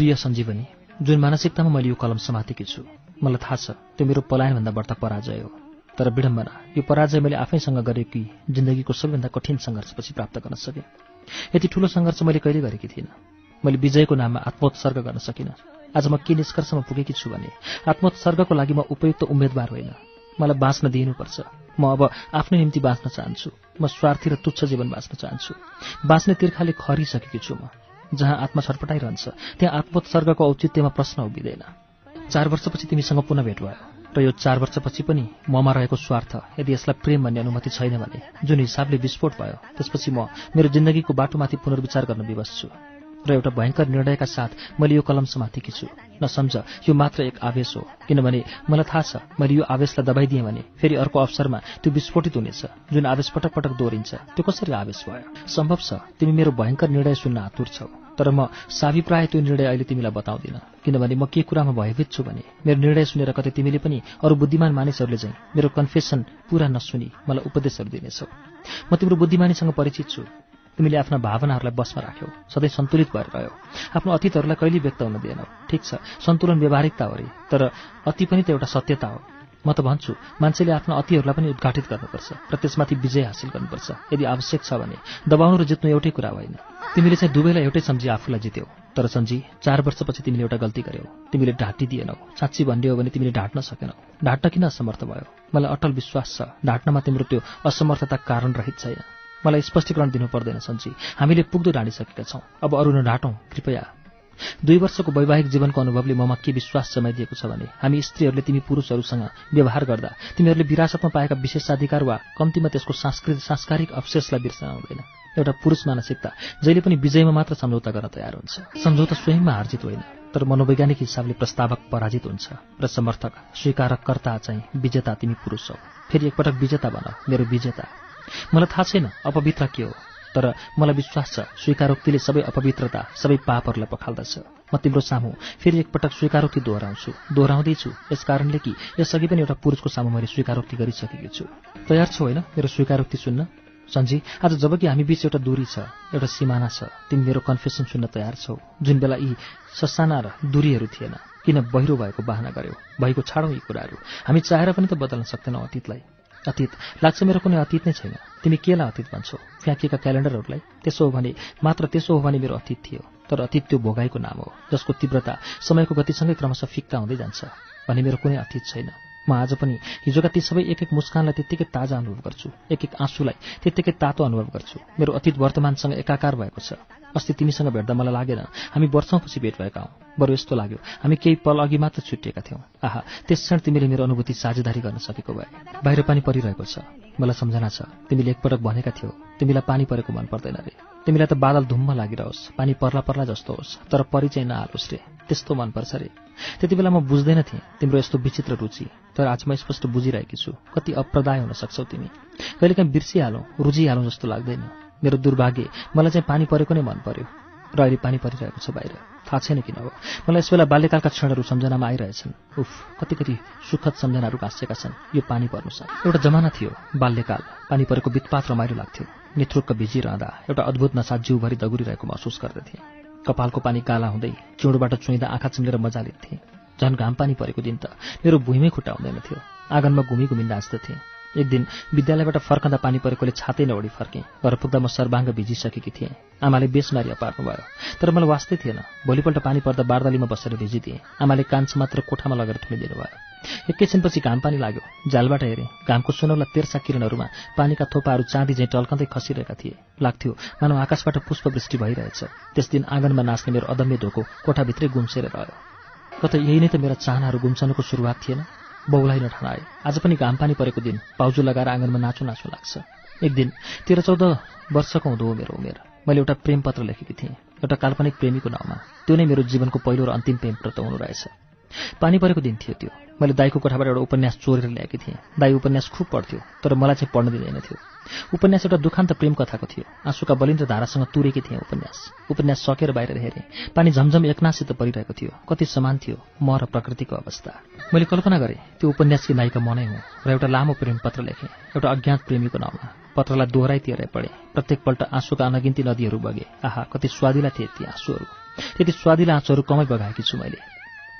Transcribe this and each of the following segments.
प्रिय सञ्जीवनी, जुन मानसिकतामा मैले यो कलम समातेकी छु, मलाई थाहा छ त्यो मेरो पलायनभन्दा बढ्ता पराजय हो। तर विडम्बना, यो पराजय मैले आफैसँग गरेकी जिन्दगीको सबैभन्दा कठिन सङ्घर्षपछि प्राप्त गर्न सकेँ। यति ठूलो सङ्घर्ष मैले कहिले गरेकी थिइनँ। मैले विजयको नाममा आत्मोत्सर्ग गर्न सकिनँ। आज म के निष्कर्षमा पुगेकी छु भने आत्मोत्सर्गको लागि म उपयुक्त उम्मेदवार होइन। मलाई बाँच्न दिइनुपर्छ। म अब आफ्नै निम्ति बाँच्न चाहन्छु। म स्वार्थी र तुच्छ जीवन बाँच्न चाहन्छु। बाँच्ने तिर्खाले खरिसकेकी छु म। जहाँ आत्मा छटपटाइरहन्छ त्यहाँ आत्मोत्सर्गको औचित्यमा प्रश्न उभिँदैन। 4 वर्षपछि तिमीसँग पुनः भेट भयो र यो 4 वर्षपछि पनि ममा रहेको स्वार्थ, यदि यसलाई प्रेम भन्ने अनुमति छैन भने जुन हिसाबले विस्फोट भयो, त्यसपछि म मेरो जिन्दगीको बाटोमाथि पुनर्विचार गर्न विवश छु। र एउटा भयङ्कर निर्णयका साथ मैले यो कलम समातेकी छु। नसम्झ, यो मात्र एक आवेश हो, किनभने मलाई थाहा छ मैले यो आवेशलाई दबाइदिएँ भने फेरि अर्को अवसरमा त्यो विस्फोटित हुनेछ। जुन आवेश पटक पटक दोहोरिन्छ त्यो कसरी आवेश भयो? सम्भव छ तिमी मेरो भयङ्कर निर्णय सुन्न आतुर छौ, तर म साभिप्राय त्यो निर्णय अहिले तिमीलाई बताउँदिन, किनभने म के कुरामा भयभीत छु भने मेरो निर्णय सुनेर कतै तिमीले पनि अरू बुद्धिमान मानिसहरूले चाहिँ मेरो कन्फेसन पूरा नसुनी मलाई उपदेशहरू दिनेछौ। म तिम्रो बुद्धिमानीसँग परिचित छु। तिमीले आफ्ना भावनाहरूलाई बसमा राख्यौ, सधैँ सन्तुलित भएर रह्यौ, आफ्नो अतीतहरूलाई कहिल्यै व्यक्त हुन दिएनौ। ठिक छ, सन्तुलन व्यावहारिकता हो रे, तर अति पनि त एउटा सत्यता हो। म त भन्छु मान्छेले आफ्ना अतिहरूलाई पनि उद्घाटित गर्नुपर्छ र त्यसमाथि विजय हासिल गर्नुपर्छ। यदि आवश्यक छ भने दबाउनु र जित्नु एउटै कुरा होइन। तिमीले चाहिँ दुवैलाई एउटै सम्झी आफूलाई जित्यौ। तर सञ्जी, 4 वर्षपछि तिमीले एउटा गल्ती गर्यौ। तिमीले ढाँटिदिएनौ। साँच्ची भन्ने हो भने तिमीले ढाँट्न सकेनौ। ढाँट्न किन असमर्थ भयो? मलाई अटल विश्वास छ ढाँट्नमा तिम्रो त्यो असमर्थता कारण रहित छैन। मलाई स्पष्टीकरण दिनु पर्दैन सञ्जी। हामीले पुग्दो ढाँटिसकेका छौँ। अब अरू नढाँटौँ कृपया। 2 वर्षको वैवाहिक जीवनको अनुभवले ममा के विश्वास जमाइदिएको छ भने हामी स्त्रीहरूले तिमी पुरुषहरूसँग व्यवहार गर्दा तिमीहरूले विरासतमा पाएका विशेषाधिकार वा कम्तीमा त्यसको सांस्कारिक अवशेषलाई बिर्सन आउँदैन। एउटा पुरुष मानसिकता जहिले पनि विजयमा मात्र सम्झौता गर्न तयार हुन्छ। सम्झौता स्वयंमा हार्जित होइन, तर मनोवैज्ञानिक हिसाबले प्रस्तावक पराजित हुन्छ र समर्थक स्वीकारकर्ता चाहिँ विजेता। तिमी पुरुष हौ, फेरि एकपटक विजेता बन, मेरो विजेता। मलाई थाहा छैन अपवित्र के हो, तर मलाई विश्वास छ स्वीकारोक्तिले सबै अपवित्रता, सबै पापहरूलाई पखाल्दछ। म तिम्रो सामु फेरि एकपटक स्वीकारोक्ति दोहोऱ्याउँदैछु यसकारणले कि यसअघि पनि एउटा पुरुषको सामु मैले स्वीकारोक्ति गरिसकेकी छु। तयार छौ होइन मेरो स्वीकारोक्ति सुन्न? सञ्जी, आज जबकि हामी बीच एउटा दूरी छ, एउटा सिमाना छ, तिमी मेरो कन्फेसन सुन्न तयार छौ। जुन बेला यी ससाना र दूरीहरू थिएन, किन बहिरो भएको बहाना गर्यौ? भएको छाडौँ यी कुराहरू। हामी चाहेर पनि त बदल्न सक्दैनौँ अतीतलाई। अतीत लाग्छ मेरो कुनै अतीत नै छैन। तिमी केलाई अतीत भन्छौ? फ्याँकिएका क्यालेन्डरहरूलाई? त्यसो हो भने मेरो अतीत थियो। तर अतीत त्यो भोगाइको नाम हो जसको तीव्रता समयको गतिसँगै क्रमशः फिक्का हुँदै जान्छ। भने मेरो कुनै अतीत छैन। म आज पनि हिजोका ती सबै एक एक मुस्कानलाई त्यत्तिकै ताजा अनुभव गर्छु, एक एक आँसुलाई त्यत्तिकै तातो अनुभव गर्छु। मेरो अतीत वर्तमानसँग एकाकार भएको छ। अस्ति तिमीसँग भेट्दा मलाई लागेन हामी वर्षौँपछि भेट भएका हौँ। बरु यस्तो लाग्यो हामी केही पल अघि मात्र छुट्टिएका थियौँ। आहा, त्यस क्षण तिमीले मेरो अनुभूति साझेदारी गर्न सकेको भए। बाहिर पानी परिरहेको छ, मलाई सम्झना छ तिमीले एकपटक भनेका थियौ तिमीलाई पानी परेको मन पर्दैन रे। तिमीलाई त बादल धुम्म लागिरहोस्, पानी पर्ला जस्तो होस्, तर परिचय नहालोस् रे, त्यस्तो मनपर्छ रे। त्यति बेला म बुझ्दैन थिएँ तिम्रो यस्तो विचित्र रुचि, तर आज म स्पष्ट बुझिरहेकी छु कति अप्रदाय हुन सक्छौ तिमी। कहिलेकाहीँ बिर्सिहालौँ, रुझिहालौँ जस्तो लाग्दैन। मेरो दुर्भाग्य मलाई चाहिँ पानी परेको नै मन पर्यो र अहिले पानी परिरहेको छ बाहिर। थाहा छैन किन हो, मलाई यस बेला बाल्यकालका क्षणहरू सम्झनामा आइरहेछन्। उफ, कति सुखद सम्झनाहरू गाँसेका छन् यो पानी पर्नुसँग। एउटा जमाना थियो बाल्यकाल, पानी परेको बित्पात रमाइलो लाग्थ्यो। नेत्रुक्क भिजिरहँदा एउटा अद्भुत नशा जिउभरि दगुरिरहेको महसुस गर्दथे। कपालको पानी काला हुँदै चुँडबाट चुइँदा आँखा चिम्लेर मजा लिन्थे। झन् घाम पानी परेको दिन त मेरो भुइँमै खुट्टा हुँदैन थियो। आँगनमा घुमी नाच्दथे। एक दिन विद्यालयबाट फर्कँदा पानी परेकोले छातै नओढी फर्केँ। घर पुग्दा म सर्वाङ्ग भिजिसकेकी थिएँ। आमाले बेसमारी अपार्नुभयो, तर मलाई वास्तै थिएन। भोलिपल्ट पानी पर्दा बारदालीमा बसेर भिजिदिएँ। आमाले कान्छ मात्र कोठामा लगेर थुनिदिनु भयो। एकैछिनपछि घाम पानी लाग्यो। झ्यालबाट हेरेँ, घामको सुनौला तेर्सा किरणहरूमा पानीका थोपाहरू चाँदी झैँ टल्कँदै खसिरहेका थिए। लाग्थ्यो मानव आकाशबाट पुष्पवृष्टि भइरहेछ। त्यस दिन आँगनमा नाच्ने मेरो अदम्य धोको कोठाभित्रै गुम्सेर रह्यो। कता यही नै त मेरा चाहनाहरू गुम्सनुको सुरुवात थिएन? बौलाई नठनाए। आज पनि घाम पानी परेको दिन पाउजु लगाएर आँगनमा नाचु लाग्छ। एक दिन 13-14 वर्षको हुँदो हो मेरो उमेर। मैले एउटा प्रेम पत्र लेखेकी थिएँ, एउटा काल्पनिक प्रेमीको नाउँमा। त्यो नै मेरो जीवनको पहिलो र अन्तिम प्रेम पत्र हुनु रहेछ। पानी परेको दिन थियो त्यो। मैले दाइको कोठाबाट एउटा उपन्यास चोरेर ल्याएकी थिएँ। दाइ उपन्यास खुब पढ्थ्यो, तर मलाई चाहिँ पढ्न दिँदैनथ्यो। उपन्यास एउटा दुखान्त प्रेम कथाको थियो। आँसुका बलिन्द्र धारासँग तुरेकी थिएँ उपन्यास सकेर बाहिर हेरेँ। पानी झमझम एकनासित परिरहेको थियो। कति समान थियो म र प्रकृतिको अवस्था। मैले कल्पना गरेँ त्यो उपन्यासकी नायिका म नै हुँ र एउटा लामो प्रेम पत्र लेखेँ, एउटा अज्ञात प्रेमीको नाउँमा। पत्रलाई दोहोऱ्याइतिर पढेँ। प्रत्येकपल्ट आँसुका अनगिन्ती नदीहरू बगे। आहा, कति स्वादिला थिए ती आँसुहरू। त्यति स्वादिला आँसुहरू कमै बगाएकी छु मैले।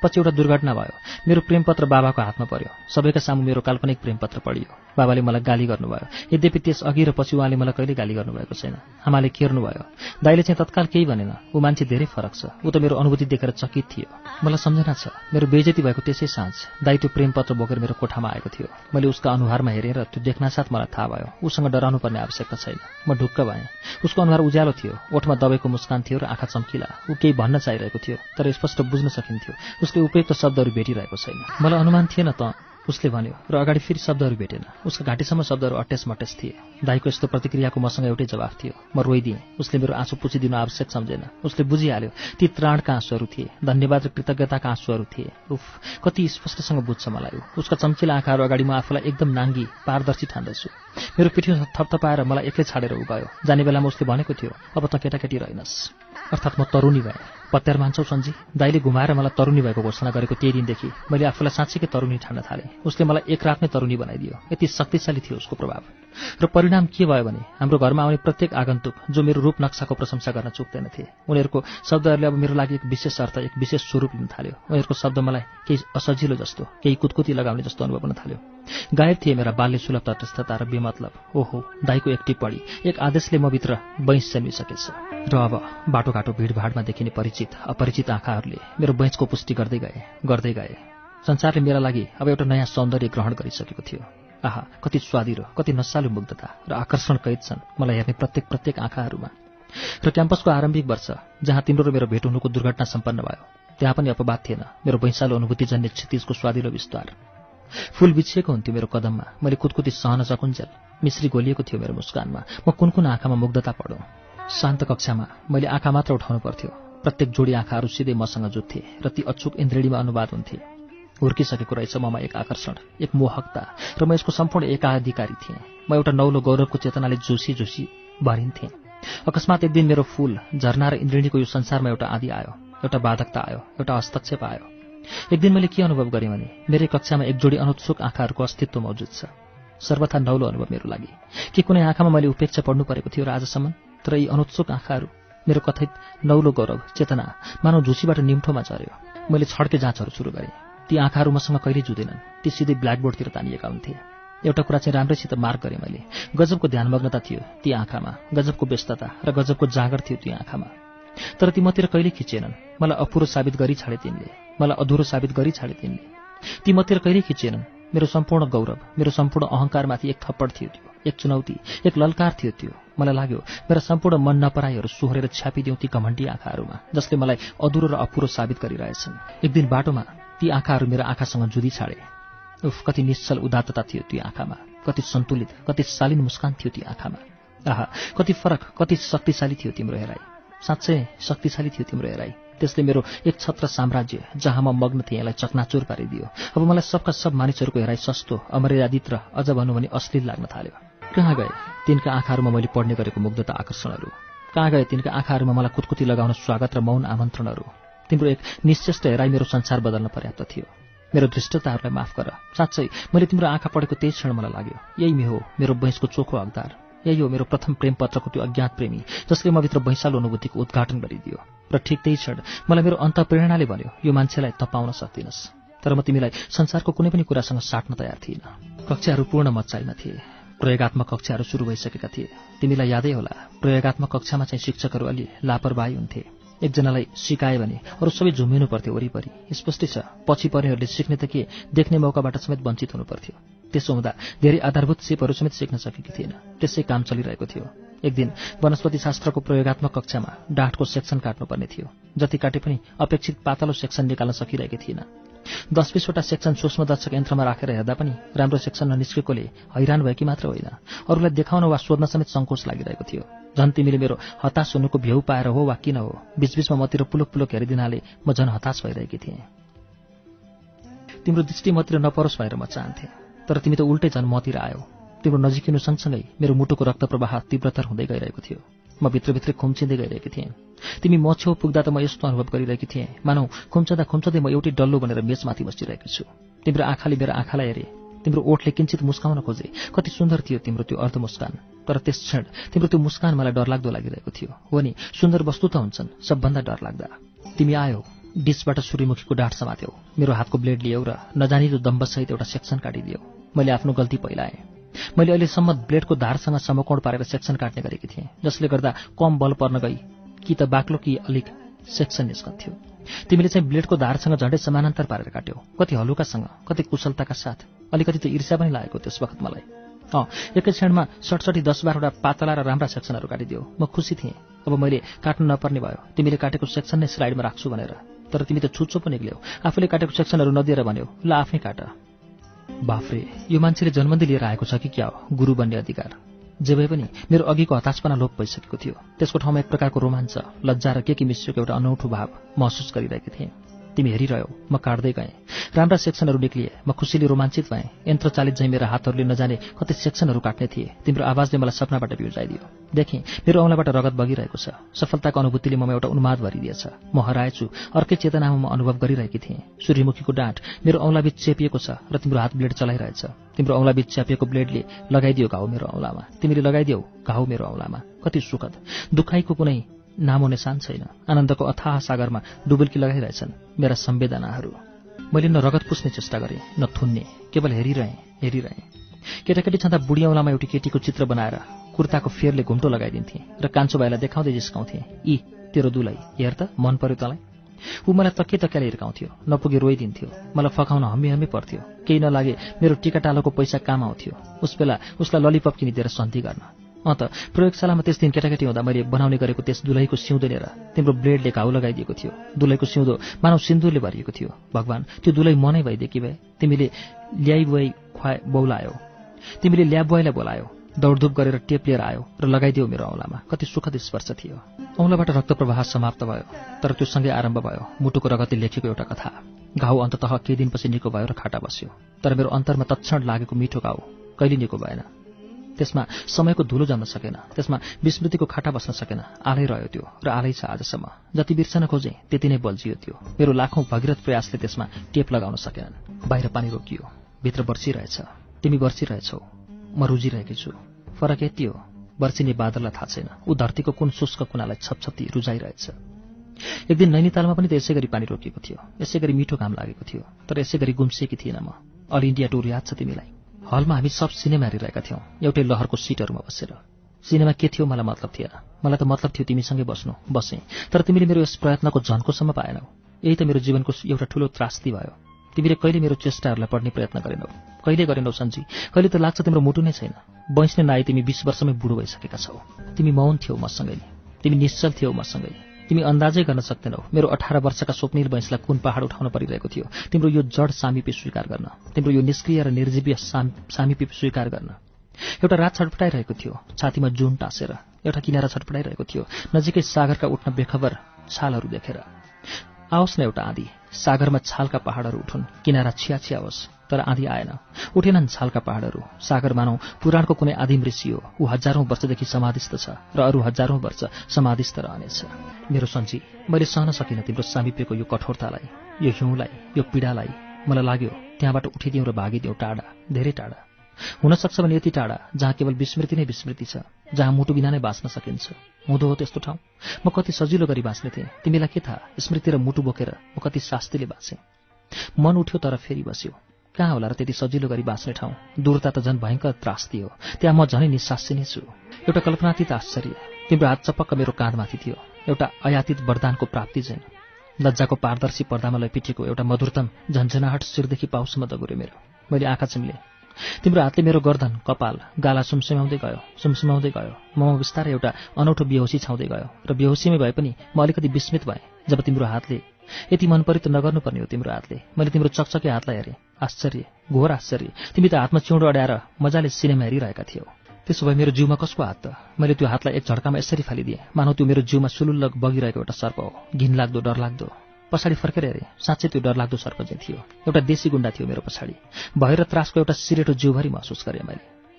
पछि एउटा दुर्घटना भयो। मेरो प्रेमपत्र बाबाको हातमा पर्यो। सबैका सामु मेरो काल्पनिक प्रेमपत्र पढियो। बाबाले मलाई गाली गर्नुभयो। यद्यपि त्यस अघि र पछि उहाँले मलाई कहिले गाली गर्नुभएको छैन। आमाले केर्नुभयो। दाइले चाहिँ तत्काल केही भनेन। ऊ मान्छे धेरै फरक छ। ऊ त मेरो अनुभूति देखेर चकित थियो। मलाई सम्झना छ, मेरो बेइज्जती भएको त्यसै साँझ दाइ त्यो प्रेमपत्र बोकेर मेरो कोठामा आएको थियो। मैले उसका अनुहारमा हेरेर त्यो देख्नासाथ मलाई थाहा भयो उसँग डराउनु पर्ने आवश्यकता छैन। म ढुक्क भएँ। उसको अनुहार उज्यालो थियो, ओठमा दबाईको मुस्कान थियो र आँखा चम्किला। ऊ केही भन्न चाहिरहेको थियो, तर स्पष्ट बुझ्न सकिन्थ्यो उसले उपयुक्त शब्दहरू भेटिरहेको छैन। मलाई अनुमान थिएन त उसले भन्यो र अगाडि फेरि शब्दहरू भेटेन। उसका घाँटीसम्म शब्दहरू अट्टेस-मट्टेस थिए। दाइको यस्तो प्रतिक्रियाको मसँग एउटै जवाफ थियो, म रोइदिएँ। उसले मेरो आँसु पुछिदिनु आवश्यक सम्झेन। उसले बुझिहाल्यो ती त्राणका आँसुहरू थिए, धन्यवाद र कृतज्ञताका आँसुहरू थिए। उफ, कति स्पष्टसँग बुझ्छ मलाई। उसका चम्किला आँखाहरू अगाडि म आफूलाई एकदम नाङ्गी पारदर्शी ठान्दछु। मेरो पिठीमा थपथपाएर मलाई एक्लै छाडेर उ गयो। जाने बेलामा उसले भनेको थियो, अब त केटाकेटी रहेनस्। अर्थात् म तरुणी भएँ। पत्यार मान्छौ सन्जी? दाइले घुमाएर मलाई तरुणी भएको घोषणा गरेको त्यही दिनदेखि मैले आफूलाई साँच्चीकै तरुणी ठान्न थालेँ। उसले मलाई एक रातमै तरुणी बनाइदियो। यति शक्तिशाली थियो उसको प्रभाव। र परिणाम के भयो भने हाम्रो घरमा आउने प्रत्येक आगन्तुक जो मेरो रूप नक्साको प्रशंसा गर्न चुक्दैनथे, उनीहरूको शब्दहरूले अब मेरो लागि एक विशेष अर्थ, एक विशेष स्वरूप लिन थाल्यो। उनीहरूको शब्द मलाई केही असजिलो जस्तो, केही कुतकुती लगाउने जस्तो अनुभव हुन थाल्यो। गायब थिए मेरा बाल्य सुलभ तटस्थता र बेमतलब। ओहो, दाइको एक टिप्पणी, एक आदेशले म भित्र बैंस जन्मिसकेछ। र अब बाटोघाटो भिडभाडमा देखिने परिचित अपरिचित आँखाहरूले मेरो बैंसको पुष्टि गर्दै गए। संसारले मेरा लागि अब एउटा नयाँ सौन्दर्य ग्रहण गरिसकेको थियो। आहा, कति स्वादिलो, कति नशालु मुग्धता र आकर्षण कैद छन् मलाई हेर्ने प्रत्येक आँखाहरूमा। र क्याम्पसको आरम्भिक वर्ष जहाँ तिम्रो र मेरो भेट हुनुको दुर्घटना सम्पन्न भयो, त्यहाँ पनि अपवाद थिएन मेरो बैंसालो अनुभूतिजन्य क्षितिजको स्वादिलो विस्तार। फूल बिछिएको हुन्थ्यो मेरो कदममा, मैले कुतकुती सहन सकुन्जेल। मिश्री घोलिएको थियो मेरो मुस्कानमा, म कुन आँखामा मुग्धता पढौँ। शान्त कक्षामा मैले आँखा मात्र उठाउनु पर्थ्यो। प्रत्येक जोडी आँखाहरू सिधै मसँग जुत्थे र ती अचूक इन्द्रिणीमा अनुवाद हुन्थे। हुर्किसकेको रहेछ ममा एक आकर्षण, एक मोहकता, र म यसको सम्पूर्ण एकाधिकारी थिएँ। म एउटा नौलो गौरवको चेतनाले जोसी भरिन्थेँ। अकस्मात एक दिन मेरो फूल, झरना र इन्द्रिणीको यो संसारमा एउटा आदि आयो, एउटा बाधकता आयो, एउटा हस्तक्षेप आयो। एक दिन मैले के अनुभव गरेँ भने मेरै कक्षामा एक जोडी अनुत्सुक आँखाहरूको अस्तित्व मौजुद छ। सर्वथा नौलो अनुभव मेरो लागि कि कुनै आँखामा मैले उपेक्षा पढ्नु परेको थियो र आजसम्म, तर यी अनुत्सुक आँखाहरू मेरो कथित नौलो गौरव चेतना मानव झुसीबाट निम्ठोमा झर्यो। मैले छड्के जाँचहरू सुरु गरेँ। ती आँखाहरू मसँग कहिल्यै जुँदैनन्, ती सिधै ब्ल्याकबोर्डतिर तानिएका हुन्थे। एउटा कुरा चाहिँ राम्रैसित मार्क गरेँ मैले, गजबको ध्यानमग्नता थियो ती आँखामा, गजबको व्यस्तता र गजबको जाँगर थियो ती आँखामा। तर ती मतिर कहिल्यै खिचिएनन्। मलाई अपुरो साबित गरी छाडे तिनले, मलाई अधुरो साबित गरी छाडे तिनले। ती मतिर कहिल्यै खिचिएनन्। मेरो सम्पूर्ण गौरव, मेरो सम्पूर्ण अहङ्कारमाथि एक थप्पड थियो त्यो, एक चुनौती, एक ललकार थियो त्यो। मलाई लाग्यो मेरा सम्पूर्ण मन नपराईहरू सुहोरेर छ्यापिदिउँ ती घमण्डी आँखाहरूमा, जसले मलाई अधुरो र अपुरो साबित गरिरहेछन्। एक दिन बाटोमा ती आँखाहरू मेरो आँखासँग जुधी छाडे। उफ, कति निश्चल उदात्तता थियो ती आँखामा, कति सन्तुलित, कति शालीन मुस्कान थियो ती आँखामा। आहा, कति फरक, कति शक्तिशाली थियो तिम्रो हेराइ। साँच्चै शक्तिशाली थियो तिम्रो हेराइ। त्यसले मेरो एक छत्र साम्राज्य जहाँ म मग्न थिएँ यसलाई चकनाचुर पारिदियो। अब मलाई सबका सब मानिसहरूको हेराइ सस्तो, अमर्यादित र अझ भनौँ भने अश्लील लाग्न थाल्यो। कहाँ गए तिनका आँखाहरूमा मैले पढ्ने गरेको मुग्धता आकर्षणहरू? कहाँ गए तिनका आँखाहरूमा मलाई कुतकुती लगाउन स्वागत र मौन आमन्त्रणहरू? तिम्रो एक निश्चेष्ट हेराइ मेरो संसार बदल्न पर्याप्त थियो। मेरो धृष्टताहरूलाई माफ गर। साँच्चै मैले तिम्रो आँखा पढेको त्यही क्षण मलाई लाग्यो यही हो मेरो बैंसको चोखो हकदार, यही हो मेरो प्रथम प्रेम पत्रको त्यो अज्ञात प्रेमी जसले म भित्र बैंसालो अनुभूतिको उद्घाटन गरिदियो। र ठिक त्यही क्षण मलाई मेरो अन्तःप्रेरणाले भन्यो, यो मान्छेलाई त पाउन सक्दिनस्। तर म तिमीलाई संसारको कुनै पनि कुरासँग साट्न तयार थिइनँ। कक्षाहरू पूर्ण मच्चाइमा थिए। प्रयोगात्मक कक्षाहरू सुरु भइसकेका थिए। तिमीलाई यादै होला, प्रयोगात्मक कक्षामा चाहिँ शिक्षकहरू अलि लापरवाही हुन्थे। एकजनालाई सिकाए भने अरू सबै झुमिनु पर्थ्यो वरिपरि। स्पष्टै छ, पछि पर्नेहरूले सिक्ने त के, देख्ने मौकाबाट समेत वञ्चित हुनु पर्थ्यो। त्यसो हुँदा धेरै आधारभूत सिपहरू समेत सिक्न सकेकी थिएन। त्यसै काम चलिरहेको थियो। एक दिन वनस्पति शास्त्रको प्रयोगात्मक कक्षामा डाँठको सेक्सन काट्नुपर्ने थियो। जति काटे पनि अपेक्षित पातलो सेक्सन निकाल्न सकिरहेकी थिएन। 10-20वटा सेक्सन सूक्ष्मदर्शक यन्त्रमा राखेर हेर्दा पनि राम्रो सेक्सन ननिस्केकोले हैरान भएकी मात्र होइन, अरूलाई देखाउन वा सोध्न समेत सङ्कोच लागिरहेको थियो। झन् तिमीले मेरो हताश हुनुको भ्यौ पाएर हो वा किन हो, बीचबीचमा मतिर पुलुक हेरिदिनाले म झन् हताश भइरहेकी थिएँ। तिम्रो दृष्टि मतिर नपरोस् भनेर म चाहन्थेँ, तर तिमी त उल्टै झन् मतिर आयो। तिम्रो नजिकिनु सँगसँगै मेरो मुटुको रक्त प्रवाह तीव्रतर हुँदै गइरहेको थियो। म भित्रभित्रै खुम्चिँदै गइरहेकी थिएँ। तिमी म छेउ पुग्दा त म यस्तो अनुभव गरिरहेकी थिएँ मानौ खुम्चँदै म एउटै डल्लो बनेर मेचमाथि बसिरहेको छु। तिम्रो आँखाले मेरो आँखालाई हेरे, तिम्रो ओठले किञ्चित मुस्काउन खोजे। कति सुन्दर थियो तिम्रो त्यो अर्ध मुस्कान। तर त्यस क्षण तिम्रो त्यो मुस्कान मलाई डरलाग्दो लागिरहेको थियो। हो नि, सुन्दर वस्तु त हुन्छन् सबभन्दा डरलाग्दा। तिमी आयौ, डिसबाट सूर्यमुखीको डाँठ समात्यौ, मेरो हातको ब्लेड लियौ र नजानिदो दम्बसहित एउटा सेक्सन काटिदियौ। मैले आफ्नो गल्ती पहिलाएँ। मैले अहिलेसम्म ब्लेडको धारसँग समकोण पारेर सेक्सन काट्ने गरेकी थिएँ, जसले गर्दा कम बल पर्न गई कि त बाक्लो कि अलिक सेक्सन निस्कन्थ्यो। तिमीले चाहिँ ब्लेडको धारसँग झण्डै समानान्तर पारेर काट्यौ, कति हलुकासँग, कति कुशलताका साथ। अलिकति त ईर्ष्या पनि लागेको त्यस वखत मलाई। एकै क्षणमा 67-10-12वटा पातला र राम्रा सेक्सनहरू काटिदियो। म खुसी थिएँ। अब मैले काट्नु नपर्ने भयो, तिमीले काटेको सेक्सन नै स्लाइडमा राख्छु भनेर। तर तिमी त छुच्चो पो निक्ल्यौ, आफूले काटेको सेक्सनहरू नदिएर भन्यौ, ल आफै काट। बाफ्रे, यो मान्छेले जन्मदै लिएर आएको छ कि क्या हो गुरु बन्ने अधिकार? जे भए पनि मेरो अघिको हताशपना लोप भइसकेको थियो। त्यसको ठाउँमा एक प्रकारको रोमाञ्च, लज्जा र के मिसिएको एउटा अनौठो भाव महसुस गरिरहेकी थिएँ। तिमी हेरिरह्यौ, म काट्दै गएँ। राम्रा सेक्सनहरू निक्लिए। म खुसीले रोमाञ्चित भएँ। यन्त्रचालित झैँ मेरा हातहरूले नजाने कति सेक्सनहरू काट्ने थिए। बिम्रो आवाजले मलाई सपनाबाट बिउजाइदियो। देखेँ मेरो औँलाबाट रगत बगिरहेको छ। सफलताको अनुभूतिले ममा एउटा उन्माद भरिदिएछ। म हराएछु। अर्कै चेतनामा म अनुभव गरिरहेकी थिएँ। सूर्यमुखीको डाँठ मेरो औँलाबीच चेपिएको छ र तिम्रो हात ब्लेड चलाइरहेछ। तिम्रो औँलाबीच च्यापिएको ब्लेडले लगाइदियो घाउ मेरो औँलामा। तिमीले लगाइदियौ घाउ मेरो औँलामा। कति सुखद। दुखाइको कुनै नामो निशान छैन। आनन्दको अथाह सागरमा डुबुल्की लगाइरहेछन् मेरा संवेदनाहरू। मैले न रगत पुस्ने चेष्टा गरेँ, न थुन्ने, केवल हेरिरहेँ। केटाकेटी छँदा बुढी औँलामा एउटी केटीको चित्र बनाएर कुर्ताको फेरले घुम्टो लगाइदिन्थेँ र कान्छो भाइलाई देखाउँदै जिस्काउँथेँ, यी तेरो दुलै, हेर त मन पर्यो तँलाई। ऊ मलाई तकियाले हिर्काउँथ्यो, नपुगे रोइदिन्थ्यो। मलाई फकाउन हम्मी पर्थ्यो। केही नलागे मेरो टिकाटालोको पैसा काम आउँथ्यो। उस बेला उसलाई ललिपप किनिदिएर सन्ती गर्न। प्रयोगशालामा त्यस दिन केटाकेटी हुँदा मैले बनाउने गरेको त्यस दुलैको सिउँदो लिएर तिम्रो ब्लेडले घाउ लगाइदिएको थियो। दुलैको सिउँदो मानव सिन्दुरले भरिएको थियो। भगवान, त्यो दुलै मनै भइदिए कि भए। तिमीले ल्याबुवाईलाई बोलायो, दौडधुप गरेर टेप लिएर आयो र लगाइदियो मेरो औँलामा। कति सुखद स्पर्श थियो। औँलाबाट रक्त प्रवाह समाप्त भयो, तर त्यो सँगै आरम्भ भयो मुटुको रगतले लेखेको एउटा कथा। घाउ अन्ततः केही दिनपछि निको भयो र खाटा बस्यो। तर मेरो अन्तरमा तत्क्षण लागेको मिठो घाउ कहिले निको भएन। त्यसमा समयको धुलो जम्न सकेन। त्यसमा विस्मृतिको खाटा बस्न सकेन। आलै रह्यो त्यो र आलै छ आजसम्म। जति बिर्सन खोजेँ त्यति नै बल्झियो त्यो। मेरो लाखौं भगीरथ प्रयासले त्यसमा टेप लगाउन सकेनन्। बाहिर पानी रोकियो, भित्र बर्सिरहेछ। तिमी बर्सिरहेछौ, म रुजिरहेकी छु। फरक यति हो, बर्सिने बादललाई थाहा छैन ऊ धरतीको कुन शुष्क कुनालाई छपछपी रुजाइरहेछ। एक दिन नैनीतालमा पनि त यसै गरी पानी रोकिएको थियो। यसै गरी मिठो घाम लागेको थियो। तर यसै गरी गुम्सेकी थिएन म। अल इन्डिया टुर याद छ तिमीलाई? हलमा हामी सब सिनेमा हेरिरहेका थियौं, एउटै लहरको सिटहरूमा बसेर। सिनेमा के थियो मलाई मतलब थिएन। मलाई त मतलब थियो तिमीसँगै बसेँ। तर तिमीले मेरो यस प्रयत्नको झन्कोसम्म पाएनौ। यही त मेरो जीवनको एउटा ठूलो त्रासदी भयो। तिमीले कहिले मेरो चेष्टाहरूलाई पढ्ने प्रयत्न गरेनौ। कहिले गरेनौ सन्जी? कहिले त लाग्छ तिम्रो मुटु नै छैन। बैँच्ने नआई तिमी 20 वर्षमै बुढो भइसकेका छौ। तिमी मौन थियौ मसँगै, तिमी निश्चल थियौ मसँगै। तिमी अन्दाजै गर्न सक्दैनौ मेरो 18 वर्षका स्वप्निल बैंसलाई कुन पहाड उठाउन परिरहेको थियो तिम्रो यो जड सामिप्य स्वीकार गर्न, तिम्रो यो निष्क्रिय र निर्जीव सामिप्य स्वीकार गर्न। एउटा रात छटपटाइरहेको थियो, छातीमा जुन टाँसेर। एउटा किनारा छटपटाइरहेको थियो, नजिकै सागरका उठ्न बेखबर छालहरू देखेर। आओस् न एउटा आँधी, सागरमा छालका पहाडहरू उठुन्, किनारा छिया होस्। तर आँधी आएन, उठेनन् छालका पहाडहरू। सागर मानौ पुराणको कुनै आदिम ऋषि हो। ऊ हजारौं वर्षदेखि समाधिस्थ छ र अरू हजारौं वर्ष समाधिस्थ रहनेछ। मेरो सन्जी, मैले सहन सकिनँ तिम्रो सामिप्यको यो कठोरतालाई, यो हिउँलाई, यो पीडालाई। मलाई लाग्यो त्यहाँबाट उठिदिउँ र भागिदिउँ टाढा, धेरै टाढा। हुन सक्छ भने यति टाढा जहाँ केवल विस्मृति नै विस्मृति छ, जहाँ मुटु बिना नै बाँच्न सकिन्छ। हुँदो हो त्यस्तो ठाउँ? म कति सजिलो गरी बाँच्ने थिएँ, तिमीलाई के थाहा? स्मृति र मुटु बोकेर म कति शास्तिले बाँचेँ। मन उठ्यो तर फेरि बस्यो। कहाँ होला र त्यति सजिलो गरी बाँच्ने ठाउँ? दूरता त झन् भयङ्कर त्रासदी हो। त्यहाँ म झनै निश्वासिनै छु। एउटा कल्पनातीत आश्चर्य, तिम्रो हात चपक्क मेरो काँधमाथि थियो। एउटा अयातित वरदानको प्राप्ति झैं। लज्जाको पारदर्शी पर्दामा लैपिटेको एउटा मधुरतम झन्झनाहट शिरदेखि पाउसम्म दगुर्यो मेरो। मैले आँखा चिम्ले। तिम्रो हातले मेरो गर्दन, कपाल, गाला सुमसुमाउँदै गयो। ममा बिस्तारै एउटा अनौठो बेहोसी छाउँदै गयो र बेहोसीमै भए पनि म अलिकति विस्मित भएँ जब तिम्रो हातले यति मन परि त नगर्नुपर्ने हो तिम्रो हातले। मैले तिम्रो चकचके हातलाई हेरेँ। आश्चर्य, घोर आश्चर्य। तिमी त हातमा चिउँडो अड्याएर मजाले सिनेमा हेरिरहेका थियौ। त्यसो भए मेरो जिउमा कसको हात त? मैले त्यो हातलाई एक झड्कामा यसरी फालिदिएँ मानौ त्यो मेरो जिउमा सुलुल्ल बगिरहेको एउटा सर्प हो। घिनलाग्दो, डरलाग्दो। पछाडि फर्केर हेरेँ, साँच्चै त्यो डरलाग्दो सर्प चाहिँ थियो। एउटा देशी गुण्डा थियो मेरो पछाडि। भय र त्रासको एउटा सिरेटो जिउभरि महसुस गरेँ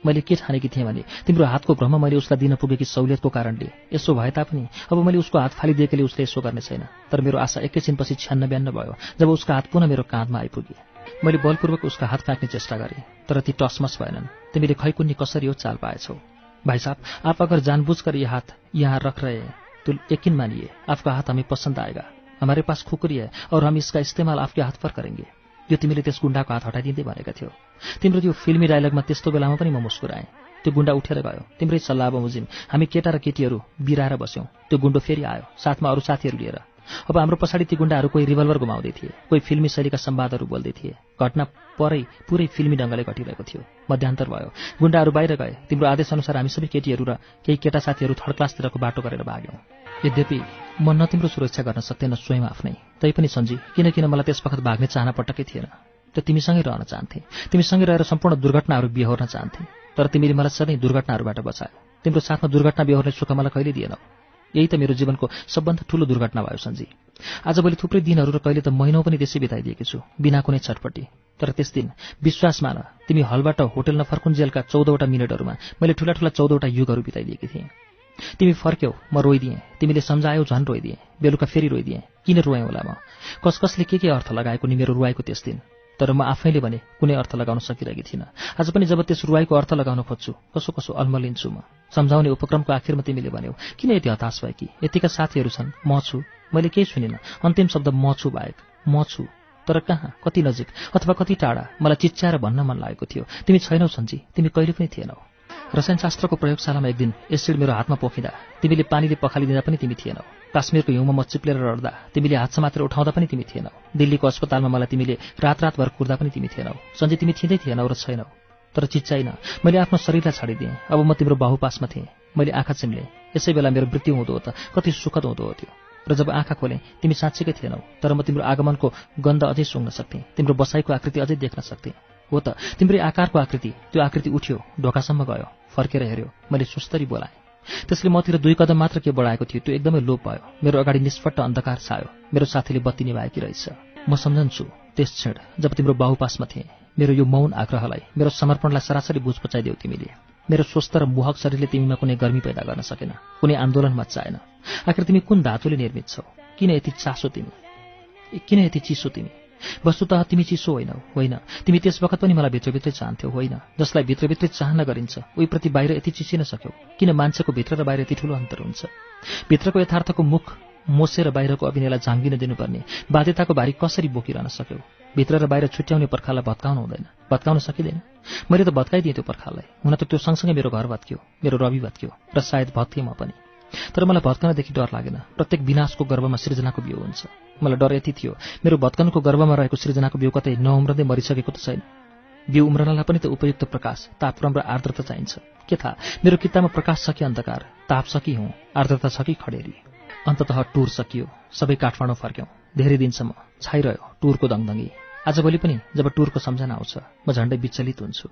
मैले के ठानेकी थिएँ भने तिम्रो हातको भ्रम मैले उसलाई दिन पुगेकी सहुलियतको कारणले यसो भए तापनि अब मैले उसको हात फालिदिएकोले उसले यसो गर्ने छैन। तर मेरो आशा एकैछिनपछि छ्यान्न भयो जब उसका हात पुनः मेरो काँधमा आइपुगे। मैले बलपूर्वक उसका हात फ्याँक्ने चेष्टा गरेँ, तर ती टसमस भएनन्। तिमीले खैकुन्नी कसरी हो चाल पाएछौ। भाई साहब, आप अगर जानबूझकर ये हाथ यहाँ रख रहे हैं तो यकीन मानिए आपका हाथ हमें पसंद आएगा। हमारे पास खुकुरी है और हम इसका इस्तेमाल आपके हाथ पर करेंगे। यो तिमीले त्यस गुण्डाको हात हटाइदिँदै भनेका थियौ। तिम्रो त्यो फिल्मी डायलगमा त्यस्तो बेलामा पनि म मुस्कुराएँ। त्यो गुण्डा उठेर गयो। तिम्रै सल्लाह बमोजिम हामी केटा र केटीहरू बिराएर बस्यौं। त्यो गुण्डो फेरि आयो, साथमा अरू साथीहरू लिएर। अब हाम्रो पछाडि ती गुण्डाहरू कोही रिभल्भर घुमाउँदै थिए, कोही फिल्मी शैलीका संवादहरू बोल्दै थिए। घटना पुरै फिल्मी ढङ्गले घटिरहेको थियो। मध्यान्तर भयो, गुण्डाहरू बाहिर गए। तिम्रो आदेशअनुसार हामी सबै केटीहरू र केही केटा साथीहरू थर्ड क्लासतिरको बाटो गरेर भाग्यौं। यद्यपि म न तिम्रो सुरक्षा गर्न सक्थेँ न स्वयं आफ्नै। तैपनि सन्जी, किन मलाई त्यस वखत भाग्ने चाहना पटक्कै थिएन। त तिमीसँगै रहन चाहन्थे, तिमीसँगै रहेर सम्पूर्ण दुर्घटनाहरू बिहोर्न चाहन्थे। तर तिमीले मलाई सधैँ दुर्घटनाहरूबाट बचायो। तिम्रो साथमा दुर्घटना बिहोर्ने सुख मलाई कहिले दिएनौ। यही त मेरो जीवनको सबभन्दा ठूलो दुर्घटना भयो सन्जी। आजभोलि थुप्रै दिनहरू र कहिले त महिनौ पनि त्यसै बिताइदिएकी छु, बिना कुनै छटपटी। तर त्यस दिन विश्वास मान, तिमी हलबाट होटल नफर्कुन्जेलका 14वटा मिनटहरूमा मैले ठूला 14वटा युगहरू बिताइदिएकी थिएँ। तिमी फर्क्यौ, म रोइदिएँ। तिमीले सम्झायौ, झन् रोइदिएँ। बेलुका फेरि रोइदिएँ। किन रोएँ होला म? कसले के अर्थ लगाएको नि मेरो रुवाईको त्यस दिन। तर म आफैले भने कुनै अर्थ लगाउन सकिरहेकी थिइनँ। आज पनि जब त्यस रुवाईको अर्थ लगाउन खोज्छु, कसो अल्मलिन्छु म। सम्झाउने उपक्रमको आखिरमा तिमीले भन्यौ, किन यति हताश भए कि? यतिका साथीहरू छन्, म छु। मैले केही सुनिनँ। अन्तिम शब्द म छु बाहेक। म छु, तर कहाँ, कति नजिक अथवा कति टाढा, मलाई चिच्याएर भन्न मन लागेको थियो। तिमी छैनौ सन्जी, तिमी कहिले पनि थिएनौ। रसायनशास्त्रको प्रयोगशालामा एक दिन एसिड मेरो हातमा पोखिँदा तिमीले पानीले पखालिदिँदा पनि तिमी थिएनौ। काश्मीरको हिउँमा म चिप्लेर रड्दा तिमीले हात समातेर उठाउँदा पनि तिमी थिएनौ। दिल्लीको अस्पतालमा मलाई तिमीले रातभर कुर्दा पनि तिमी थिएनौ। सन्जी, तिमी थिँदै थिएनौ र छैनौ। तर चिच्चाइन, मैले आफ्नो शरीरलाई छाडिदिएँ। अब म तिम्रो बाहुपासमा थिएँ। मैले आँखा चिम्लेँ। यसै बेला मेरो मृत्यु हुँदो हो त कति सुखद हुँदो हो त्यो। र जब आँखा खोलेँ, तिमी साँच्चीकै थिएनौ। तर म तिम्रो आगमनको गन्ध अझै सुँग्न सक्थेँ। तिम्रो बसाइको आकृति अझै देख्न सक्थेँ। हो त, तिम्रै आकारको आकृति। त्यो आकृति उठ्यो, ढोकासम्म गयो, फर्केर हेऱ्यो। मैले सुस्तरी बोलाएँ। त्यसले मतिर 2 कदम मात्र के बढाएको थियो, त्यो एकदमै लोप भयो। मेरो अगाडि निष्फट्ट अन्धकार छायो। मेरो साथीले बत्ती निभाएकी रहेछ। म सम्झन्छु त्यस क्षण जब तिम्रो बाहुपासमा थिएँ। मेरो यो मौन आग्रहलाई, मेरो समर्पणलाई सरासरी बुझ पचाइदेऊ तिमीले। मेरो स्वस्थ र मोहक शरीरले तिमीमा कुनै गर्मी पैदा गर्न सकेन, कुनै आन्दोलन मच्चाएन। आखिर तिमी कुन धातुले निर्मित छौ? किन यति चिसो तिमी? वस्तुतः तिमी चिसो होइन। तिमी त्यस वखत पनि मलाई भित्रभित्रै चाहन्थ्यौ, होइन? जसलाई भित्रभित्रै चाहना गरिन्छ, उहीप्रति बाहिर यति चिसिन सक्यौ। किन मान्छेको भित्र र बाहिर यति ठूलो अन्तर हुन्छ? भित्रको यथार्थको मुख मोसेर बाहिरको अभिनयलाई झाङ्गिन दिनुपर्ने बाध्यताको भारी कसरी बोकिरहन सक्यौ? भित्र र बाहिर छुट्याउने पर्खाललाई भत्काउनु हुँदैन, भत्काउन सकिँदैन। मैले त भत्काइदिएँ त्यो पर्खाललाई। हुन त त्यो सँगसँगै मेरो घर भत्क्यो, मेरो रवि भत्क्यो, र सायद भत्केँ म पनि। तर मलाई भत्कनदेखि डर लागेन। प्रत्येक विनाशको गर्भमा सृजनाको बिउ हुन्छ। मलाई डर यति थियो, मेरो भत्कनको गर्भमा रहेको सृजनाको बिउ कतै नउम्रदै मरिसकेको त छैन। बिउ उम्रनलाई पनि त उपयुक्त प्रकाश, तापक्रम र आर्द्रता चाहिन्छ। के थाहा, मेरो किताबमा प्रकाश छ कि अन्धकार, ताप छ कि हुँ, आर्द्रता छ कि खडेरी। अन्ततः टुर सकियो। सबै काठमाडौँ फर्क्यौं। धेरै दिनसम्म छाइरह्यो टुरको दङदङ्गी। आजभोलि पनि जब टुरको सम्झना आउँछ, म झण्डै विचलित हुन्छु।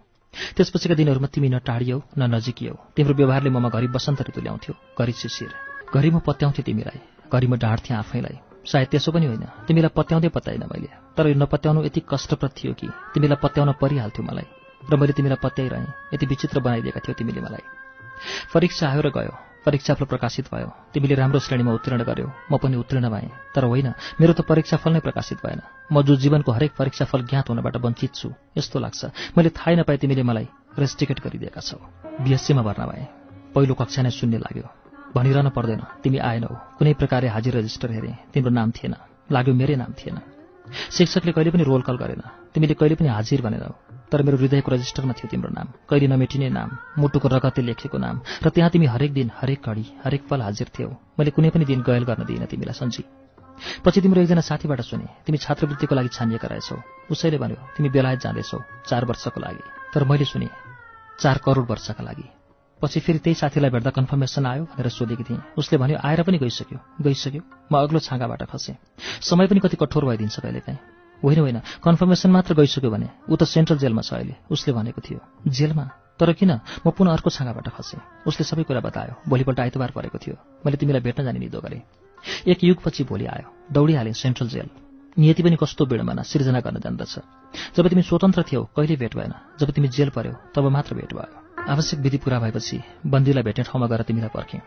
त्यसपछिका दिनहरूमा तिमी न टाढियौ न नजिकियौ। तिम्रो व्यवहारले ममा घरि बसन्त ऋतु ल्याउँथ्यो, घरि शिशिर। घरि म पत्याउँथेँ तिमीलाई, घरि म डाँट्थेँ आफैलाई। सायद त्यसो पनि होइन, तिमीलाई पत्याउँदै पत्याइन मैले। तर यो नपत्याउनु यति कष्टप्रद थियो कि तिमीलाई पत्याउन परिहाल्थ्यो मलाई, र मैले तिमीलाई पत्याइरहेँ। यति विचित्र बनाइदिएका थियौ तिमीले मलाई। परीक्षा आयो र गयो। परीक्षाफल प्रकाशित भयो। तिमीले राम्रो श्रेणीमा उत्तीर्ण गर्यौ, म पनि उत्तीर्ण भएँ। तर होइन, मेरो त परीक्षाफल नै प्रकाशित भएन। म जो जीवनको हरेक परीक्षाफल ज्ञात हुनबाट वञ्चित छु यस्तो लाग्छ। मैले थाहै नपाए तिमीले मलाई रेस टिकट गरिदिएका छौ। बीएससीमा भर्ना भएँ। पहिलो कक्षा नै शून्य लाग्यो। भनिरहन पर्दैन, तिमी आएनौ। कुनै प्रकारले हाजिर रजिस्टर हेरेँ, तिम्रो नाम थिएन। लाग्यो मेरै नाम थिएन। शिक्षकले कहिले पनि रोल कल गरेन। तिमीले कहिले पनि हाजिर भनेनौ। तर मेरो हृदयको रजिस्टरमा थियो तिम्रो नाम, कहिले नमेटिने नाम, मुटुको रगतले लेखेको नाम। र त्यहाँ तिमी हरेक दिन, हरेक घडी, हरेक पल हाजिर थियौ। मैले कुनै पनि दिन गयल गर्न दिइनँ तिमीलाई सन्जी। पछि तिम्रो एकजना साथीबाट सुने, तिमी छात्रवृत्तिको लागि छानिएका रहेछौ। उसैले भन्यो तिमी बेलायत जाँदैछौ 4 वर्षको लागि। तर मैले सुने 4 करोड वर्षका लागि। पछि फेरि त्यही साथीलाई भेट्दा कन्फर्मेसन आयो भनेर सोधेकी थिएँ। उसले भन्यो आएर पनि गइसक्यो। म अग्लो छाँगाबाट खसेँ। समय पनि कति कठोर भइदिन्छ कहिलेकाहीँ। होइन, कन्फर्मेसन मात्र गइसक्यो भने ऊ त सेन्ट्रल जेलमा छ अहिले, उसले भनेको थियो। जेलमा? तर किन? म पुनः अर्को छाँगाबाट खसेँ। उसले सबै कुरा बतायो। भोलिपल्ट आइतबार परेको थियो। मैले तिमीलाई भेट्न जाने निदो गरेँ। 1 युगपछि भोलि आयो। दौडिहालेँ सेन्ट्रल जेल। नियति पनि कस्तो विडम्बना, सिर्जना गर्न जान्दछ। जब तिमी स्वतन्त्र थियौ कहिले भेट भएन। जब तिमी जेल पर्यौ तब मात्र भेट भयो। आवश्यक विधि पूरा भएपछि बन्दीलाई भेट्ने ठाउँमा गएर तिमीलाई पर्खेँ।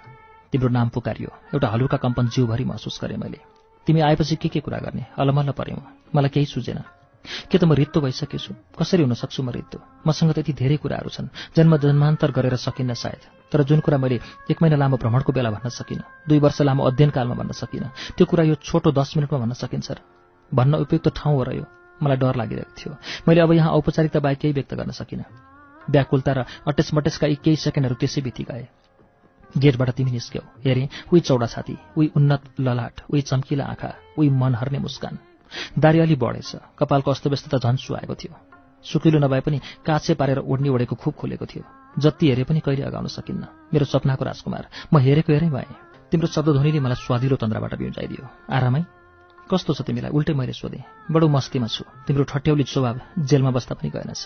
तिम्रो नाम पुकारियो। एउटा हलुका कम्पन जिउभरि महसुस गरेँ मैले। तिमी आएपछि के कुरा गर्ने? अलमल्ल परेँ म। मलाई केही सुझेन। के त म रित्तो भइसकेछु? कसरी हुन सक्छु म रित्तो? मसँग त्यति धेरै कुराहरू छन्, जन्मान्तर गरेर सकिन्न सायद। तर जुन कुरा मैले 1 महिना लामो भ्रमणको बेला भन्न सकिनँ, 2 वर्ष लामो अध्ययनकालमा भन्न सकिनँ, त्यो कुरा यो छोटो 10 मिनटमा भन्न सकिन्छ र? भन्न उपयुक्त ठाउँ हो र यो? मलाई डर लागिरहेको थियो। मैले अब यहाँ औपचारिकता बाहेक केही व्यक्त गर्न सकिनँ। व्याकुलता र अटेसमटेसका यी केही सेकेन्डहरू त्यसै बिति गए। गेटबाट तिमी निस्क्यौ। हेरेँ, उही चौडा छाती, उही उन्नत ललाट, उही चम्किला आँखा, उही मन हर्ने मुस्कान। दारी अलि बढेछ, कपालको अस्तव्यस्तता झन् सुहाएको थियो। सुकिलो नभए पनि काछे पारेर ओढ्ने ओढेको खुब खोलेको थियो। जति हेरे पनि कहिले अगाउन सकिन्न। मेरो सपनाको राजकुमार, म हेरेको हेरै भएँ। तिम्रो शब्दध्वनिले मलाई स्वादिलो तन्द्राबाट बिउजाइदियो। आरामै? कस्तो छ तिमीलाई? उल्टै मैले सोधेँ। बडो मस्तीमा छु। तिम्रो ठट्यौली स्वभाव जेलमा बस्दा पनि गएनछ।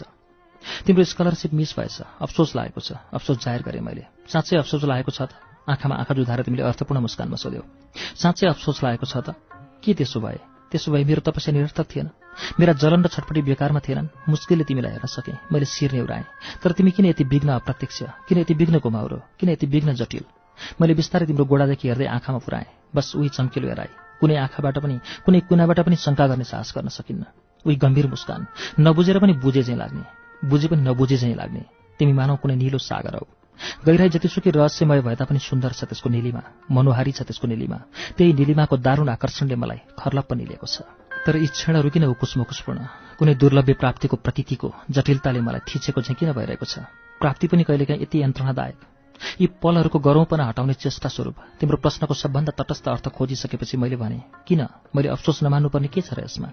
तिम्रो स्कलरसिप मिस भएछ। अफसोस लागेको छ। अफसोस जाहेर गरेँ मैले। साँच्चै अफसोस लागेको छ त? आँखामा आँखा जुधाएर तिमीले अर्थपूर्ण मुस्कानमा सोध्यौ। साँच्चै अफसोस लागेको छ त? के त्यसो भए? त्यसो भए मेरो तपस्या निरर्थक थिएन? मेरा जलन र छटपटी बेकारमा थिएनन्? मुस्किलले तिमीलाई हेर्न सकेँ। मैले शिर नेउराएँ। तर तिमी किन यति विघ्न अप्रत्यक्ष? किन यति विघ्न घुमाउरो? किन यति विघ्न जटिल? मैले बिस्तारै तिम्रो गोडादेखि हेर्दै आँखामा पुराएँ। बस उही चम्किलो हेराई। कुनै आँखाबाट पनि, कुनै कुनाबाट पनि शङ्का गर्ने साहस गर्न सकिन्न। उही गम्भीर मुस्कान, नबुझेर पनि बुझे झैँ लाग्ने, बुझे पनि नबुझे झैँ लाग्ने। तिमी मानौ कुनै नीलो सागर हौ। गहिराई जतिसुकै रहस्यमय भए तापनि सुन्दर छ त्यसको नीलिमा, मनोहारी छ त्यसको नीलिमा। त्यही नीलिमाको दारुण आकर्षणले मलाई खर्लप्प निलेको छ। तर यी क्षणहरू किन उकुसमुकुसपूर्ण? कुनै दुर्लभ्य प्राप्तिको प्रतीतिको जटिलताले मलाई थिचेको चाहिँ किन भइरहेको छ? प्राप्ति पनि कहिलेकाहीँ यति यन्त्रणादायक। यी पलहरूको गरौँपना हटाउने चेष्टा स्वरूप तिम्रो प्रश्नको सबभन्दा तटस्थ अर्थ खोजिसकेपछि मैले भने, किन? मैले अफसोस नमान्नुपर्ने के छ र यसमा?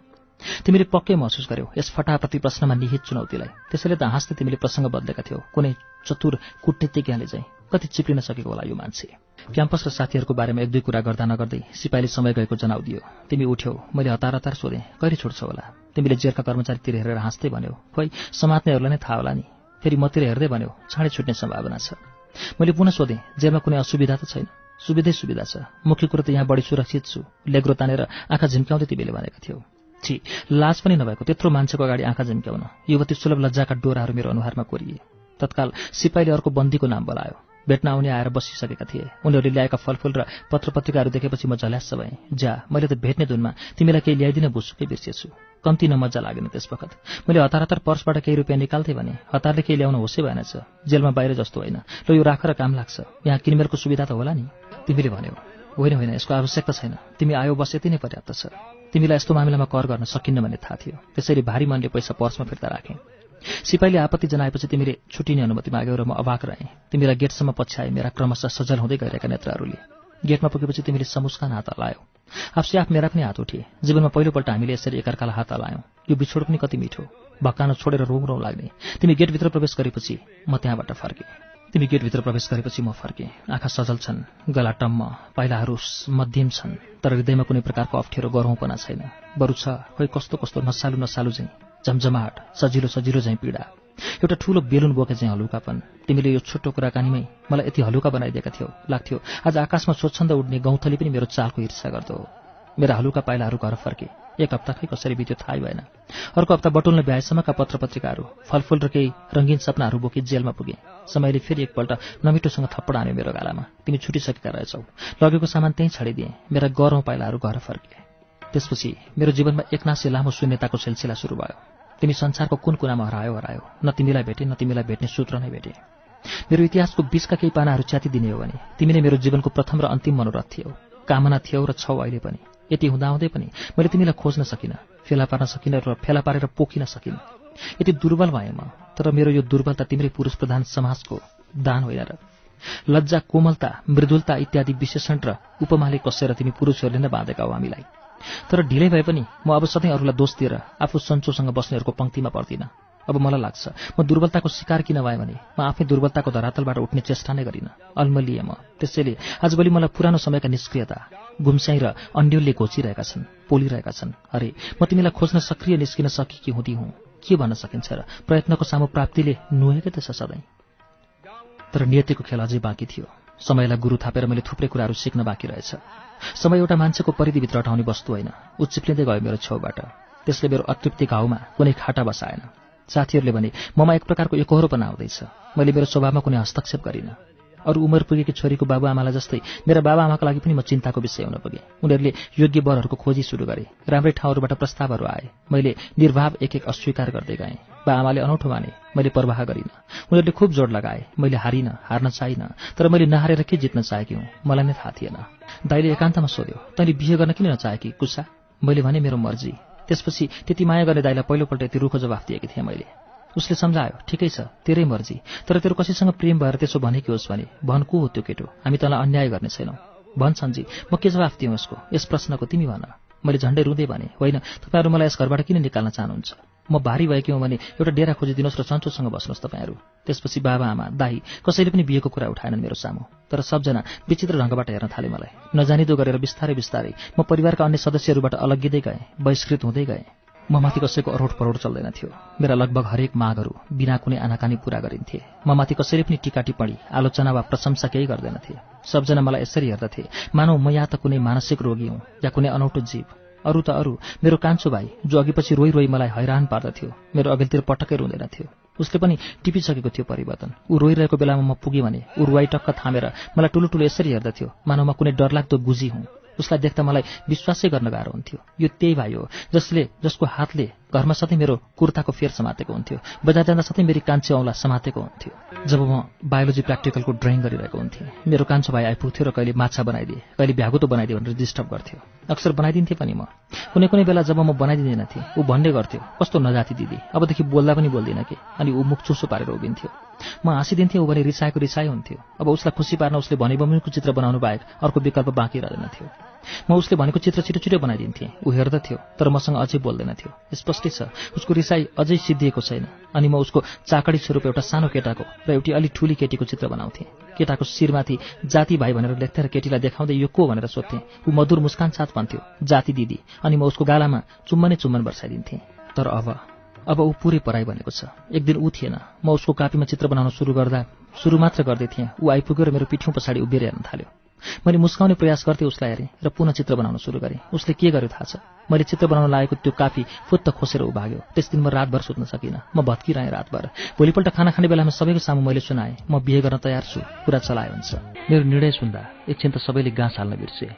तिमीले पक्कै महसुस गर्यौ यस फटाप्रति प्रश्नमा निहित चुनौतीलाई। त्यसैले त हाँस्दै तिमीले प्रसङ्ग बदलेका थियौ, कुनै चतुर कूटनीतिज्ञले चाहिँ। कति चिप्लिन सकेको होला यो मान्छे। क्याम्पस र साथीहरूको बारेमा 1-2 कुरा गर्दा नगर्दै सिपाहीले समय गएको जनाउ दियो। तिमी उठ्यौ। मैले हतार हतार सोधेँ, कहिले छुट्छौ होला? तिमीले जेलका कर्मचारीतिर हेरेर हाँस्दै भन्यौ, खोइ समात्नेहरूलाई नै थाहा होला नि। फेरि मतिर हेर्दै भन्यौ, चाँडै छुट्ने सम्भावना छ। मैले पुनः सोधेँ, जेलमा कुनै असुविधा त छैन? सुविधा छ। मुख्य कुरो त यहाँ बढी सुरक्षित छु। लेग्रो तानेर आँखा झिम्क्याउँदै तिमीले भनेका थियौ। छि, लाज पनि नभएको त्यत्रो मान्छेको अगाडि आँखा झिम्क्याउन। युवती सुलभ लज्जाका डोराहरू मेरो अनुहारमा कोरिए। तत्काल सिपाहीले अर्को बन्दीको नाम बोलायो। भेट्न आउने आएर बसिसकेका थिए। उनीहरूले ल्याएका फलफुल र पत्रपत्रिकाहरू देखेपछि म झल्यास्स भएँ। जा, मैले त भेट्ने धुनमा तिमीलाई केही ल्याइदिन बुझ्छुकै बिर्सेछु। कम्ती नमजा लागेन त्यस बखत। मैले हतार पर्सबाट केही रुपियाँ निकाल्थे भने हतारले केही ल्याउन होसै भएनछ। जेलमा बाहिर जस्तो होइन। ल यो राखेर काम लाग्छ। यहाँ किनमेलको सुविधा त होला नि? तिमीले भन्यौ, होइन यसको आवश्यकता छैन। तिमी आयो बस यति नै पर्याप्त छ। तिमीलाई यस्तो मामिलामा कर गर्न सकिन्न भन्ने थाहा थियो। त्यसैले भारी मनले पैसा पर्समा फिर्ता राखेँ। सिपाहीले आपत्ति जनाएपछि तिमीले छुट्टिने अनुमति माग्यौ र म अवाक रहेँ। तिमीलाई गेटसम्म पछ्याए मेरा क्रमशः सजल हुँदै गइरहेका नेत्रहरूले। गेटमा पुगेपछि तिमीले समुस्कान हात हल्लायौ। आफसे आफ मेरा पनि हात उठे। जीवनमा पहिलोपल्ट हामीले यसरी एकअर्कालाई हात हल्लायौँ। यो बिछोड पनि कति मिठो। भक्कानो छोडेर रौँ लाग्ने। तिमी गेटभित्र प्रवेश गरेपछि म त्यहाँबाट फर्केँ। आँखा सजल छन्, गला टम्म, पाइलाहरू मध्यम छन्, तर हृदयमा कुनै प्रकारको अप्ठ्यारो गरौँपना छैन। बरु छ खोइ कस्तो नसालु चाहिँ, झमझमाहट, सजिलो चाहिँ पीडा। एउटा ठूलो बेलुन बोके चाहिँ हलुकापन। तिमीले यो छोटो कुराकानीमै मलाई यति हलुका बनाइदिएका थियौ। लाग्थ्यो आज आकाशमा स्वच्छन्द उड्ने गौँथली पनि मेरो चालको ईर्ष्या गर्दो। मेरा हलुका पाइलाहरू घर फर्के। 1 हप्ता खै कसरी बित्यो थाहै भएन। अर्को हप्ता बटुल्न भ्याएसम्मका पत्रपत्रिकाहरू, फलफुल र केही रङ्गीन सपनाहरू बोकी जेलमा पुगे। समयले फेरि एकपल्ट नमिठोसँग थप्पड हान्यो मेरो गालामा। तिमी छुटिसकेका रहेछौ। लगेको सामान त्यहीँ छाडिदिएँ। मेरा गरौँ पाइलाहरू घर फर्के। त्यसपछि मेरो जीवनमा एकनासे लामो शून्यताको सिलसिला सुरु भयो। तिमी संसारको कुन कुनामा हरायो। न तिमीलाई भेटे, न तिमीलाई भेट्ने सूत्र नै भेटे। मेरो इतिहासको 20का केही पानाहरू च्यातिदिने हो भने तिमी नै मेरो जीवनको प्रथम र अन्तिम मनोरथ थियौ। कामना थियौ र छौ अहिले पनि। यति हुँदाहुँदै पनि मैले तिमीलाई खोज्न सकिनँ, फेला पार्न सकिनँ र फेला पारेर पोखिन सकिनँ। यति दुर्बल भएँ म। तर मेरो यो दुर्बलता तिम्रै पुरुष प्रधान समाजको दान होइन र? लज्जा, कोमलता, मृदुलता इत्यादि विशेषण र उपमाले कसेर तिमी पुरुषहरूले नै बाँधेका हो हामीलाई। तर ढिलै भए पनि म अब सधैँ अरूलाई दोष दिएर आफू सन्चोसँग बस्नेहरूको पङ्क्तिमा पर्दिनँ। अब मलाई लाग्छ म दुर्बलताको शिकार किन भएँ भने म आफै दुर्बलताको धरातलबाट उठ्ने चेष्टा नै गरिनँ। अल्मलिएँ म। त्यसैले आजभोलि मलाई पुरानो समयका निष्क्रियता, गुम्स्याइ र अन्यलले घोचिरहेका छन्, पोलिरहेका छन्। अरे म तिमीलाई खोज्न सक्रिय निस्किन सकेकी हुँदी हुँ। के भन्न सकिन्छ र? प्रयत्नको सामु प्राप्तिले नुहेकै त छ सधैँ। तर नियतिको खेल अझै बाँकी थियो। समयलाई गुरु थापेर मैले थुप्रै कुराहरू सिक्न बाँकी रहेछ। समय एउटा मान्छेको परिधिभित्र हटाउने वस्तु होइन। उच्चिप्लिँदै गयो मेरो छेउबाट। त्यसले मेरो अतृप्ति घाउमा कुनै खाटा बसाएन। साथीहरूले भने ममा एक प्रकारको एकहोरोपना आउँदैछ। मैले मेरो स्वभावमा कुनै हस्तक्षेप गरिनँ। अरू उमेर पुगेकी छोरीको बाबुआमालाई जस्तै मेरा बाबाआमाका लागि पनि म चिन्ताको विषय हुन पुगेँ। उनीहरूले योग्य वरहरूको खोजी सुरु गरे। राम्रै ठाउँहरूबाट प्रस्तावहरू आए। मैले निर्भाव एक एक अस्वीकार गर्दै गएँ। बाआमाले अनौठो माने, मैले परवाह गरिनँ। उनीहरूले खुब जोड लगाए। मैले हार्न चाहिनँ, तर मैले नहारेर के जित्न चाहेकी हुँ मलाई नै थाहा थिएन। दाइले एकान्तमा सोध्यो, तैँले बिहे गर्न किन नचाहेकी कुसा? मैले भने मेरो मर्जी। त्यसपछि त्यति माया गर्ने दाइलाई पहिलोपल्ट यति रुखो जवाफ दिएकी थिएँ मैले। उसले सम्झायो, ठिकै छ, तेरै मर्जी, तर तेरो कसैसँग प्रेम भएर त्यसो भनेकी होस् भने भन को हो त्यो केटो, हामी तँलाई अन्याय गर्ने छैनौँ। भन सन्जी, म के जवाफ दिउँ उसको? यस प्रश्नको तिमी भन। मैले झन्डै रुँदै भने, होइन, तपाईँहरू मलाई यस घरबाट किन निकाल्न चाहनुहुन्छ? म भारी भएकी हुँ भने एउटा डेरा खोजिदिनुहोस् र सन्चोसँग बस्नुहोस् तपाईँहरू। त्यसपछि बाबाआमा दाई कसैले पनि बिहेको कुरा उठाएनन् मेरो सामु। तर सबजना विचित्र ढङ्गबाट हेर्न थाले मलाई। नजानिदो गरेर बिस्तारै बिस्तारै म परिवारका अन्य सदस्यहरूबाट अलग्गिँदै गएँ, बहिष्कृत हुँदै गएँ। म माथि कसैको अरोड परोड चल्दैन थियो। मेरा लगभग हरेक मागहरू बिना कुनै आनाकानी पूरा गरिन्थे। म माथि कसैले पनि टीका टिप्पणी, आलोचना वा प्रशंसा केही गर्दैनथे। सबजना मलाई यसरी हेर्दथे मानौ म या त कुनै मानसिक रोगी हुँ या कुनै अनौठो जीव। अरू त अरू, मेरो कान्छो भाइ जो अघिपछि रोइ रोइ मलाई हैरान पार्दथ्यो, मेरो अघिल्तिर पटक्कै रुँदैनथ्यो। उसले पनि टिपिसकेको थियो परिवर्तन। ऊ रोइरहेको बेलामा म पुगेँ भने ऊ रुवाई टक्क थामेर मलाई टुलु टुलु यसरी हेर्दथ्यो मानौ म कुनै डरलाग्दो गुजी हुँ। उसलाई देख्दा मलाई विश्वासै गर्न गाह्रो हुन्थ्यो। यो त्यही भाइ हो जसको हातले घरमा सधैँ मेरो कुर्ताको फेर समातेको हुन्थ्यो, बजार जाँदा सधैँ मेरी कान्छी औँला समातेको हुन्थ्यो। जब म बायोलोजी प्र्याक्टिकलको ड्रइङ गरिरहेको हुन्थेँ, मेरो कान्छो भाइ आइपुग्थ्यो र कहिले माछा बनाइदिए, कहिले भ्यागुतो बनाइदिए भनेर डिस्टर्ब गर्थ्यो। अक्सर बनाइदिन्थेँ पनि म। कुनै कुनै बेला जब म बनाइदिँदैनथेँ, ऊ भन्ने गर्थ्यो, कस्तो नजाति दिदी, अबदेखि बोल्दा पनि बोल्दिनँ के? अनि ऊ मुख चुसो पारेर उभिन्थ्यो। म हाँसिदिन्थेँ, ऊ भने रिसाएको रिसाइ हुन्थ्यो। अब उसलाई खुसी पार्न उसले भने बमोजिमको चित्र बनाउनु बाहेक अर्को विकल्प बाँकी रहेनथ्यो। म उसले भनेको चित्र छिटो छिटो बनाइदिन्थेँ। ऊ हेर्दथ्यो तर मसँग अझै बोल्दैनथ्यो। स्पष्टै छ उसको रिसाई अझै सिद्धिएको छैन। अनि म उसको चाकडी स्वरूप एउटा सानो केटाको र एउटी अलि ठुली केटीको चित्र बनाउँथेँ। केटाको शिरमाथि जाति भाइ भनेर लेख्थेँ र केटीलाई देखाउँदै यो को भनेर सोध्थेँ। ऊ मधुर मुस्कान साथ भन्थ्यो, जाति दिदी, अनि म उसको गालामा चुम्बनै चुम्बन बर्साइदिन्थेँ। तर अब ऊ पुरै पराई बनेको छ। एक दिन ऊ थिएन। म उसको कापीमा चित्र बनाउन सुरु मात्र गर्दै थिएँ। ऊ आइपुग्यो र मेरो पिठ्यौँ पछाडि उभिएर हेर्न थाल्यो। मैले मुस्काउने प्रयास गर्थेँ उसलाई हेरेँ र पुनः चित्र बनाउन सुरु गरेँ। उसले के गर्यो थाहा छ? मैले चित्र बनाउन लागेको त्यो कापी फुत्त खोसेर ऊ भाग्यो। त्यस दिन म रातभर सुत्न सकिनँ। म भत्किरहेँ रातभर। भोलिपल्ट खाना खाने बेलामा सबैको सामु मैले सुनाएँ, म बिहे गर्न तयार छु, कुरा चलाए हुन्छ। मेरो निर्णय सुन्दा एकछिन त सबैले गाँस हाल्न बिर्से।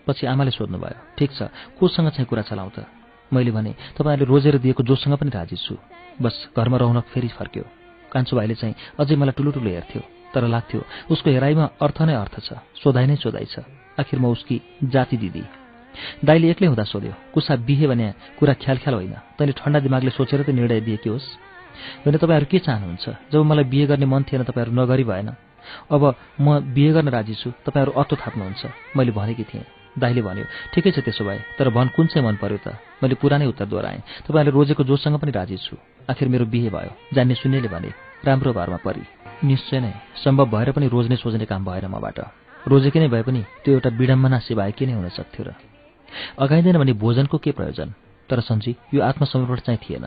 पछि आमाले सोध्नुभयो, ठिक छ, कोसँग चाहिँ कुरा चलाउँ त? मैले भने, तपाईँहरूले रोजेर दिएको जोसँग पनि राजी छु। बस घरमा रौनक फेरि फर्क्यो। कान्छो भाइले चाहिँ अझै मलाई ठुलो ठुलो हेर्थ्यो, तर लाग्थ्यो उसको हेराइमा अर्थ नै अर्थ छ, सोधाइ नै सोधाइ छ। आखिर म उसकी जाति दिदी। दाइले एक्लै हुँदा सोध्यो, कुसा बिहे भने कुरा ख्याल होइन, तैँले ठन्डा दिमागले सोचेर त निर्णय दिए कि होस्? भने तपाईँहरू के चाहनुहुन्छ? जब मलाई बिहे गर्ने मन थिएन तपाईँहरू नगरी भएन। अब म बिहे गर्न राजी छु, तपाईँहरू अत्तो थाप्नुहुन्छ। मैले भनेकी थिएँ। दाइले भन्यो, ठिकै छ त्यसो भए, तर भन कुन चाहिँ मन पर्यो त? मैले पुरानै उत्तर दोहोऱ्याएँ, तपाईँहरूले रोजेको जोसँग पनि राजी छु। आखिर मेरो बिहे भयो। जान्ने सुन्नेले भने, राम्रो घरमा परी। निश्चय नै सम्भव भएर पनि रोज्ने सोच्ने काम भएन मबाट। रोजेकै नै भए पनि त्यो एउटा विडम्बना सिवाय के नै हुन सक्थ्यो र? अगाइँदैन भने भोजनको के प्रयोजन? तर सन्जी यो आत्मसमर्पण चाहिँ थिएन।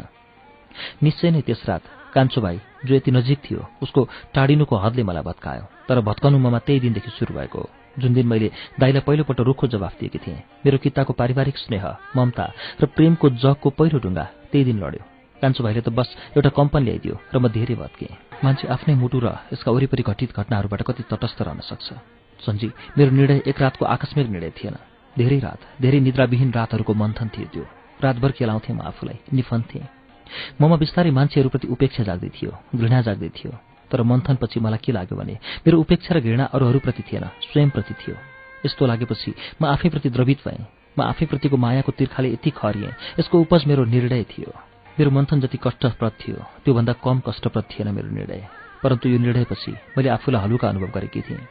निश्चय नै त्यस रात कान्छो भाइ जो यति नजिक थियो उसको टाढिनुको हदले मलाई भत्कायो। तर भत्काउनु ममा त्यही दिनदेखि सुरु भएको हो, जुन दिन मैले दाइलाई पहिलोपल्ट रुखो जवाफ दिएकी थिएँ। मेरो किताको पारिवारिक स्नेह, ममता र प्रेमको जगको पहिलो ढुङ्गा त्यही दिन लड्यो। कान्छो भाइले त बस एउटा कम्पन ल्याइदियो र म धेरै भत्केँ। मान्छे आफ्नै मुटु र यसका वरिपरि घटित घटनाहरूबाट कति तटस्थ रहन सक्छ? सन्जी मेरो निर्णय एक रातको आकस्मिक निर्णय थिएन। धेरै रात, धेरै निद्राविहीन रातहरूको मन्थन थियो त्यो। रातभर केलाउँथेँ म आफूलाई, निफन्थेँ। ममा बिस्तारै मान्छेहरूप्रति उपेक्षा जाग्दै थियो, घृणा जाग्दै थियो। तर मन्थनपछि मलाई के लाग्यो भने मेरो उपेक्षा र घृणा अरूहरूप्रति थिएन, स्वयंप्रति थियो। यस्तो लागेपछि म आफैप्रति द्रवित भएँ। म आफैप्रतिको मायाको तिर्खाले यति खरिएँ। यसको उपज मेरो निर्णय थियो। मेरो मन्थन जति कष्टप्रद थियो त्योभन्दा कम कष्टप्रद थिएन मेरो निर्णय। परन्तु यो निर्णयपछि मैले आफूलाई हलुका अनुभव गरेकी थिएँ।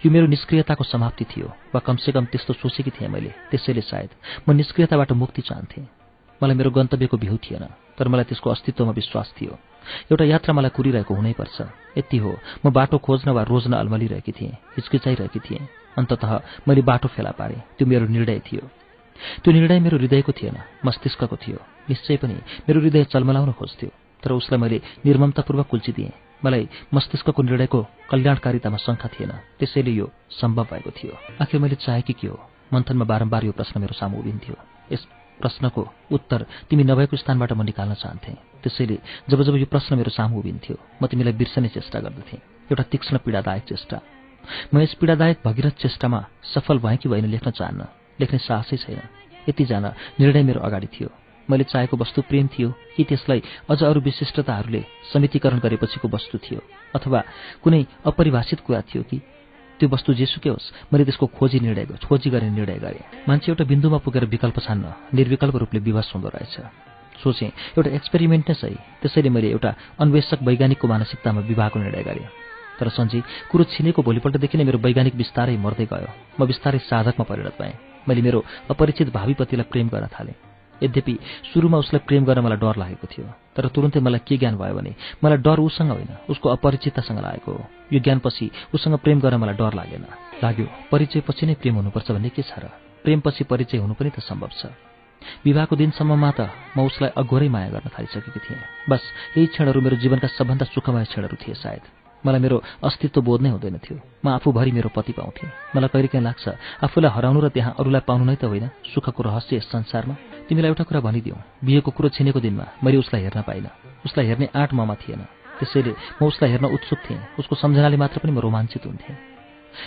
यो मेरो निष्क्रियताको समाप्ति थियो, वा कमसेकम त्यस्तो सोचेकी थिएँ मैले। त्यसैले सायद म निष्क्रियताबाट मुक्ति चाहन्थेँ। मलाई मेरो गन्तव्यको भ्यू थिएन, तर मलाई त्यसको अस्तित्वमा विश्वास थियो। एउटा यात्रा मलाई कुरिरहेको हुनैपर्छ, यति हो। म बाटो खोज्न वा रोज्न अल्मलिरहेकी थिएँ, हिचकिचाइरहेकी थिएँ। अन्ततः मैले बाटो फेला पारेँ। त्यो मेरो निर्णय थियो। त्यो निर्णय मेरो हृदयको थिएन, मस्तिष्कको थियो। निश्चय पनि मेरो हृदय चलमलाउन खोज्थ्यो, तर उसलाई मैले निर्ममतापूर्वक कुल्चिदिएँ। मलाई मस्तिष्कको निर्णयको कल्याणकारितामा शङ्का थिएन, त्यसैले यो सम्भव भएको थियो। आखिर मैले चाहेकी के हो? मन्थनमा बारम्बार यो प्रश्न मेरो सामु उभिन्थ्यो। यस प्रश्नको उत्तर तिमी नभएको स्थानबाट म निकाल्न चाहन्थेँ। त्यसैले जब जब यो प्रश्न मेरो सामु उभिन्थ्यो म तिमीलाई बिर्सने चेष्टा गर्दथेँ, एउटा तीक्ष्ण पीडादायक चेष्टा। म यस पीडादायक भगीरथ चेष्टामा सफल भएँ कि भएन लेख्न चाहन्न, लेख्ने साहसै छैन। यति जान निर्णय मेरो अगाडि थियो। मैले चाहेको वस्तु प्रेम थियो कि त्यसलाई अझ अरू विशिष्टताहरूले समितिकरण गरेपछिको वस्तु थियो, अथवा कुनै अपरिभाषित कुरा थियो कि त्यो वस्तु जेसुकै होस् मैले त्यसको खोजी गर्ने निर्णय गरेँ। मान्छे एउटा बिन्दुमा पुगेर विकल्प छान्न निर्विकल्प रूपले विवश हुँदो रहेछ। सोचेँ एउटा एक्सपेरिमेन्ट नै सही, त्यसैले मैले एउटा अन्वेषक वैज्ञानिकको मानसिकतामा विवाहको निर्णय गरेँ। तर सञ्जी कुरो छिनेको भोलिपल्टदेखि नै मेरो वैज्ञानिक बिस्तारै मर्दै गयो। म बिस्तारै साधकमा परिणत भएँ। मैले मेरो अपरिचित भावी पतिलाई प्रेम गर्न थालेँ। यद्यपि सुरुमा उसलाई प्रेम गर्न मलाई डर लागेको थियो, तर तुरुन्तै मलाई के ज्ञान भयो भने मलाई डर उसँग होइन उसको अपरिचिततासँग लागेको हो। यो ज्ञानपछि उसँग प्रेम गर्न मलाई डर लाग्यो परिचयपछि नै प्रेम हुनुपर्छ भन्ने के छ र? प्रेमपछि परिचय हुनु पनि त सम्भव छ। विवाहको दिनसम्ममा त म उसलाई अघोरै माया गर्न थालिसकेकी थिएँ। बस यही क्षणहरू मेरो जीवनका सबभन्दा सुखमय क्षणहरू थिए सायद। मलाई मेरो अस्तित्व बोध नै हुँदैन थियो। म आफूभरि मेरो पति पाउँथेँ। मलाई कहिलेकाहीँ लाग्छ आफूलाई हराउनु र त्यहाँ अरूलाई पाउनु नै त होइन सुखको रहस्य यस संसारमा। तिमीलाई एउटा कुरा भनिदिउँ, बिहेको कुरो छिनेको दिनमा मैले उसलाई हेर्न पाइनँ। उसलाई हेर्ने आँट ममा थिएन। त्यसैले म उसलाई हेर्न उत्सुक थिएँ। उसको सम्झनाले मात्र पनि म रोमाञ्चित हुन्थेँ।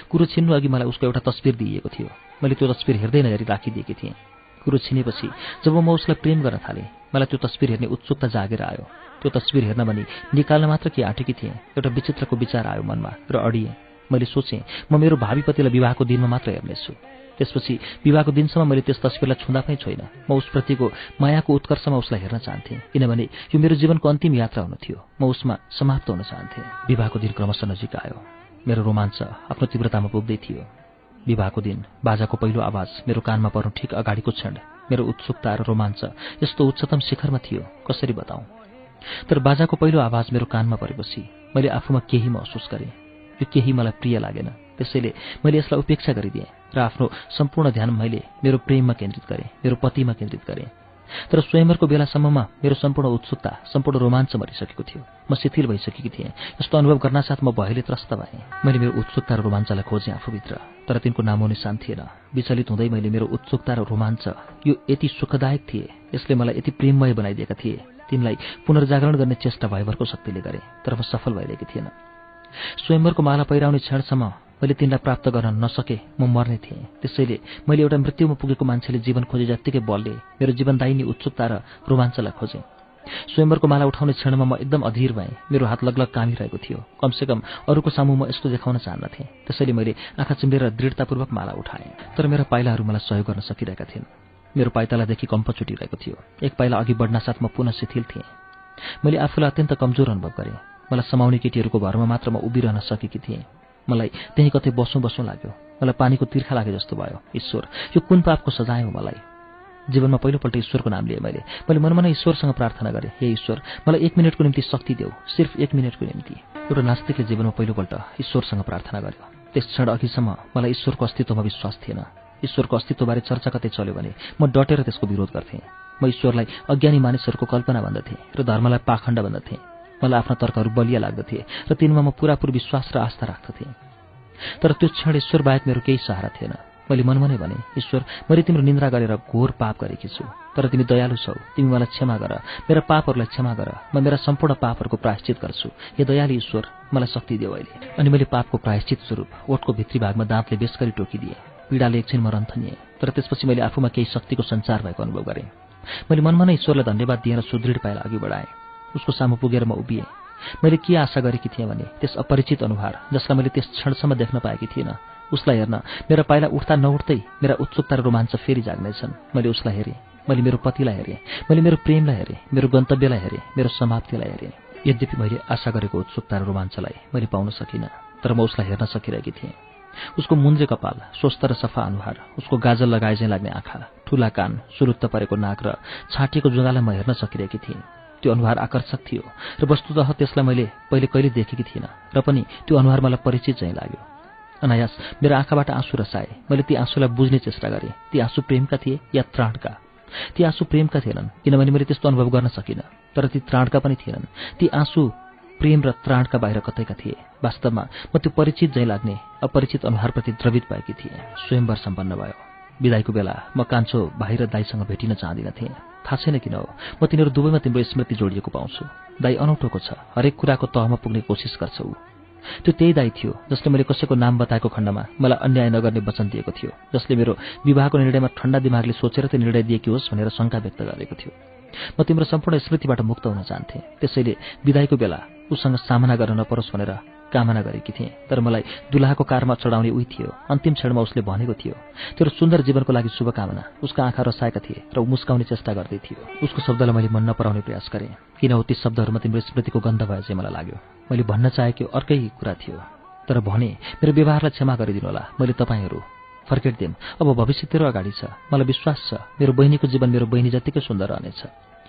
कुरो छिन्नु अघि मलाई उसको एउटा तस्बिर दिइएको थियो। मैले त्यो तस्बिर हेर्दै नहेरी राखिदिएकी थिएँ। कुरो छिनेपछि जब म उसलाई प्रेम गर्न थालेँ मलाई त्यो तस्बिर हेर्ने उत्सुकता जागेर आयो। त्यो तस्बिर हेर्न भनी निकाल्न मात्र के आँटेकी थिएँ। एउटा विचित्रको विचार आयो मनमा र अडिएँ। मैले सोचेँ म मेरो भावी पतिलाई विवाहको दिनमा मात्र हेर्नेछु। त्यसपछि विवाहको दिनसम्म मैले त्यस तस्बिरलाई छुँदा पनि छैन। म उसप्रतिको मायाको उत्कर्षमा उसलाई हेर्न चाहन्थेँ, किनभने यो मेरो जीवनको अन्तिम यात्रा हुनु थियो। म उसमा समाप्त हुन चाहन्थेँ। विवाहको दिन क्रमशः नजिक आयो। मेरो रोमाञ्च आफ्नो तीव्रतामा पुग्दै थियो। विवाहको दिन बाजाको पहिलो आवाज मेरो कानमा पर्नु ठिक अगाडिको क्षण मेरो उत्सुकता र रोमाञ्च यस्तो उच्चतम शिखरमा थियो कसरी बताऊँ। तर बाजाको पहिलो आवाज मेरो कानमा परेपछि मैले आफूमा केही महसुस गरेँ। यो केही मलाई प्रिय लागेन। त्यसैले मैले यसलाई उपेक्षा गरिदिएँ र आफ्नो सम्पूर्ण ध्यान मैले मेरो प्रेममा केन्द्रित गरेँ, मेरो पतिमा केन्द्रित गरेँ। तर स्वयंवरको बेलासम्ममा मेरो सम्पूर्ण उत्सुकता सम्पूर्ण रोमाञ्च मरिसकेको थियो। म शिथिल भइसकेकी थिएँ। यस्तो अनुभव गर्नासाथ म भयले त्रस्त भएँ। मैले मेरो उत्सुकता र रोमाञ्चलाई खोजेँ आफूभित्र, तर तिनको नामो निशान थिएन। विचलित हुँदै मैले मेरो उत्सुकता र रोमाञ्च यो यति सुखदायक थिए, यसले मलाई यति प्रेममय बनाइदिएका थिए, तिनलाई पुनर्जागरण गर्ने चेष्टा भयभरको शक्तिले गरेँ, तर म सफल भइरहेकी थिएन। स्वयंवरको माला पहिराउने क्षणसम्म मैले तिनलाई प्राप्त गर्न नसके म मर्ने थिएँ। त्यसैले मैले एउटा मृत्युमा पुगेको मान्छेले जीवन खोजे जत्तिकै बलले मेरो जीवनदायिनी उत्सुकता र रोमाञ्चलाई खोजेँ। स्वयंवरको माला उठाउने क्षणमा म एकदम अधीर भएँ। मेरो हात लगलग कामिरहेको थियो। कमसेकम अरूको सामु म यस्तो देखाउन चाहन्नथेँ। त्यसैले मैले आँखा चिम्लेर दृढतापूर्वक माला उठाएँ। तर मेरा पाइलाहरू मलाई सहयोग गर्न सकिरहेका थिएन। मेरो पाइतालादेखि कम्प छुटिरहेको थियो। एक पाइला अघि बढ्नासाथ म पुनः शिथिल थिएँ। मैले आफूलाई अत्यन्त कमजोर अनुभव गरेँ। मलाई समाउने केटीहरूको भरमा मात्र म उभिरहन सकेकी थिएँ। मलाई त्यहीँ कतै बसौँ लाग्यो। मलाई पानीको तिर्खा लागे जस्तो भयो। ईश्वर, यो कुन पापको सजाय हो मलाई? जीवनमा पहिलोपल्ट ईश्वरको नाम लिएँ मैले मनमा नै ईश्वरसँग प्रार्थना गरेँ, हे ईश्वर, मलाई 1 मिनटको निम्ति शक्ति देऊ, सिर्फ 1 मिनटको निम्ति। एउटा नास्तिकले जीवनमा पहिलोपल्ट ईश्वरसँग प्रार्थना गर्यो। त्यस क्षण अघिसम्म मलाई ईश्वरको अस्तित्वमा विश्वास थिएन। ईश्वरको अस्तित्वबारे चर्चा कतै चल्यो भने म डटेर त्यसको विरोध गर्थेँ। म ईश्वरलाई अज्ञानी मानिसहरूको कल्पना भन्दथे र धर्मलाई पाखण्ड भन्दथे। मलाई आफ्ना तर्कहरू बलिया लाग्दथे र तिनमा म पूरापूरी विश्वास र आस्था राख्दथे। तर त्यो क्षण ईश्वर बाहेक मेरो केही सहारा थिएन। मैले मनमा नै भने, ईश्वर, मैले तिम्रो निन्द्रा गरेर घोर पाप गरेकी छु, तर तिमी दयालु छौ, तिमी मलाई क्षमा गर, मेरा पापहरूलाई क्षमा गर, म मेरा सम्पूर्ण पापहरूको प्रायश्चित गर्छु। हे दयालु ईश्वर, मलाई शक्ति देऊ अहिले। अनि मैले पापको प्रायश्चित स्वरूप ओठको भित्री भागमा दाँतले बेस गरी टोकिदिएँ। पीडाले एकछिन म रन्थनिएँ, तर त्यसपछि मैले आफूमा केही शक्तिको सञ्चार भएको अनुभव गरेँ। मैले मनमा नै ईश्वरलाई धन्यवाद दिएर सुदृढ पाइला अघि बढाएँ। उसको सामु पुगेर म उभिएँ। मैले के आशा गरेकी थिएँ भने त्यस अपरिचित अनुहार जसलाई मैले त्यस क्षणसम्म देख्न पाएकी थिइनँ, उसलाई हेर्न मेरा पाइला उठ्दा नउठ्दै मेरा उत्सुकता र रोमाञ्च फेरि जाग्नेछन्। मैले उसलाई हेरेँ, मैले मेरो पतिलाई हेरेँ, मैले मेरो प्रेमलाई हेरेँ, मेरो गन्तव्यलाई हेरेँ, मेरो समाप्तिलाई हेरेँ। यद्यपि मैले आशा गरेको उत्सुकता र रोमाञ्चलाई मैले पाउन सकिनँ, तर म उसलाई हेर्न सकिरहेकी थिएँ। उसको मुन्द्रे कपाल, स्वस्थ र सफा अनुहार, उसको गाजल लगाए चाहिँ लाग्ने आँखा, ठूला कान, सुरुत्त परेको नाक र छाटिएको जुँगालाई म हेर्न सकिरहेकी थिएँ। त्यो अनुहार आकर्षक थियो र वस्तुतः त्यसलाई मैले पहिले कहिले देखेकी थिइनँ र पनि त्यो अनुहार मलाई परिचित चाहिँ लाग्यो। अनायास मेरो आँखाबाट आँसु रसाए। मैले ती आँसुलाई बुझ्ने चेष्टा गरेँ। ती आँसु प्रेमका थिए या त्राणका? ती आँसु प्रेमका थिएनन्, किनभने मैले त्यस्तो अनुभव गर्न सकिनँ, तर ती त्राणका पनि थिएनन्। ती आँसु प्रेम र त्राणका बाहिर कतैका थिए। वास्तवमा म त्यो परिचित चाहिँ लाग्ने अपरिचित अनुहारप्रति द्रवित भएकी थिएँ। स्वयंवर सम्पन्न भयो। विदाईको बेला म कान्छो भाइ र दाईसँग भेटिन चाहदिन थिएँ। थाहा छैन किन हो, म तिनीहरू दुवैमा तिम्रो स्मृति जोडिएको पाउँछु। दाई अनौठोको छ, हरेक कुराको तहमा पुग्ने कोसिस गर्छ ऊ। त्यो त्यही दाइ थियो जसले मैले कसैको नाम बताएको खण्डमा मलाई अन्याय नगर्ने वचन दिएको थियो, जसले मेरो विवाहको निर्णयमा ठण्डा दिमागले सोचेर त्यो निर्णय दिएकी होस् भनेर शङ्का व्यक्त गरेको थियो। म तिम्रो सम्पूर्ण स्मृतिबाट मुक्त हुन चाहन्थे, त्यसैले विदाईको बेला उसँग सामना गर्न नपरोस् भनेर कामना गरेकी थिएँ। तर मलाई दुलाहाको कारमा चढाउने उही थियो। अन्तिम क्षणमा उसले भनेको थियो, तेरो सुन्दर जीवनको लागि शुभकामना। उसका आँखा रसाएका थिए र ऊ मुस्काउने चेष्टा गर्दै थियो। उसको शब्दलाई मैले मन नपराउने प्रयास गरेँ, किन हो ती शब्दहरूमा तिम्रो स्मृतिको गन्ध भए चाहिँ मलाई लाग्यो। मैले भन्न चाहेको अर्कै कुरा थियो, तर भने मेरो व्यवहारलाई क्षमा गरिदिनुहोला, मैले तपाईँहरू फर्केट्दिम। अब भविष्य तेरो अगाडि छ, मलाई विश्वास छ मेरो बहिनीको जीवन मेरो बहिनी जत्तिकै सुन्दर रहनेछ।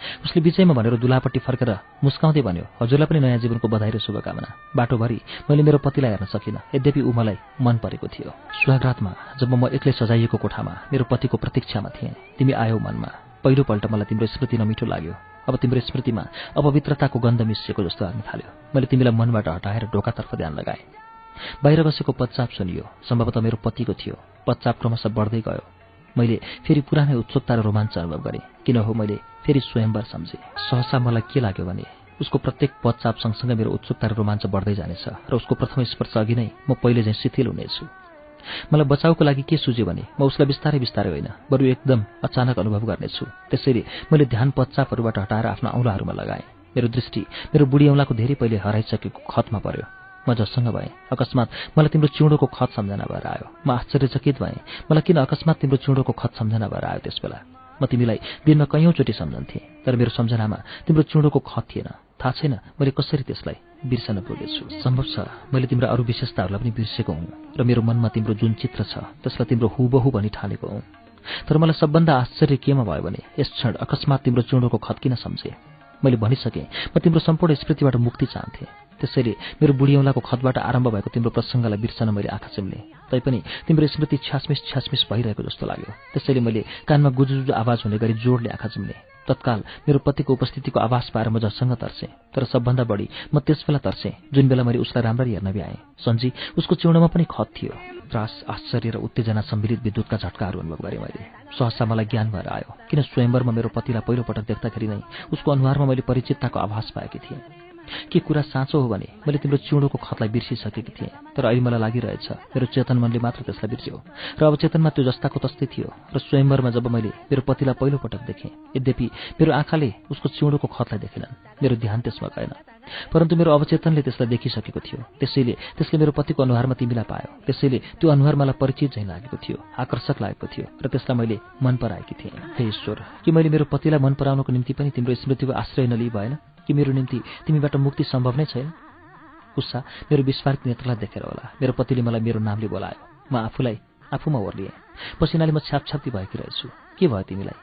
उसले बिचैमा भनेर दुलापट्टि फर्केर मुस्काउँदै भन्यो, हजुरलाई पनि नयाँ जीवनको बधाई र शुभकामना। बाटोभरि मैले मेरो पतिलाई हेर्न सकिनँ, यद्यपि ऊ मलाई मन परेको थियो। सुहागरातमा जब म एक्लै सजाइएको कोठामा मेरो पतिको प्रतीक्षामा थिएँ, तिमी आयौ मनमा। पहिलोपल्ट मलाई तिम्रो स्मृति नमिठो लाग्यो। अब तिम्रो स्मृतिमा अपवित्रताको गन्ध मिसिएको जस्तो लाग्न थाल्यो। मैले तिमीलाई मनबाट हटाएर ढोकातर्फ ध्यान लगाएँ। बाहिर बसेको पच्चाप सुनियो, सम्भवतः मेरो पतिको थियो। पच्चाप क्रमशः बढ्दै गयो। मैले फेरि पुरानै उत्सुकता र रोमाञ्च अनुभव गरेँ, किन हो मैले फेरि स्वयंवर सम्झेँ। सहसा मलाई के लाग्यो भने उसको प्रत्येक पच्चाप सँगसँगै मेरो उत्सुकता र रोमाञ्च बढ्दै जानेछ र उसको प्रथम स्पर्श अघि नै म पहिले चाहिँ शिथिल हुनेछु। मलाई बचाउको लागि के सुझ्यो भने म उसलाई बिस्तारै बिस्तारै होइन, बरु एकदम अचानक अनुभव गर्नेछु। त्यसैले मैले ध्यान पच्चापहरूबाट हटाएर आफ्ना औँलाहरूमा लगाएँ। मेरो दृष्टि मेरो बुढी औँलाको धेरै पहिले हराइसकेको खतमा पर्यो। म जसँग भएँ, अकस्मात मलाई तिम्रो चिउँडोको खत सम्झना भएर आयो। म आश्चर्यचकित भएँ, मलाई किन अकस्मात तिम्रो चिउँडोको खत सम्झना भएर आयो। त्यसबेला म तिमीलाई दिनमा कैयौँचोटि सम्झन्थेँ, तर मेरो सम्झनामा तिम्रो चिउँडोको खत थिएन। थाहा छैन मैले कसरी त्यसलाई बिर्सन पुगेछु। सम्भव छ मैले तिम्रो अरू विशेषताहरूलाई पनि बिर्सेको हुँ र मेरो मनमा तिम्रो जुन चित्र छ त्यसलाई तिम्रो हुबहु भनी ठानेको हुँ। तर मलाई सबभन्दा आश्चर्य केमा भयो भने यस क्षण अकस्मात तिम्रो चिउँडोको खत किन सम्झेँ। मैले भनिसकेँ म तिम्रो सम्पूर्ण स्मृतिबाट मुक्ति चाहन्थेँ। त्यसैले मेरो बुढी औँलाको खतबाट आरम्भ भएको तिम्रो प्रसङ्गलाई बिर्सन मैले आँखा चिम्लेँ। तैपनि तिम्रो स्मृति छ्यासमिस छ्यासमिस भइरहेको जस्तो लाग्यो। त्यसैले मैले कानमा गुजुजुजु आवाज हुने गरी जोडले आँखा चिम्लेँ। तत्काल मेरो पतिको उपस्थितिको आभास पाएर म झसँग तर्सेँ। तर सबभन्दा बढी म त्यसबेला तर्सेँ जुन बेला मैले उसलाई राम्ररी हेर्न भ्याएँ। सन्जी उसको चिउँडोमा पनि खत थियो। त्रास, आश्चर्य र उत्तेजना सम्मिलित विद्युतका झट्काहरू अनुभव गरेँ मैले। सहसा मलाई ज्ञान भएर आयो, किन स्वयंवरमा मेरो पतिलाई पहिलोपटक देख्दाखेरि नै उसको अनुहारमा मैले परिचितताको आभास पाएकी थिएँ। के कुरा साँचो हो भने मैले तिम्रो चिउँडोको खतलाई बिर्सिसकेकी थिएँ, तर अहिले मलाई लागिरहेछ मेरो चेतन मनले मात्र त्यसलाई बिर्स्यो र अब चेतनमा त्यो जस्ताको तस्तै थियो। र स्वयंवरमा जब मैले मेरो पतिलाई पहिलोपटक देखेँ, यद्यपि मेरो आँखाले उसको चिउँडोको खतलाई देखेनन्, मेरो ध्यान त्यसमा गएन, परन्तु मेरो अवचेतनले त्यसलाई देखिसकेको थियो। त्यसैले त्यसले मेरो पतिको अनुहारमा तिमीलाई पायो। त्यसैले त्यो अनुहार मलाई परिचित झैँ लागेको थियो, आकर्षक लागेको थियो र त्यसलाई मैले मन पराएकी थिएँ। हे ईश्वर, कि मैले मेरो पतिलाई मन पराउनको निम्ति पनि तिम्रो स्मृतिको आश्रय नलिई भएन? कि मेरो निम्ति तिमीबाट मुक्ति सम्भव नै छैन? उषा मेरो विस्फारित नेत्रलाई देखेर होला मेरो पतिले मलाई मेरो नामले बोलायो। म आफूमा ओर्लिएँ। पसिनाले म छ्यापछ्याप्ती भएकी रहेछु। के भयो तिमीलाई?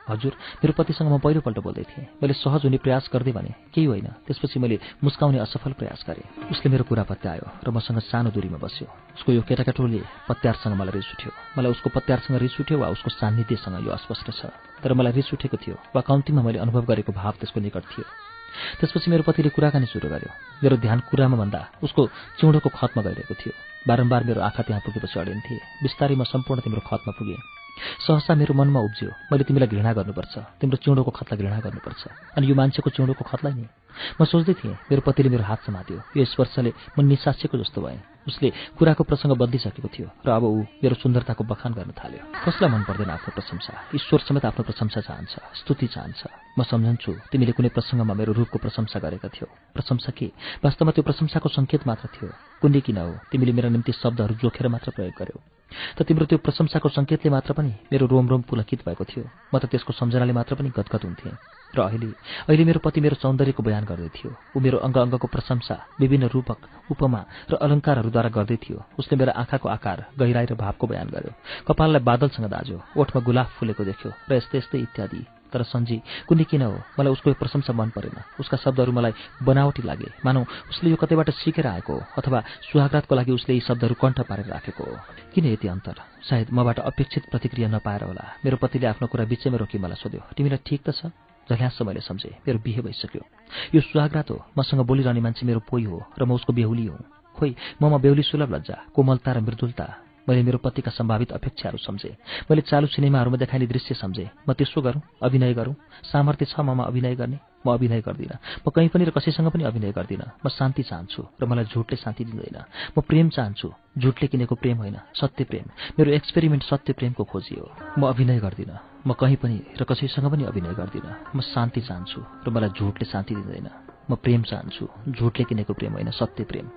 हजुर, मेरो पतिसँग म पहिलोपल्ट बोल्दै थिएँ। मैले सहज हुने प्रयास गर्दै भने केही होइन। त्यसपछि मैले मुस्काउने असफल प्रयास गरेँ। उसले मेरो कुरा पत्यायो र मसँग सानो दूरीमा बस्यो। उसको यो केटाकेटोले पत्यारसँग मलाई रिस उठ्यो। मलाई उसको पत्यारसँग रिस उठ्यो वा उसको सान्निध्यसँग यो अस्पष्ट छ, तर मलाई रिस उठेको थियो वा कम्तीमा मैले अनुभव गरेको भाव त्यसको निकट थियो। त्यसपछि मेरो पतिले कुराकानी सुरु गर्यो। मेरो ध्यान कुरामा भन्दा उसको चिउँडोको खतमा गइरहेको थियो। बारम्बार मेरो आँखा त्यहाँ पुगेपछि अडिन्थे। बिस्तारै म सम्पूर्ण तिम्रो खतमा पुगेँ। सहसा मेरो मनमा उब्जियो, मैले तिमीलाई घृणा गर्नुपर्छ, तिम्रो चिउँडोको खतलाई घृणा गर्नुपर्छ, अनि यो मान्छेको चिउँडोको खतलाई नि। म सोच्दै थिएँ, मेरो पतिले मेरो हात समात्यो। यो स्पर्शले म निसासिएको जस्तो भएँ। उसले कुराको प्रसङ्ग बदलिसकेको थियो र अब ऊ मेरो सुन्दरताको बखान गर्न थाल्यो। कसलाई मन पर्दैन आफ्नो प्रशंसा? ईश्वर समेत आफ्नो प्रशंसा चाहन्छ, स्तुति चाहन्छ। म सम्झन्छु तिमीले कुनै प्रसङ्गमा मेरो रूपको प्रशंसा गरेका थियौ। प्रशंसा के? वास्तवमा त्यो प्रशंसाको सङ्केत मात्र थियो। कुनै किन हो तिमीले मेरा निम्ति शब्दहरू जोखेर मात्र प्रयोग गर्यौ। त तिम्रो त्यो प्रशंसाको सङ्केतले मात्र पनि मेरो रोम रोम पुलकित भएको थियो। म त त्यसको सम्झनाले मात्र पनि गदगद हुन्थेँ। र अहिले मेरो पति मेरो सौन्दर्यको बयान गर्दै थियो। ऊ मेरो अङ्ग अङ्गको प्रशंसा विभिन्न रूपक, उपमा र अलङ्कारहरूद्वारा गर्दै थियो। उसले मेरो आँखाको आकार, गहिराई र भावको बयान गर्यो। कपाललाई बादलसँग दाज्यो, ओठमा गुलाब फुलेको देख्यो र यस्तै यस्तै इत्यादि। तर सन्जी, कुनै किन हो मलाई उसको यो प्रशंसा मन परेन। उसका शब्दहरू मलाई बनावटी लागे, मानौ उसले यो कतैबाट सिकेर आएको हो अथवा सुहागरातको लागि उसले यी शब्दहरू कण्ठ पारेर राखेको हो। किन यति अन्तर? सायद मबाट अपेक्षित प्रतिक्रिया नपाएर होला। मेरो पतिले आफ्नो कुरा बिचैमा रोकी मलाई सोध्यो, तिमीलाई ठिक त छ? झल्यास मैले सम्झेँ, मेरो बिहे भइसक्यो। यो सुहागरात हो, मसँग बोलिरहने मान्छे मेरो पोइ हो र म उसको बेहुली हुँ। खोइ ममा बेहुली सुलभ लज्जा, कोमलता र मृदुलता मैले मेरो पतिका सम्भावित अपेक्षाहरू सम्झेँ। मैले चालु सिनेमाहरूमा देखाइने दृश्य सम्झेँ। म त्यसो गरौँ, अभिनय गरौँ। सामर्थ्य छ ममा अभिनय गर्ने। म अभिनय गर्दिनँ। म कहीँ पनि र कसैसँग पनि अभिनय गर्दिनँ। म शान्ति चाहन्छु र मलाई झुटले शान्ति दिँदैन। म प्रेम चाहन्छु, झुटले किनेको प्रेम होइन, सत्य प्रेम। मेरो एक्सपेरिमेन्ट सत्य प्रेमको खोजी हो। म अभिनय गर्दिनँ। म कहीँ पनि र कसैसँग पनि अभिनय गर्दिनँ। म शान्ति चाहन्छु र मलाई झुटले शान्ति दिँदैन। म प्रेम चाहन्छु, झुटले किनेको प्रेम होइन, सत्य प्रेम।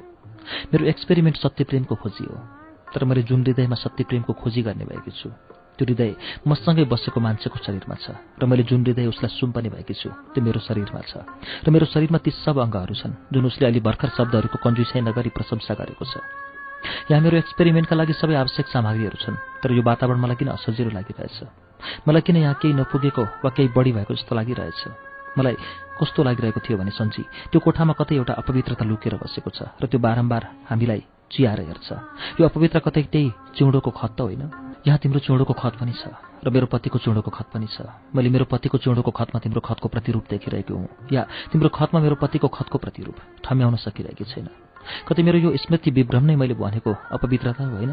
मेरो एक्सपेरिमेन्ट सत्य प्रेमको खोजी हो। तर मैले जुन हृदयमा सत्य प्रेमको खोजी गर्ने भएकी छु, त्यो हृदय मसँगै बसेको मान्छेको शरीरमा छ र मैले जुन हृदय उसलाई सुम्पने भएकी छु त्यो मेरो शरीरमा छ र मेरो शरीरमा ती सब अङ्गहरू छन् जुन उसले अलि भर्खर शब्दहरूको कन्जुसाइ नगरी प्रशंसा गरेको छ। यहाँ मेरो एक्सपेरिमेन्टका लागि सबै आवश्यक सामग्रीहरू छन्, तर यो वातावरण मलाई किन असजिलो लागिरहेछ? मलाई किन यहाँ केही नपुगेको वा केही बढी भएको जस्तो लागिरहेछ? मलाई कस्तो लागिरहेको थियो भने सन्ची, त्यो कोठामा कतै एउटा अपवित्रता लुकेर बसेको छ र त्यो बारम्बार हामीलाई चियाएर हेर्छ। यो अपवित्र कतै त्यही चिउँडोको खत त होइन? यहाँ तिम्रो चिउँडोको खत पनि छ र मेरो पतिको चिउँडोको खत पनि छ। मैले मेरो पतिको चिउँडोको खतमा तिम्रो खतको प्रतिरूप देखिरहेको हुँ, या तिम्रो खतमा मेरो पतिको खतको प्रतिरूप। ठम्याउन सकिरहेकी छैन। कतै मेरो यो स्मृति विभ्रम नै मैले भनेको अपवित्रता होइन?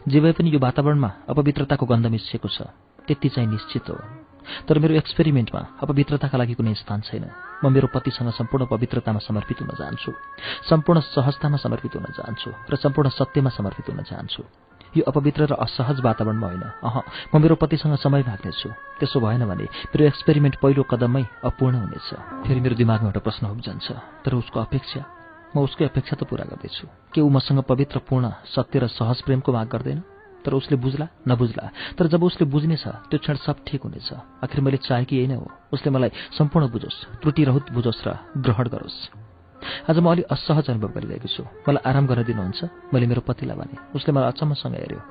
जे भए पनि यो वातावरणमा अपवित्रताको गन्ध मिसिएको छ, त्यति चाहिँ निश्चित हो। तर मेरो एक्सपेरिमेन्टमा अपवित्रताका लागि कुनै स्थान छैन। म मेरो पतिसँग सम्पूर्ण पवित्रतामा समर्पित हुन चाहन्छु, सम्पूर्ण सहजतामा समर्पित हुन चाहन्छु र सम्पूर्ण सत्यमा समर्पित हुन चाहन्छु। यो अपवित्र र असहज वातावरणमा होइन। म मेरो पतिसँग समय माग्नेछु। त्यसो भएन भने मेरो एक्सपेरिमेन्ट पहिलो कदममै अपूर्ण हुनेछ। फेरि मेरो दिमागमा एउटा प्रश्न उब्जन्छ, तर उसको अपेक्षा? म उसकै अपेक्षा त पूरा गर्दैछु। के ऊ मसँग पवित्र, पूर्ण, सत्य र सहज प्रेमको माग गर्दैन? तर उसले बुझ्ला नबुझ्ला, तर जब उसले बुझ्नेछ त्यो क्षण सब ठिक हुनेछ। आखिर मैले चाहेकी यही नै हो, उसले मलाई सम्पूर्ण बुझोस्, त्रुटिरहित बुझोस् र ग्रहण गरोस्। आज म अलि असहज अनुभव गरिरहेको छु। मलाई आराम गर्न दिनुहुन्छ? मैले मेरो पतिलाई भने। उसले मलाई अचम्मसँग हेऱ्यो।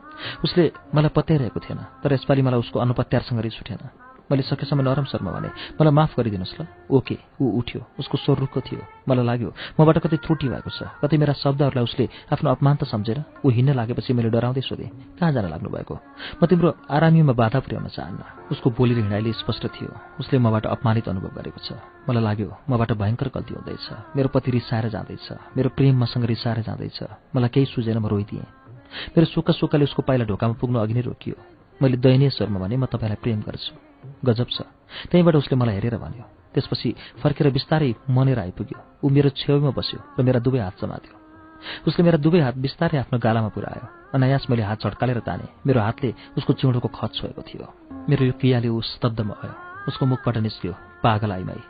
उसले मलाई पत्याइरहेको थिएन, तर यसपालि मलाई उसको अनुपत्यारसँग रिस उठेन। मैले सकेसम्म नरम स्वरमा भने, मलाई माफ गरिदिनुहोस् ल। ओके। ऊ उठ्यो। उसको स्वर रुखो थियो। मलाई लाग्यो मबाट कतै त्रुटि भएको छ, कतै मेरा शब्दहरूलाई उसले आफ्नो अपमान त सम्झेर। ऊ हिँड्न लागेपछि मैले डराउँदै सोधेँ, कहाँ जान लाग्नु भएको? म तिम्रो आरामीमा बाधा पुर्याउन चाहन्न। उसको बोली र हिँडाइले स्पष्ट थियो। उसले मबाट अपमानित अनुभव गरेको छ। मलाई लाग्यो मबाट भयङ्कर गल्ती हुँदैछ। मेरो पति रिसाएर जाँदैछ। मेरो प्रेम मसँग रिसाएर जाँदैछ। मलाई केही सुझेन। म रोइदिएँ। मेरो सुक्काले उसको पाइला ढोकामा पुग्नु अघि नै रोकियो। मैले दयनीय स्वरमा भने, म तपाईँलाई प्रेम गर्छु। गजब छ। त्यहीँबाट उसले मलाई हेरेर भन्यो। त्यसपछि फर्केर बिस्तारै मनेर आइपुग्यो। ऊ मेरो छेउमा बस्यो र मेरा दुवै हात समात्यो। उसले मेरा दुवै हात बिस्तारै आफ्नो गालामा पुर्यायो। अनायास मैले हात झड्कालेर ताने। मेरो हातले उसको चिउँडोको खत छोएको थियो। मेरो यो क्रियाले ऊ स्तब्ध भयो। उसको मुखबाट निस्क्यो, पागल आइमाई।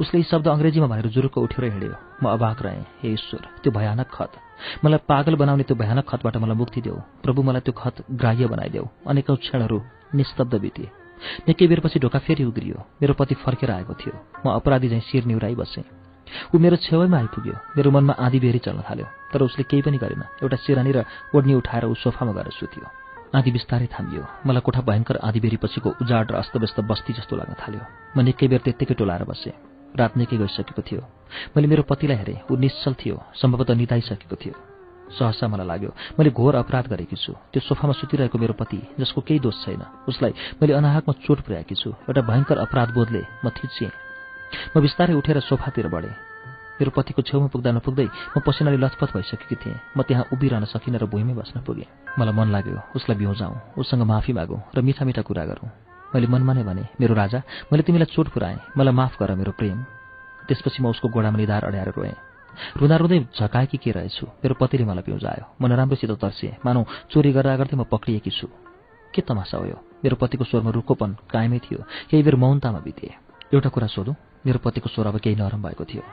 उसले यी शब्द अङ्ग्रेजीमा भनेर जुरुक्क उठेर हिँड्यो। म अबाक रहेँ। हे ईश्वर, त्यो भयानक खत! मलाई पागल बनाउने त्यो भयानक खतबाट मलाई मुक्ति देऊ प्रभु। मलाई त्यो खत ग्राह्य बनाइदेऊ। अनेकौं क्षणहरू निस्तब्ध बिते। निकै बेरपछि ढोका फेरि उग्रियो। मेरो पति फर्केर आएको थियो। म अपराधी झैँ शिर निहुराई बसेँ। ऊ मेरो छेउमा आइपुग्यो। मेरो मनमा आँधी बेरी चल्न थाल्यो, तर उसले केही पनि गरेन। एउटा सिरानी र ओढनी उठाएर ऊ सोफामा गएर सुत्यो। आँधी बिस्तारै थामियो। मलाई कोठा भयङ्कर आँधी बेरी पछिको उजाड र अस्तव्यस्त बस्ती जस्तो लाग्न थाल्यो। म निकै बेर त्यत्तिकै टोलाएर बसेँ। रात निकै गइसकेको थियो। मैले मेरो पतिलाई हेरेँ। ऊ निश्चल थियो, सम्भवतः निदाइसकेको थियो। सहसा मलाई लाग्यो मैले घोर अपराध गरेकी छु। त्यो सोफामा सुतिरहेको मेरो पति, जसको केही दोष छैन, उसलाई मैले अनाहकमा चोट पुर्याएकी छु। एउटा भयङ्कर अपराध बोधले म थिचिएँ। म बिस्तारै उठेर सोफातिर बढेँ। मेरो पतिको छेउमा पुग्दा नपुग्दै म पसिनाले लथपथ भइसकेकी थिएँ। म त्यहाँ उभिरहन सकिनँ र भुइँमै बस्न पुगेँ। मलाई मन लाग्यो उसलाई बिउजाउँ, उसँग माफी मागौँ र मिठा मिठा कुरा गरौँ। मैले मनमा नै भने, मेरो राजा, मैले तिमीलाई चोट पुर्याएँ, मलाई माफ गर मेरो प्रेम। त्यसपछि म उसको गोडामा निधार अड्याएर रोएँ। रुँदा रुँदै झकाएकी के रहेछु। मेरो पतिले मलाई बिउजायो। म नराम्रोसित तर्सिएँ, मानौ चोरी गर्दै म पक्रिएकी छु। के तमासा हो यो? मेरो पतिको स्वरमा रुखोपन कायमै थियो। केही बेर मौनतामा बिते। एउटा कुरा सोधौँ? मेरो पतिको स्वर अब केही नरम भएको थियो।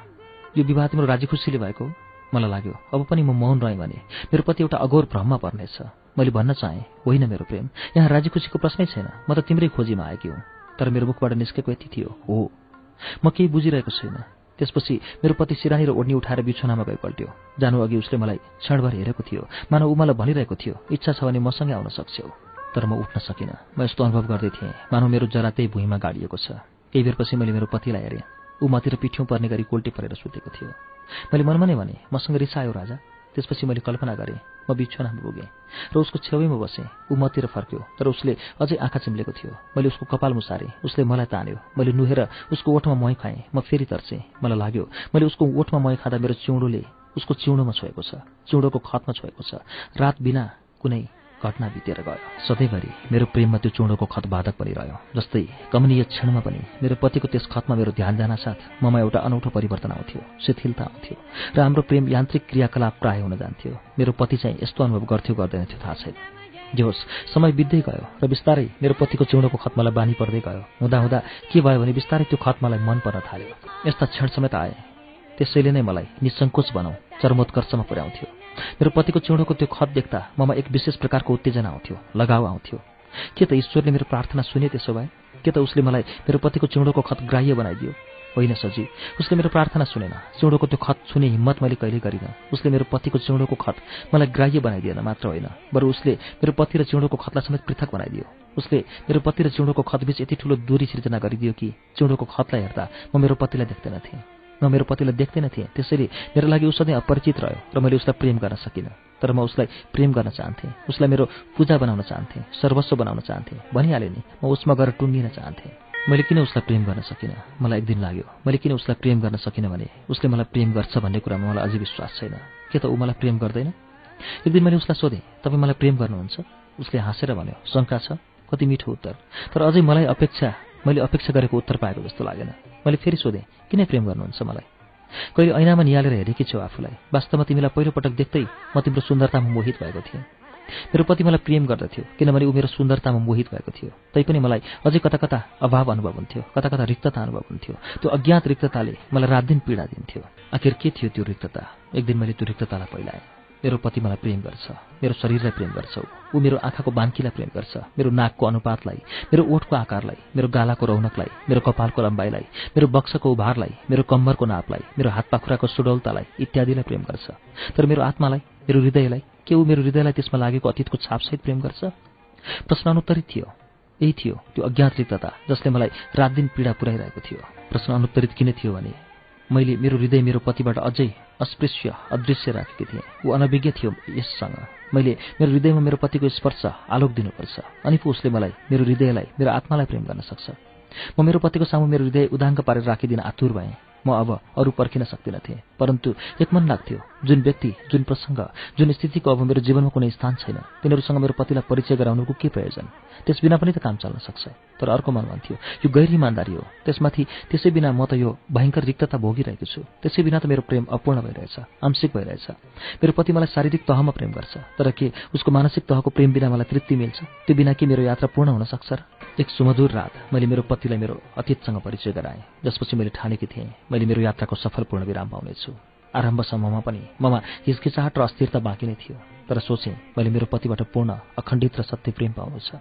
यो विवाह तिम्रो राजी खुसीले भएको हो? मलाई लाग्यो अब पनि म मौन रहेँ भने मेरो पति एउटा अघोर भ्रममा पर्नेछ। मैले भन्न चाहेँ, होइन मेरो प्रेम, यहाँ राजी खुसीको प्रश्नै छैन। म त तिम्रै खोजीमा आएकी हुँ। तर मेरो मुखबाट निस्केको यति थियो, हो। म केही बुझिरहेको छैन। त्यसपछि मेरो पति सिरानी र ओढनी उठाएर बिछोनामा गइपल्ट्यो। जानु अघि उसले मलाई क्षणभर हेरेको थियो, मानव ऊ मलाई भनिरहेको थियो, इच्छा छ भने मसँगै आउन सक्छौ। तर म उठ्न सकिनँ। म यस्तो अनुभव गर्दै थिएँ मानव मेरो जरा त्यही भुइँमा गाडिएको छ। केही बेरपछि मैले मेरो पतिलाई हेरेँ। ऊ मतिर पिठ्यौँ पर्ने गरी कोल्टे परेर सुतेको थियो। मैले मनमा नै भने, मसँग रिसायो राजा। त्यसपछि मैले कल्पना गरेँ म बिछोनामा पुगेँ र उसको छेउैमा बसेँ। ऊ मतिर फर्क्यो, तर उसले अझै आँखा चिम्लेको थियो। मैले उसको कपाल मुसारेँ। उसले मलाई तान्यो। मैले नुहेर उसको ओठमा मही खाएँ। म फेरि तर्सेँ। मलाई लाग्यो मैले उसको ओठमा मही खाँदा मेरो चिउँडोले उसको चिउँडोमा छोएको छ, चिउँडोको खतमा छोएको छ। रात बिना कुनै घटना बितेर गयो। सधैँभरि मेरो प्रेममा त्यो चुँडोको खत बाधक बनिरह्यो। जस्तै कमनीय क्षणमा पनि मेरो पतिको त्यस खतमा मेरो ध्यान जानासाथ ममा एउटा अनौठो परिवर्तन आउँथ्यो, शिथिलता आउँथ्यो र हाम्रो प्रेम यान्त्रिक क्रियाकलाप प्राय हुन जान्थ्यो। मेरो पति चाहिँ यस्तो अनुभव गर्थ्यो गर्दैन थियो थाहा छैन। जे होस्, समय बित्दै गयो र बिस्तारै मेरो पतिको चुँडोको खत मलाई बानी पर्दै गयो। हुँदा के भयो भने बिस्तारै त्यो खत मलाई मन पर्न थाल्यो। यस्ता क्षण समेत आए, त्यसैले नै मलाई निसङ्कोच बनाऊ चरमोत्कर्षमा पुर्याउँथ्यो। मेरो पतिको चुँडोको त्यो खत देख्दा ममा एक विशेष प्रकारको उत्तेजना आउँथ्यो, लगाव आउँथ्यो। के त ईश्वरले मेरो प्रार्थना सुने त्यसो भए? के त उसले मलाई मेरो पतिको चुँडोको खत ग्राह्य बनाइदियो? होइन सजी, उसले मेरो प्रार्थना सुनेन। चुँडोको त्यो खत छुने हिम्मत मैले कहिल्यै गरिनँ। उसले मेरो पतिको चुँडोको खत मलाई ग्राह्य बनाइदिएन मात्र होइन, बरु उसले मेरो पति र चुँडोको खतलाई समेत पृथक बनाइदियो। उसले मेरो पति र चुँडोको खतबीच यति ठुलो दूरी सिर्जना गरिदियो कि चुँडोको खतलाई हेर्दा म मेरो पतिलाई देख्दैन थिएँ। म मेरो पतिलाई देख्दैन थिएँ, त्यसैले मेरो लागि ऊ सधैँ अपरिचित रह्यो र मैले उसलाई प्रेम गर्न सकिनँ। तर म उसलाई प्रेम गर्न चाहन्थेँ, उसलाई मेरो पूजा बनाउन चाहन्थेँ, सर्वस्व बनाउन चाहन्थेँ। भनिहालेँ नि, म उसमा गएर टुङ्गिन चाहन्थेँ। मैले किन उसलाई प्रेम गर्न सकिनँ? मलाई एक दिन लाग्यो, मैले किन उसलाई प्रेम गर्न सकिनँ भने उसले मलाई प्रेम गर्छ भन्ने कुरामा मलाई अझै विश्वास छैन। के त ऊ मलाई प्रेम गर्दैन? एक दिन मैले उसलाई सोधेँ, तपाईँ मलाई प्रेम गर्नुहुन्छ? उसले हाँसेर भन्यो, शङ्का छ? कति मिठो उत्तर। तर अझै मैले अपेक्षा गरेको उत्तर पाएको जस्तो लागेन। मैले फेरि सोधेँ, किन प्रेम गर्नुहुन्छ मलाई? कहिले ऐनामा निहालेर हेरेकी छौ आफूलाई? वास्तवमा तिमीलाई पहिलोपटक देख्दै म तिम्रो सुन्दरतामा मोहित भएको थिएँ। मेरो पति मलाई प्रेम गर्दथ्यो किनभने ऊ मेरो सुन्दरतामा मोहित भएको थियो। तैपनि मलाई अझै कता कता अभाव अनुभव हुन्थ्यो, कता कता रिक्तता अनुभव हुन्थ्यो। त्यो अज्ञात रिक्तताले मलाई रात दिन पीडा दिन्थ्यो। आखिर के थियो त्यो रिक्तता? एक दिन मैले त्यो रिक्ततालाई पहिलाएँ। मेरो पति मलाई प्रेम गर्छ, मेरो शरीरलाई प्रेम गर्छ, ऊ मेरो आँखाको बान्कीलाई प्रेम गर्छ, मेरो नाकको अनुपातलाई, मेरो ओठको आकारलाई, मेरो गालाको रौनकलाई, मेरो कपालको लम्बाइलाई, मेरो वक्षको उभारलाई, मेरो कम्मरको नापलाई, मेरो हात पाखुराको सुडौलतालाई इत्यादिलाई प्रेम गर्छ। तर मेरो आत्मालाई, मेरो हृदयलाई, के ऊ मेरो हृदयलाई त्यसमा लागेको अतीतको छापसहित प्रेम गर्छ? प्रश्न अनुत्तरित थियो। यही थियो त्यो अज्ञात रिक्तता जसले मलाई रात दिन पीडा पुर्याइरहेको थियो। प्रश्न अनुत्तरित किन थियो भने मैले मेरो हृदय मेरो पतिबाट अझै अस्पृश्य अदृश्य राखेकी थिएँ। ऊ अनभिज्ञ थियो यससँग। मैले मेरो हृदयमा मेरो पतिको स्पर्श आलोक दिनुपर्छ, अनि पो उसले मलाई, मेरो हृदयलाई, मेरो आत्मालाई प्रेम गर्न सक्छ। म मेरो पतिको सामु मेरो हृदय उदाङ्ग पारेर राखिदिन आतुर भएँ। म अब अरू पर्खिन सक्दिन थिएँ, परन्तु एक मन लाग्थ्यो, जुन व्यक्ति, जुन प्रसङ्ग, जुन स्थितिको अब मेरो जीवनमा कुनै स्थान छैन, तिनीहरूसँग मेरो पतिलाई परिचय गराउनुको के प्रयोजन? त्यस बिना पनि त काम चल्न सक्छ। तर अर्को मन भन्थ्यो, यो गैर इमान्दारी हो। त्यसमाथि त्यसै बिना म त यो भयङ्कर रिक्तता भोगिरहेको छु। त्यसै बिना त मेरो प्रेम अपूर्ण भइरहेछ, आंशिक भइरहेछ। मेरो पति मलाई शारीरिक तहमा प्रेम गर्छ, तर के उसको मानसिक तहको प्रेम बिना मलाई तृप्ति मिल्छ? त्यो बिना के मेरो यात्रा पूर्ण हुन सक्छ र? एक सुमधुर रात मैले मेरो पतिलाई मेरो अतीतसँग परिचय गराएँ, जसपछि मैले ठानेकी थिएँ मैले मेरो यात्राको सफल पूर्ण विराम पाउनेछु। आरम्भसम्ममा पनि ममा हिचकिचाहट र अस्थिरता बाँकी नै थियो, तर सोचेँ मैले मेरो पतिबाट पूर्ण, अखण्डित र सत्य प्रेम पाउनु छ।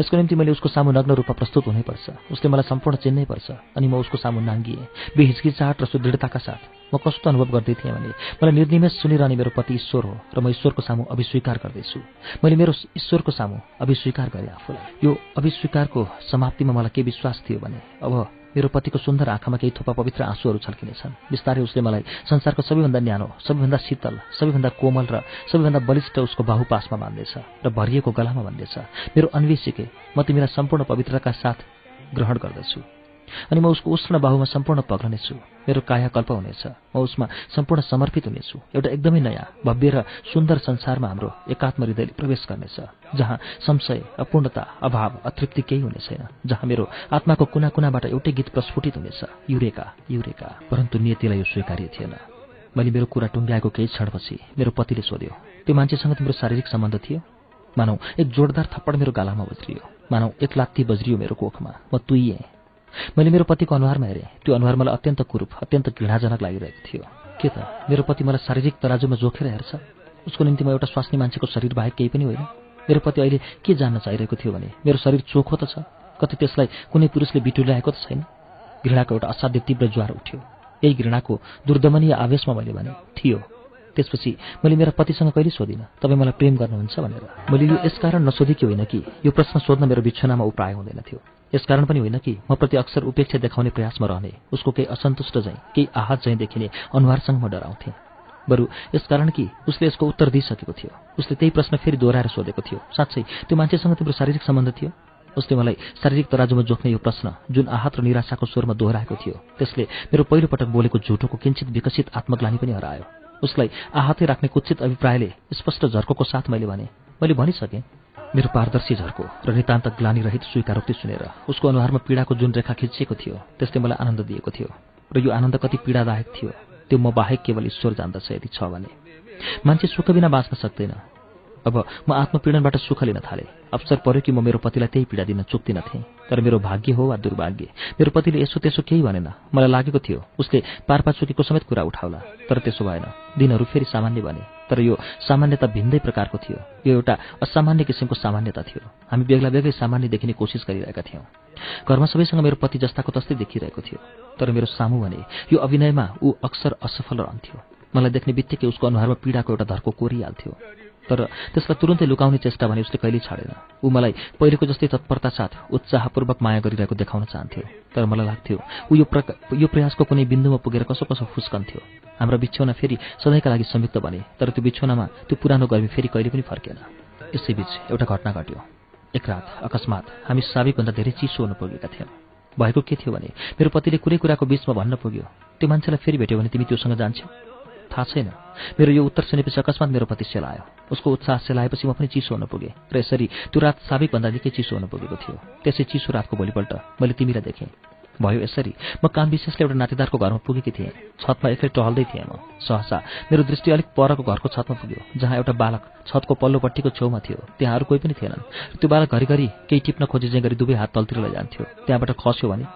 यसको निम्ति मैले उसको सामु नग्न रूपमा प्रस्तुत हुनैपर्छ। उसले मलाई सम्पूर्ण चिन्नै पर्छ। अनि म उसको सामु नाङ्गिएँ, बेहिचकिचाहट र सुदृढताका साथ। म कस्तो अनुभव गर्दै थिएँ भने मलाई निर्निमेष सुनिरहने मेरो पति ईश्वर हो र म ईश्वरको सामु अभिस्वीकार गर्दैछु। मैले मेरो ईश्वरको सामु अभिस्वीकार गरेँ आफूलाई। यो अभिस्वीकारको समाप्तिमा मलाई के विश्वास थियो भने अब मेरो पतिको सुन्दर आँखामा केही थोपा पवित्र आँसुहरू छल्किनेछन्। बिस्तारै उसले मलाई संसारको सबैभन्दा न्यानो, सबैभन्दा शीतल, सबैभन्दा कोमल र सबैभन्दा बलिष्ठ उसको बाहुपासमा बान्दैछ र भरिएको गलामा भन्दैछ, मेरो अन्वेषिके, म तिमीलाई सम्पूर्ण पवित्रताका साथ ग्रहण गर्दछु अनि म उसको उष्ण बाहुमा सम्पूर्ण पग्लनेछु। मेरो कायाकल्प हुनेछ, म उसमा सम्पूर्ण समर्पित हुनेछु। एउटा एकदमै नयाँ, भव्य र सुन्दर संसारमा हाम्रो एकात्म हृदयले प्रवेश गर्नेछ, जहाँ संशय, अपूर्णता, अभाव, अतृप्ति केही हुने छैन, जहाँ मेरो आत्माको कुना कुनाबाट एउटै गीत प्रस्फुटित हुनेछ, युरेका युरेका। परन्तु नियतिलाई यो स्वीकार्य थिएन। मैले मेरो कुरा टुङ्ग्याएको केही क्षणपछि मेरो पतिले सोध्यो, त्यो मान्छेसँग तिम्रो शारीरिक सम्बन्ध थियो? मानौ एक जोरदार थप्पड मेरो गालामा बज्रियो, मानौ एक लात्ती बज्रियो मेरो कोखमा। म तुइएँ। मैले मेरो पतिको अनुहारमा हेरेँ। त्यो अनुहार मलाई अत्यन्त कुरूप, अत्यन्त घृणाजनक लागिरहेको थियो। के त मेरो पति मलाई शारीरिक तराजुमा जोखेर हेर्छ? उसको निम्ति म एउटा स्वास्नी मान्छेको शरीर बाहेक केही पनि होइन। मेरो पति अहिले के जान्न चाहिरहेको थियो भने मेरो शरीर चोखो त छ, कति त्यसलाई कुनै पुरुषले बिटुल्याएको त छैन? घृणाको एउटा असाध्य तीव्र ज्वार उठ्यो। यही घृणाको दुर्दमनीय आवेशमा मैले भने थियो। त्यसपछि मैले मेरा पतिसँग कहिले सोधिनँ, तपाईँ मलाई प्रेम गर्नुहुन्छ भनेर। मैले यो यसकारण नसोधेकी होइन कि यो प्रश्न सोध्न मेरो बिछोनामा उपाय हुँदैन थियो। यसकारण पनि होइन कि म प्रति अक्सर उपेक्षा देखाउने प्रयासमा रहने, उसको केही असन्तुष्ट झैँ, केही आहत झैँ देखिने अनुहारसँग म डराउँथेँ। बरु यसकारण कि उसले यसको उत्तर दिइसकेको थियो। उसले त्यही प्रश्न फेरि दोहोऱ्याएर सोधेको थियो, साँच्चै त्यो मान्छेसँग तिम्रो शारीरिक सम्बन्ध थियो? उसले मलाई शारीरिक तराजुमा जोख्ने यो प्रश्न जुन आहत र निराशाको स्वरमा दोहोऱ्याएको थियो, त्यसले मेरो पहिलोपटक बोलेको झुटोको किञ्चित विकसित आत्मग्लानी पनि हरायो। उसलाई आहतै राख्ने कुत्सित अभिप्रायले स्पष्ट झर्कोको साथ मैले भने, मैले भनिसकेँ। मेरो पारदर्शी झर्को र नितान्त ग्लानिरहित स्वीकारोक्ति सुनेर उसको अनुहारमा पीडाको जुन रेखा खिचिएको थियो त्यसले मलाई आनन्द दिएको थियो। र यो आनन्द कति पीडादायक थियो त्यो म बाहेक केवल ईश्वर जान्दछ यदि छ भने। मान्छे सुख बिना बाँच्न सक्दैन। अब म आत्मपीडनबाट सुख लिन थालेँ। अवसर पर्यो कि म मेरो पतिलाई त्यही पीडा दिन चुक्दिन थिएँ। तर मेरो भाग्य हो वा दुर्भाग्य, मेरो पतिले यसो त्यसो केही भनेन। मलाई लागेको थियो उसले पारपाचुकीको समेत कुरा उठाउला, तर त्यसो भएन। दिनहरू फेरि सामान्य बने। तर यो सामान्यता भिन्दै प्रकारको थियो। यो एउटा असामान्य किसिमको सामान्यता थियो। हामी बेग्ला बेग्लै सामान्य देखिने कोसिस गरिरहेका थियौँ। घरमा सबैसँग मेरो पति जस्ताको तस्तै देखिरहेको थियो। तर मेरो सामु भने यो अभिनयमा ऊ अक्सर असफल रहन्थ्यो। मलाई देख्ने बित्तिकै उसको अनुहारमा पीडाको एउटा धर्को कोरिहाल्थ्यो। तर त्यसलाई तुरुन्तै लुकाउने चेष्टा भने उसले कहिल्यै छाडेन। ऊ मलाई पहिलेको जस्तै तत्परता साथ उत्साहपूर्वक माया गरिरहेको देखाउन चाहन्थ्यो। तर मलाई लाग्थ्यो ऊ यो प्रयासको कुनै बिन्दुमा पुगेर कसो कसो फुस्कन्थ्यो। हाम्रा बिछौना फेरि सधैँका लागि संयुक्त बने। तर त्यो बिछौनामा त्यो पुरानो गर्मी फेरि कहिले पनि फर्केन। यसैबीच एउटा घटना घट्यो। एक रात अकस्मात हामी साबिकभन्दा धेरै चिसो हुन पुगेका थियौँ। भएको के थियो भने मेरो पतिले कुरै कुराको बीचमा भन्न पुग्यो, त्यो मान्छेलाई फेरि भेट्यो भने तिमी त्योसँग जान्छौ? थाहा छैन। मेरो यो उत्तर सुनेपछि अकस्मात मेरो पति सेलायो। उसको उत्साह सेलाएपछि म पनि चिसो हुन पुगेँ र यसरी त्यो रात साबिकभन्दा निकै चिसो हुन पुगेको थियो। त्यसै चिसो रातको भोलिपल्ट मैले तिमीलाई देखेँ। भयो यसरी म काम विशेषले एउटा नातेदारको घरमा पुगेकी थिएँ। छतमा एक्लै टहल्दै थिएँ म। सहसा मेरो दृष्टि अलिक परको घरको छतमा पुग्यो, जहाँ एउटा बालक छतको पल्लोपट्टिको छेउमा थियो। त्यहाँ अरू कोही पनि थिएनन्। त्यो बालक घरिघरि केही टिप्न खोजे चाहिँ गरी दुवै हात तलतिर लैजान्थ्यो। त्यहाँबाट खस्यो भने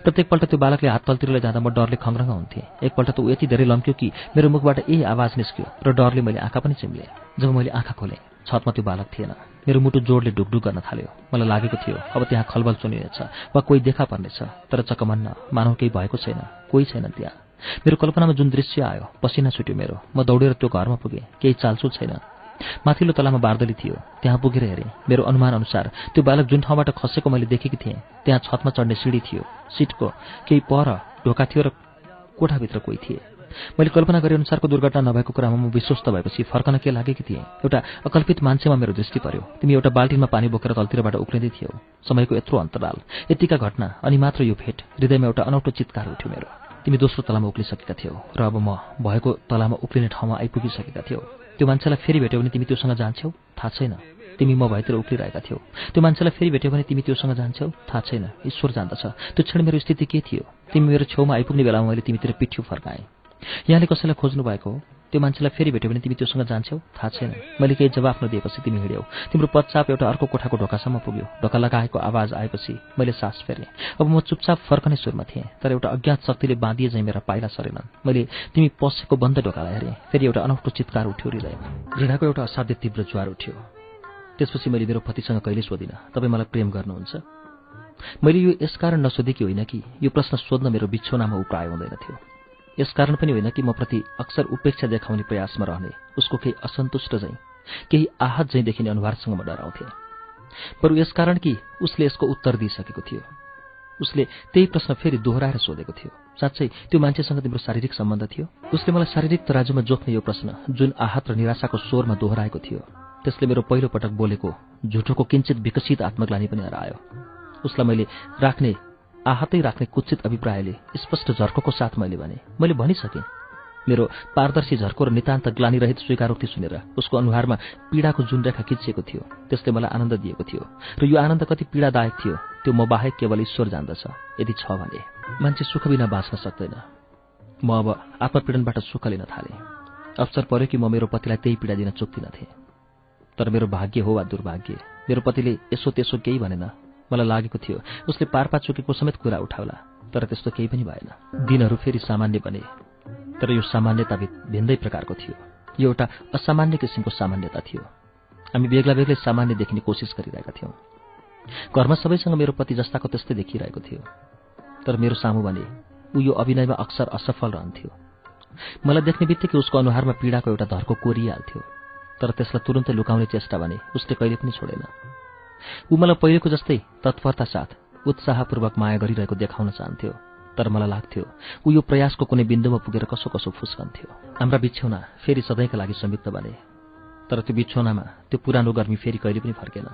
प्रत्येकपल्ट त्यो बालकले हात तलतिर लैजाँदा म डरले खङ्ग्रङ हुन्थेँ। एकपल्ट त ऊ यति धेरै लम्क्यो कि मेरो मुखबाट आवाज निस्क्यो र डरले मैले आँखा पनि चिम्लेँ। जब मैले आँखा खोलेँ छतमा त्यो बालक थिएन। मेरो मुटु जोडले ढुकढुक गर्न थाल्यो। मलाई लागेको थियो अब त्यहाँ खलबल सुनिनेछ वा कोही देखा पर्नेछ। तर चकमन्न मानव केही भएको छैन, कोही छैन त्यहाँ। मेरो कल्पनामा जुन दृश्य आयो, पसिना छुट्यो मेरो। म दौडेर त्यो घरमा पुगेँ। केही चालचुल छैन। माथिल्लो तलामा बार्दली थियो। त्यहाँ पुगेर हेरेँ। मेरो अनुमान अनुसार त्यो बालक जुन ठाउँबाट खसेको मैले देखेकी थिएँ त्यहाँ छतमा चढ्ने सिँढी थियो। सिटको केही पर ढोका थियो र कोठाभित्र कोही थिए। मैले कल्पना गरे अनुसारको दुर्घटना नभएको कुरामा म विश्वस्त भएपछि फर्कन के लागेकी थिएँ। एउटा अकल्पित मान्छेमा मेरो दृष्टि पर्यो। तिमी एउटा बाल्टिनमा पानी बोकेर तलतिरबाट उक्लिँदै थियौ। समयको यत्रो अन्तराल, यतिका घटना, अनि मात्र यो भेट। हृदयमा एउटा अनौठो चित्कार उठ्यो मेरो। तिमी दोस्रो तलामा उक्लिसकेका थियौ र अब म भएको तलामा उक्लिने ठाउँमा आइपुगिसकेका थियौ। त्यो मान्छेलाई फेरि भेट्यौ भने तिमी त्योसँग जान्छौ? थाहा छैन। तिमी म भएतिर उक्लिरहेका थियौ। त्यो मान्छेलाई फेरि भेट्यौ भने तिमी त्योसँग जान्छौ? थाहा छैन। ईश्वर जान्दछ त्यो क्षण मेरो स्थिति के थियो। तिमी मेरो छेउमा आइपुग्ने बेलामा मैले तिमीतिर पिठ्यू फर्काएँ। यहाँले कसैलाई खोज्नु भएको हो? त्यो मान्छेलाई फेरि भेट्यो भने तिमी त्योसँग जान्छौ? थाहा छैन। मैले केही जवाफ नदिएपछि तिमी हिँड्यौ। तिम्रो पश्चाप एउटा अर्को कोठाको ढोकासम्म पुग्यो। ढोका लगाएको आवाज आएपछि मैले सास फेरेँ। अब म चुपचाप फर्कने सुरमा थिएँ। तर एउटा अज्ञात शक्तिले बाँधिए झैँ मेरा पाइला सरेनन्। मैले तिमी पसेको बन्द ढोकालाई हेरेँ। फेरि एउटा अनौठो चित्कार उठ्यो हृदयमा। घृणाको एउटा असाध्य तीव्र ज्वार उठ्यो। त्यसपछि मैले मेरो पतिसँग कहिले सोधिनँ, तपाईँ मलाई प्रेम गर्नुहुन्छ? मैले यो यसकारण नसोधेकी होइन कि यो प्रश्न सोध्न मेरो बिछौनामा उपाय हुँदैन थियो। यसकारण पनि होइन कि म प्रति अक्सर उपेक्षा देखाउने प्रयासमा रहने उसको केही असन्तुष्ट झैँ, केही आहत झैँ देखिने अनुहारसँग म डराउँथेँ। बरु यसकारण कि उसले यसको उत्तर दिइसकेको थियो। उसले त्यही प्रश्न फेरि दोहोऱ्याएर सोधेको थियो, साँच्चै त्यो मान्छेसँग तिम्रो शारीरिक सम्बन्ध थियो? उसले मलाई शारीरिक तराजुमा जोख्ने यो प्रश्न जुन आहत र निराशाको स्वरमा दोहोऱ्याएको थियो, त्यसले मेरो पहिलो पटक बोलेको झुठोको किञ्चित विकसित आत्मग्लानी पनि हरायो। उसलाई मैले आहतै राख्ने कुत्सित अभिप्रायले स्पष्ट झर्कोको साथ मैले भनिसकेँ। मेरो पारदर्शी झर्को र नितान्त ग्लानिरहित स्वीकारोक्ति सुनेर उसको अनुहारमा पीडाको जुन रेखा खिचिएको थियो त्यसले मलाई आनन्द दिएको थियो। र यो आनन्द कति पीडादायक थियो त्यो म बाहेक केवल ईश्वर जान्दछ यदि छ भने। मान्छे सुख बिना बाँच्न सक्दैन। म अब आत्मपीडनबाट सुख लिन थालेँ। अवसर पर्यो कि म मेरो पतिलाई त्यही पीडा दिन चुक्दिनथेँ। तर मेरो भाग्य हो वा दुर्भाग्य, मेरो पतिले यसो त्यसो केही भनेन। मलाई लागेको थियो उसले पारपाचुकीको समेत कुरा उठाउला, तर त्यस्तो केही पनि भएन। दिनहरू फेरि सामान्य बने। तर यो सामान्यता भिन्दै प्रकारको थियो। यो एउटा असामान्य किसिमको सामान्यता थियो। हामी बेग्ला बेग्लै सामान्य देखिने कोसिस गरिरहेका थियौँ। घरमा सबैसँग मेरो पति जस्ताको त्यस्तै देखिरहेको थियो। तर मेरो सामु भने ऊ यो अभिनयमा अक्सर असफल रहन्थ्यो। मलाई देख्ने बित्तिकै उसको अनुहारमा पीडाको एउटा धर्को कोरिहाल्थ्यो। तर त्यसलाई तुरुन्तै लुकाउने चेष्टा भने उसले कहिले पनि छोडेन। ऊ मलाई पहिलेको जस्तै तत्परता साथ उत्साहपूर्वक माया गरिरहेको देखाउन चाहन्थ्यो। तर मलाई लाग्थ्यो ऊ यो प्रयासको कुनै बिन्दुमा पुगेर कसो कसो फुस्कन्थ्यो। हाम्रा बिछौना फेरि सधैँका लागि संयुक्त बने। तर त्यो बिछौनामा त्यो पुरानो गर्मी फेरि कहिले पनि फर्केन।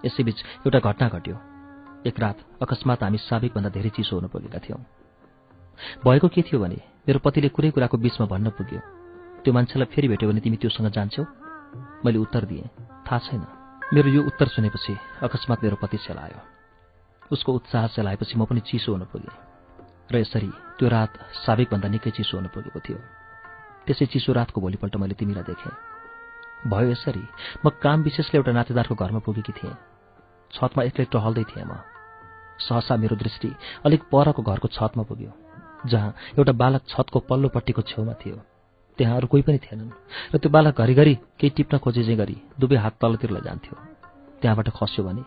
यसैबीच एउटा घटना घट्यो। एक रात अकस्मात हामी साबिकभन्दा धेरै चिसो हुन पुगेका थियौँ। भएको के थियो भने मेरो पतिले कुरै कुराको बीचमा भन्न पुग्यो, त्यो मान्छेलाई फेरि भेट्यो भने तिमी त्योसँग जान्छौ? मैले उत्तर दिएँ, थाहा छैन। मेरो यो उत्तर सुनेपछि अकस्मात मेरो पति सेलायो। उसको उत्साह सेलाएपछि म पनि चिसो हुन पुगेँ र यसरी त्यो रात साबिकभन्दा निकै चिसो हुन पुगेको थियो। त्यसै चिसो रातको भोलिपल्ट मैले तिमीलाई देखेँ। भयो यसरी म काम विशेषले एउटा नातेदारको घरमा पुगेकी थिएँ। छतमा एक्लै टहल्दै थिएँ म। सहसा मेरो दृष्टि अलिक परको घरको छतमा पुग्यो, जहाँ एउटा बालक छतको पल्लोपट्टिको छेउमा थियो। त्यहाँ अरू कोही पनि थिएनन् र त्यो बालक घरिघरि केही टिप्न खोजेजे गरी दुवै हात तलतिर लैजान्थ्यो। त्यहाँबाट खस्यो भने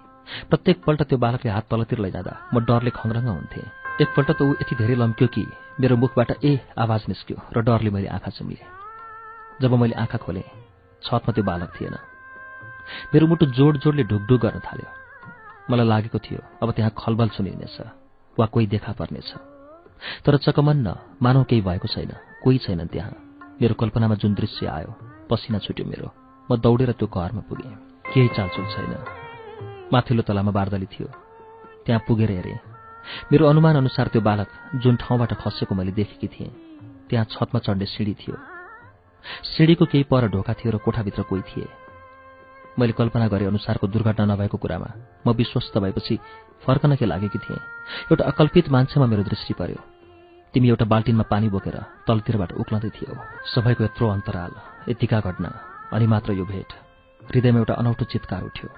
प्रत्येकपल्ट त्यो बालकले हात तलतिर लैजाँदा म डरले खङ्ग्रङ्ग हुन्थेँ। एकपल्ट त ऊ यति धेरै लम्क्यो कि मेरो मुखबाट आवाज निस्क्यो र डरले मैले आँखा चिम्लेँ। जब मैले आँखा खोलेँ, छतमा त्यो बालक थिएन। मेरो मुटु जोड-जोडले ढुकढुक गर्न थाल्यो। मलाई लागेको थियो अब त्यहाँ खलबल सुनिनेछ वा कोही देखा पर्नेछ। तर चकमन्न मानव केही भएको छैन, कोही छैनन् त्यहाँ। मेरो कल्पनामा जुन दृश्य आयो, पसिना छुट्यो मेरो। म दौडेर त्यो घरमा पुगेँ। केही चालचुल छैन। माथिल्लो तलामा बारदली थियो। त्यहाँ पुगेर हेरेँ। मेरो अनुमान अनुसार त्यो बालक जुन ठाउँबाट खसेको मैले देखेकी थिएँ, त्यहाँ छतमा चढ्ने सिँढी थियो। सिँढीको केही पर ढोका थियो र कोठाभित्र कोही थिए। मैले कल्पना गरे अनुसारको दुर्घटना नभएको कुरामा म विश्वस्त भएपछि फर्कन के लागेकी थिएँ। एउटा अकल्पित मान्छेमा मेरो दृष्टि पर्यो। तिमी एउटा बाल्टिनमा पानी बोकेर तलतिरबाट उक्लँदै थियौ। सबैको यत्रो अन्तराल, यतिका घटना, अनि मात्र यो भेट। हृदयमा एउटा अनौठो चित्कार उठ्यो।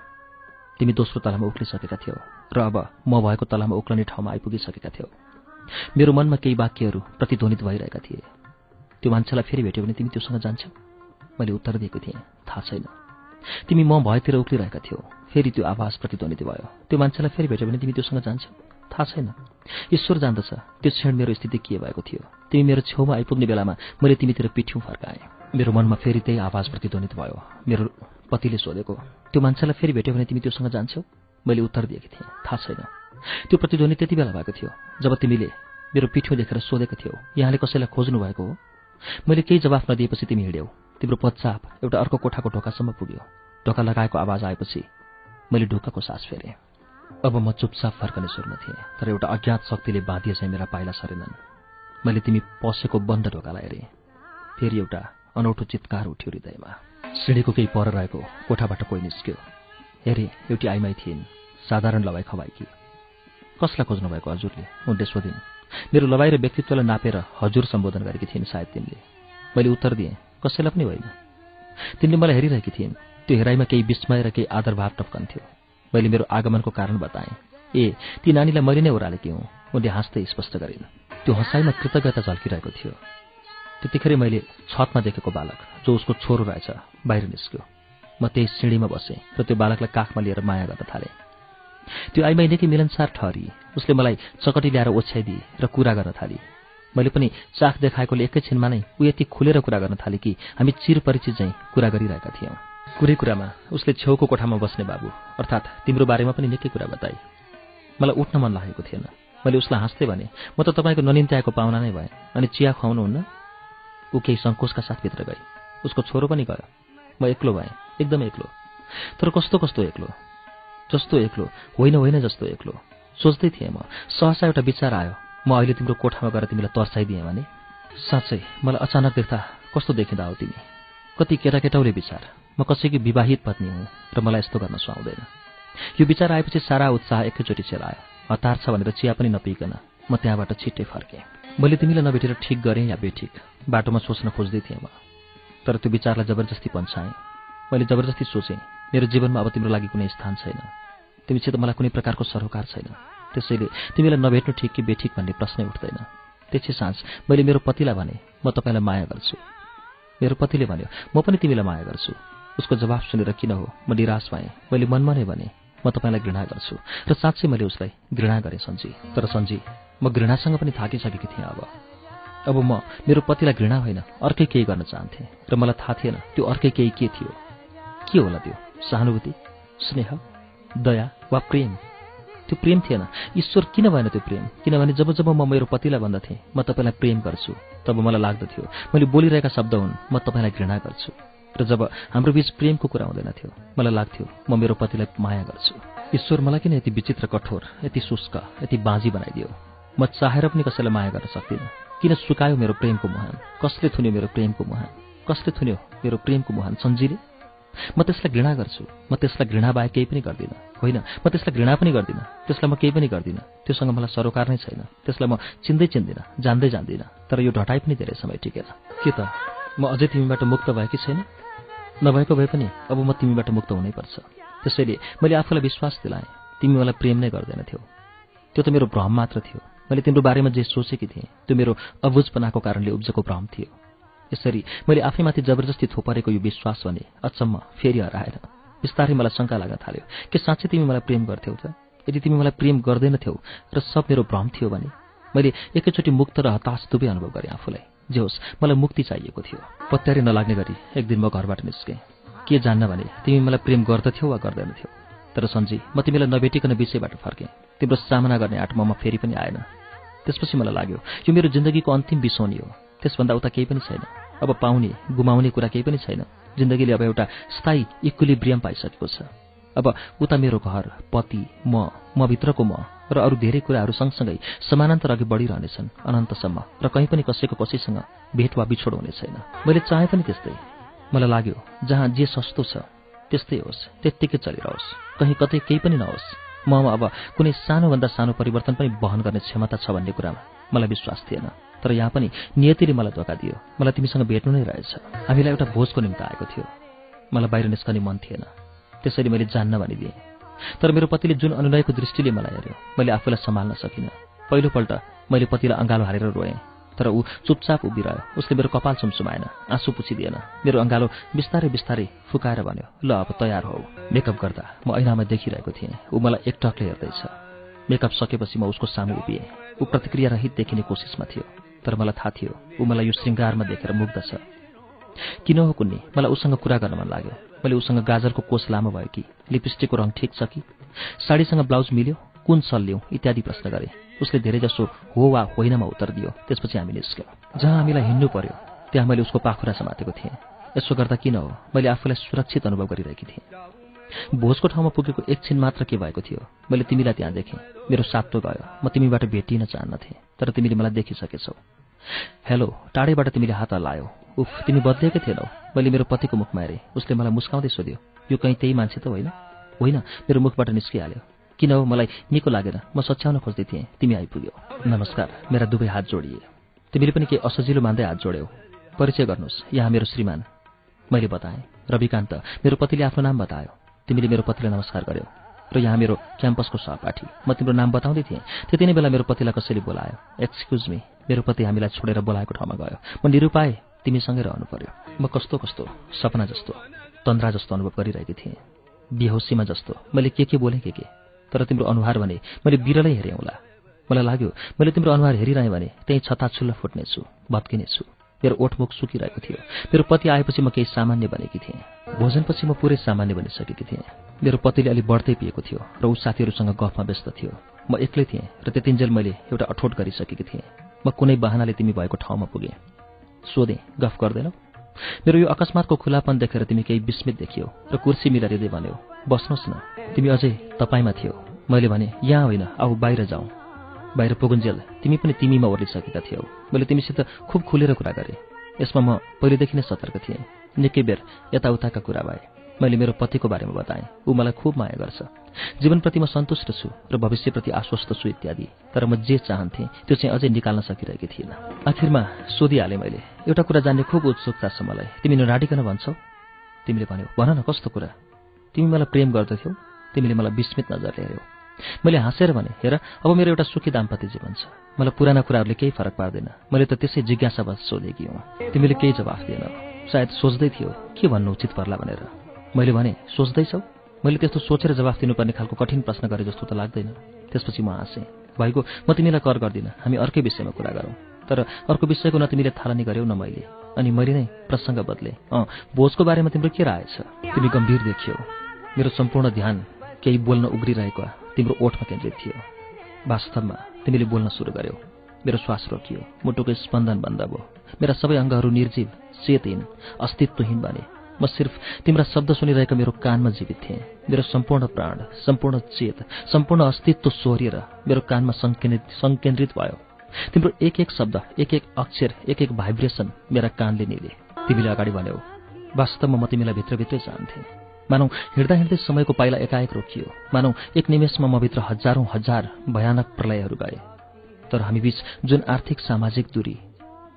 तिमी दोस्रो तलामा उक्लिसकेका थियौ र अब म भएको तलामा उक्लने ठाउँमा आइपुगिसकेका थियौ। मेरो मनमा केही वाक्यहरू प्रतिध्वनित भइरहेका थिए। त्यो मान्छेलाई फेरि भेट्यो भने तिमी त्योसँग जान्छौ? मैले उत्तर दिएको थिएँ, थाहा छैन। तिमी म भएतिर उक्लिरहेका थियौ। फेरि त्यो आवाज प्रतिध्वनित भयो। त्यो मान्छेलाई फेरि भेट्यो भने तिमी त्योसँग जान्छौ? थाहा छैन। ईश्वर जान्दछ त्यो क्षण मेरो स्थिति के भएको थियो। तिमी मेरो छेउमा आइपुग्ने बेलामा मैले तिमीतिर पिठ्यौँ फर्काएँ। मेरो मनमा फेरि त्यही आवाज प्रतिध्वनित भयो। मेरो पतिले सोधेको, त्यो मान्छेलाई फेरि भेट्यो भने तिमी त्योसँग जान्छौ? मैले उत्तर दिएकी थिएँ, थाहा छैन। त्यो प्रतिध्वनि त्यति बेला भएको थियो जब तिमीले मेरो पिठ्यौँ देखेर सोधेको थियौ, यहाँले कसैलाई खोज्नु भएको हो? मैले केही जवाफ नदिएपछि तिमी हिँड्यौ। तिम्रो पश्चाप एउटा अर्को कोठाको ढोकासम्म पुग्यो। ढोका लगाएको आवाज आएपछि मैले ढुक्कको सास फेरेँ। अब म चुपचाप फर्कने सुरमा थिएँ, तर एउटा अज्ञात शक्तिले बाँधिए चाहिँ मेरा पाइला सरेनन्। मैले तिमी पसेको बन्द ढोकालाई हेरेँ। फेरि एउटा अनौठो चित्कार उठ्यो हृदयमा। सिँढीको केही पर रहेको कोठाबाट कोही निस्क्यो। हेरेँ एउटी आइमाई थिइन्, साधारण लवाई खवाइकी। कसलाई खोज्नु भएको हजुरले? उनले सोधिन्। मेरो लवाई र व्यक्तित्वलाई नापेर हजुर सम्बोधन गरेकी थिइन् सायद तिनले। मैले उत्तर दिएँ, कसैलाई पनि होइन। तिनले मलाई हेरिरहेकी थिइन्। त्यो हेराइमा केही विस्मय र केही आदरभाव टप्कन्थ्यो। मैले मेरो आगमनको कारण बताएँ। ती नानीलाई मैले नै ओह्रालेकी हुँ। उनले हाँस्दै स्पष्ट गरिन्। त्यो हँसाइमा कृतज्ञता झल्किरहेको थियो। त्यतिखेर मैले छतमा देखेको बालक, जो उसको छोरो रहेछ, बाहिर निस्क्यो। म त्यही सिँढीमा बसेँ र त्यो बालकलाई काखमा लिएर माया गर्न थालेँ। त्यो आइमाई निकै मिलनसार ठहरी। उसले मलाई चकटी ल्याएर ओछ्याइदिए र कुरा गर्न थाली। मैले पनि चाख देखाएकोले एकैछिनमा नै ऊ यति खुलेर कुरा गर्न थाले कि हामी चिरपरिचित चाहिँ कुरा गरिरहेका थियौँ। कुरै कुरामा उसले छेउको कोठामा बस्ने बाबु अर्थात् तिम्रो बारेमा पनि निकै कुरा बताए। मलाई उठ्न मन लागेको थिएन। मैले उसलाई हाँस्दै भने, म त तपाईँको ननिन्त्याएको पाहुना नै भएँ, अनि चिया खुवाउनुहुन्न? ऊ केही सङ्कोचका साथ भित्र गई। उसको छोरो पनि गयो। म एक्लो भएँ, एकदम एक्लो। तर कस्तो कस्तो एक्लो, जस्तो एक्लो होइन जस्तो एक्लो। सोच्दै थिएँ म। सहसा एउटा विचार आयो, म अहिले तिम्रो कोठामा गएर तिमीलाई तर्साइदिएँ भने? साँच्चै मलाई अचानक देख्दा कस्तो देखिँदा हो तिमी? कति केटाकेटौले विचार। म कसैकी विवाहित पत्नी हुँ र मलाई यस्तो गर्न सुहाउँदैन। यो विचार आएपछि सारा उत्साह एकैचोटि चेलायो। हतार छ भनेर चिया पनि नपिइकन म त्यहाँबाट छिट्टै फर्केँ। मैले तिमीलाई नभेटेर ठिक गरेँ या बेठिक बाटोमा सोच्न खोज्दै थिएँ म। तर त्यो विचारलाई जबरजस्ती पन्छाएँ। मैले जबरजस्ती सोचेँ, मेरो जीवनमा अब तिम्रो लागि कुनै स्थान छैन। तिमीसित मलाई कुनै प्रकारको सरोकार छैन। त्यसैले तिमीलाई नभेट्नु ठिक कि बेठिक भन्ने प्रश्नै उठ्दैन। त्यसै साँझ मैले मेरो पतिलाई भने, म तपाईँलाई माया गर्छु। मेरो पतिले भन्यो, म पनि तिमीलाई माया गर्छु। उसको जवाफ सुनेर किन हो म निराश भएँ। मैले मनमा नै भने, म तपाईँलाई घृणा गर्छु। र साँच्चै मैले उसलाई घृणा गरेँ सन्जी। तर सन्जी, म घृणासँग पनि थाकिसकेकी थिएँ। अब म मेरो पतिलाई घृणा होइन, अर्कै केही गर्न चाहन्थेँ। र मलाई थाहा थिएन त्यो अर्कै केही के थियो। के होला त्यो? सहानुभूति, स्नेह, दया वा प्रेम? त्यो प्रेम थिएन। ईश्वर किन भएन त्यो प्रेम? किनभने जब जब म मेरो पतिलाई भन्दथे म तपाईँलाई प्रेम गर्छु, तब मलाई लाग्दथ्यो मैले बोलिरहेका शब्द हुन्, म तपाईँलाई घृणा गर्छु। र जब हाम्रो बीच प्रेमको कुरा हुँदैन थियो, मलाई लाग्थ्यो म मेरो पतिलाई माया गर्छु। ईश्वर मलाई किन यति विचित्र कठोर, यति शुष्क, यति बाँझी बनाइदियो? म चाहेर पनि कसैलाई माया गर्न सक्दिनँ। किन सुकायो मेरो प्रेमको मुहान? कसले थुन्यो मेरो प्रेमको मुहान? कसले थुन्यो मेरो प्रेमको मुहान? सन्जीले? म त्यसलाई घृणा गर्छु, म त्यसलाई घृणा बाहेक केही पनि गर्दिनँ। होइन, म त्यसलाई घृणा पनि गर्दिनँ, त्यसलाई म केही पनि गर्दिनँ। त्योसँग मलाई सरोकार नै छैन। त्यसलाई म चिन्दिनँ, जान्दिनँ। तर यो ढटाइ पनि धेरै समय टिकेन। के त म अझै तिमीबाट मुक्त भएकी छैन? नभएको भए पनि अब म तिमीबाट मुक्त हुनैपर्छ। त्यसैले मैले आफूलाई विश्वास दिलाएँ, तिमी मलाई प्रेम नै गर्दैनथ्यौ। त्यो त मेरो भ्रम मात्र थियो। मैले तिम्रो बारेमा जे सोचेकी थिएँ त्यो मेरो अबुझपनाको कारणले उब्जेको भ्रम थियो। यसरी मैले आफैमाथि जबरजस्ती थोपरेको यो विश्वास भने अचम्म फेरि हराएर बिस्तारै मलाई शङ्का लाग्न थाल्यो कि साँच्चै तिमी मलाई प्रेम गर्थ्यौ त? यदि तिमी मलाई प्रेम गर्दैनथ्यौ र सब मेरो भ्रम थियो भने मैले एकैचोटि मुक्त र हताश दुवै अनुभव गरेँ आफूलाई। जे होस्, मलाई मुक्ति चाहिएको थियो। पत्यारै नलाग्ने गरी एक दिन म घरबाट निस्केँ। के जान्न भने तिमी मलाई प्रेम गर्दथ्यौ वा गर्दैनथ्यौ। तर सन्जी, म तिमीलाई नभेटिकन विषयबाट फर्केँ। तिम्रो सामना गर्ने आँट ममा फेरि पनि आएन। त्यसपछि मलाई लाग्यो यो मेरो जिन्दगीको अन्तिम बिसौनी हो। त्यसभन्दा उता केही पनि छैन। अब पाउने गुमाउने कुरा केही पनि छैन। जिन्दगीले अब एउटा स्थायी इक्विलिब्रियम पाइसकेको छ। अब उता मेरो घर, पति, म भित्रको म र अरू धेरै कुराहरू सँगसँगै समानान्तर अघि बढिरहनेछन् अनन्तसम्म, र कहीँ पनि कसैको कसैसँग भेट वा बिछोड हुने छैन। मैले चाहे पनि त्यस्तै। मलाई लाग्यो जहाँ जे सस्तो छ त्यस्तै होस्, त्यत्तिकै चलिरहोस्, कहीँ कतै केही पनि नहोस्। ममा अब कुनै सानोभन्दा सानो परिवर्तन पनि वहन गर्ने क्षमता छ भन्ने कुरामा मलाई विश्वास थिएन। तर यहाँ पनि नियतिले मलाई धोका दियो। मलाई तिमीसँग भेट्नु नै रहेछ। हामीलाई एउटा भोजको निम्ति आएको थियो। मलाई बाहिर निस्कने मन थिएन, त्यसैले मैले जान्न भनिदिएँ। तर मेरो पतिले जुन अनुनयको दृष्टिले मलाई हेऱ्यो, मैले आफूलाई सम्हाल्न सकिनँ। पहिलोपल्ट मैले पतिलाई अँगालो हालेर रोएँ, तर ऊ चुपचाप उभिरह्यो। उसले मेरो कपाल सुमसुमाएन, आँसु पुछिदिएन। मेरो अँगालो बिस्तारै बिस्तारै फुकाएर भन्यो, ल अब तयार हौ। मेकअप गर्दा म ऐनामा देखिरहेको थिएँ ऊ मलाई एकटकले हेर्दैछ। मेकअप सकेपछि म उसको सामु उभिएँ। ऊ प्रतिक्रिया रहित देखिने कोसिसमा थियो, तर मलाई थाहा थियो ऊ मलाई यो श्रृङ्गारमा देखेर मुग्ध छ। किन हो कुन्नी, मलाई उसँग कुरा गर्न मन लाग्यो। मैले उसँग गाजरको कोष लामो भयो कि, लिपस्टिकको रङ ठिक छ कि, साडीसँग ब्लाउज मिल्यो, कुन सल लिउँ इत्यादि प्रश्न गरे। उसले धेरैजसो हो वा होइनमा उत्तर दियो। त्यसपछि हामी निस्क्यौँ। जहाँ हामीलाई हिँड्नु पर्यो त्यहाँ मैले उसको पाखुरा समातेको थिएँ। यसो गर्दा किन हो, मैले आफूलाई सुरक्षित अनुभव गरिरहेकी थिएँ। भोजको ठाउँमा पुगेको एकछिन मात्र के भएको थियो, मैले तिमीलाई त्यहाँ देखेँ। मेरो सातो गयो। म तिमीबाट भेटिन चाहन्नथेँ, तर तिमीले मलाई देखिसकेछौ। हेलो, टाढैबाट तिमीले हात हल्लायौ। उफ, तिमी बदलिएकै थिएनौ। मैले मेरो पतिको मुखमा हेरेँ। उसले मलाई मुस्काउँदै सोध्यो, यो कहीँ त्यही मान्छे त होइन? होइन, मेरो मुखबाट निस्किहाल्यो। किन हो, मलाई निको लागेन। म सच्याउन खोज्दै थिएँ, तिमी आइपुग्यौ। नमस्कार। मेरा दुवै हात जोडिए। तिमीले पनि के असजिलो मान्दै हात जोड्यौ? परिचय गर्नुहोस्, यहाँ मेरो श्रीमान। मैले बताएँ। रविकान्त, मेरो पतिले आफ्नो नाम बतायो। तिमीले मेरो पतिलाई नमस्कार गर्यौ। र यहाँ मेरो क्याम्पसको सहपाठी। म तिम्रो नाम बताउँदै थिएँ। त्यति नै बेला मेरो पतिलाई कसैले बोलायो। Excuse me. मेरो पति हामीलाई छोडेर बोलाएको ठाउँमा गयो। म निरुपाए तिमीसँगै रहनु पर्यो। म कस्तो कस्तो सपना जस्तो, तन्द्रा जस्तो अनुभव गरिरहेकी थिएँ। बेहोसीमा जस्तो मैले के बोलेँ के। तर तिम्रो अनुहार भने मैले बिरलै हेरेँ होला। मलाई लाग्यो मैले तिम्रो अनुहार हेरिरहेँ भने त्यही छताछुल्ल फुट्नेछु, भत्किनेछु। मेरो ओठमुख सुकिरहेको थियो। मेरो पति आएपछि म केही सामान्य बनेकी थिएँ। भोजनपछि म पुरै सामान्य बनिसकेकी थिएँ। मेरो पतिले अलि बढ्दै पिएको थियो र ऊ साथीहरूसँग गफमा व्यस्त थियो। म एक्लै थिएँ र त्यतिन्जेल मैले एउटा अठोट गरिसकेकी थिएँ। म कुनै बहानाले तिमी भएको ठाउँमा पुगेँ। सोधेँ, गफ गर्दैनौ? मेरो यो अकस्मातको खुलापन देखेर तिमी केही विस्मित देखियौ र कुर्सी मिलाइदिँदै भन्यौ, बस्नुहोस् न। तिमी अझै तपाईँमा थियौ। मैले भने, यहाँ होइन, आऊ बाहिर जाउँ। बाहिर पुगुन्जेल तिमी पनि तिमीमा ओर्लिसकेका थियौ। मैले तिमीसित खुब खुलेर कुरा गरेँ। यसमा म पहिलेदेखि नै सतर्क थिएँ। निकै बेर यताउताका कुरा भए। मैले मेरो पतिको बारेमा बताएँ। ऊ मलाई खुब माया गर्छ। जीवनप्रति म सन्तुष्ट छु र भविष्यप्रति आश्वस्त छु इत्यादि। तर म जे चाहन्थेँ त्यो चाहिँ अझै निकाल्न सकिरहेकी थिइनँ। आखिरमा सोधिहालेँ मैले, एउटा कुरा जान्ने खुब उत्सुकता छ मलाई, तिमी नराडिकन भन्छौ? तिमीले भन्यौ, भन न कस्तो कुरा? तिमी मलाई प्रेम गर्दथ्यौ? तिमीले मलाई विस्मित नजरले हेऱ्यौ। मैले हाँसेर भने, हेर, अब मेरो एउटा सुखी दाम्पत्य जीवन छ। मलाई पुराना कुराहरूले केही फरक पार्दैन। मैले त त्यसै जिज्ञासावश सोधेकी हुँ। तिमीले केही जवाफ दिएनौ। सायद सोच्दै थियो के भन्नु उचित पर्ला भनेर। मैले भने, सोच्दैछौ? मैले त्यस्तो सोचेर जवाफ दिनुपर्ने खालको कठिन प्रश्न गरे जस्तो त लाग्दैन। त्यसपछि म हाँसेँ। भइगयो, म तिमीलाई कर गर्दिनँ। हामी अर्कै विषयमा कुरा गरौँ। तर अर्को विषयको न तिमीले थालनी गर्यौ न मैले। अनि मैले नै प्रसङ्ग बदले। भोजको बारेमा तिम्रो के राय छ? तिमी गम्भीर देखियौ। मेरो सम्पूर्ण ध्यान केही बोल्न उग्रिरहेको तिम्रो ओठमा केन्द्रित थियो। वास्तवमा तिमीले बोल्न सुरु गर्यौ। मेरो श्वास रोकियो। मुटुको स्पन्दन बन्द भयो। मेरा सबै अङ्गहरू निर्जीव, चेतहीन, अस्तित्वहीन बने। म सिर्फ तिम्रा शब्द सुनिरहेको मेरो कानमा जीवित थिएँ। मेरो सम्पूर्ण प्राण, सम्पूर्ण चेत, सम्पूर्ण अस्तित्व सोहोरिएर मेरो कानमा संकेन्द्रित भयो। तिम्रो एक एक शब्द, एक एक अक्षर, एक एक भाइब्रेसन मेरा कानले निले। तिमीले अगाडि भन्यौ, वास्तवमा म तिमीलाई भित्रभित्रै चाहन्थेँ। मानौ हिँड्दा हिँड्दै समयको पाइला एकाएक रोकियो। मानौ एक निमेषमा म भित्र हजारौं हजार भयानक प्रलयहरू गए। तर हामी बीच जुन आर्थिक सामाजिक दूरी,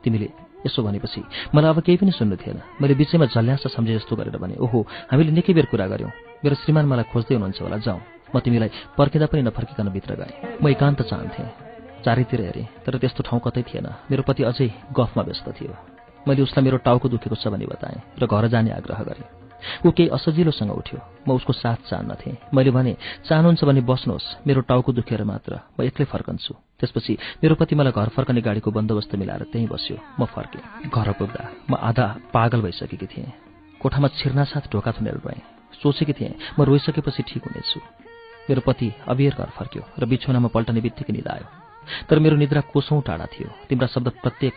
तिमीले यसो भनेपछि मलाई अब केही पनि सुन्नु थिएन। मैले बिचैमा झल्यास सम्झे जस्तो गरेर भने, ओहो, हामीले निकै बेर कुरा गर्यौं। मेरो श्रीमान मलाई खोज्दै हुनुहुन्छ होला, जाउँ। म तिमीलाई पर्खिँदा पनि नफर्किकन भित्र गएँ। म एकान्त चाहन्थेँ। चारैतिर हेरेँ, तर त्यस्तो ठाउँ कतै थिएन। मेरो पति अझै गफमा व्यस्त थियो। मैले उसलाई मेरो टाउको दुखेको छ भनी बताएँ र घर जाने आग्रह गरेँ। ऊ केही असजिलोसँग उठ्यो। म उसको साथ चाहन्नथेँ। मैले भने, चाहनुहुन्छ भने बस्नुहोस्, मेरो टाउको दुखेर मात्र, म एक्लै फर्कन्छु। त्यसपछि मेरो पति मलाई घर फर्कने गाडीको बन्दोबस्त मिलाएर त्यहीँ बस्यो। म फर्केँ। घर पुग्दा म आधा पागल भइसकेकी थिएँ। कोठामा छिर्नासाथ ढोका थुनेर रोएँ। सोचेकी थिएँ म रोइसकेपछि ठिक हुनेछु। मेरो पति अबेर घर फर्क्यो र बिछौनामा पल्टने बित्तिकै निदा आयो। तर मेरो निद्रा कोसौं टाढा थियो। तिम्रा शब्द प्रत्येक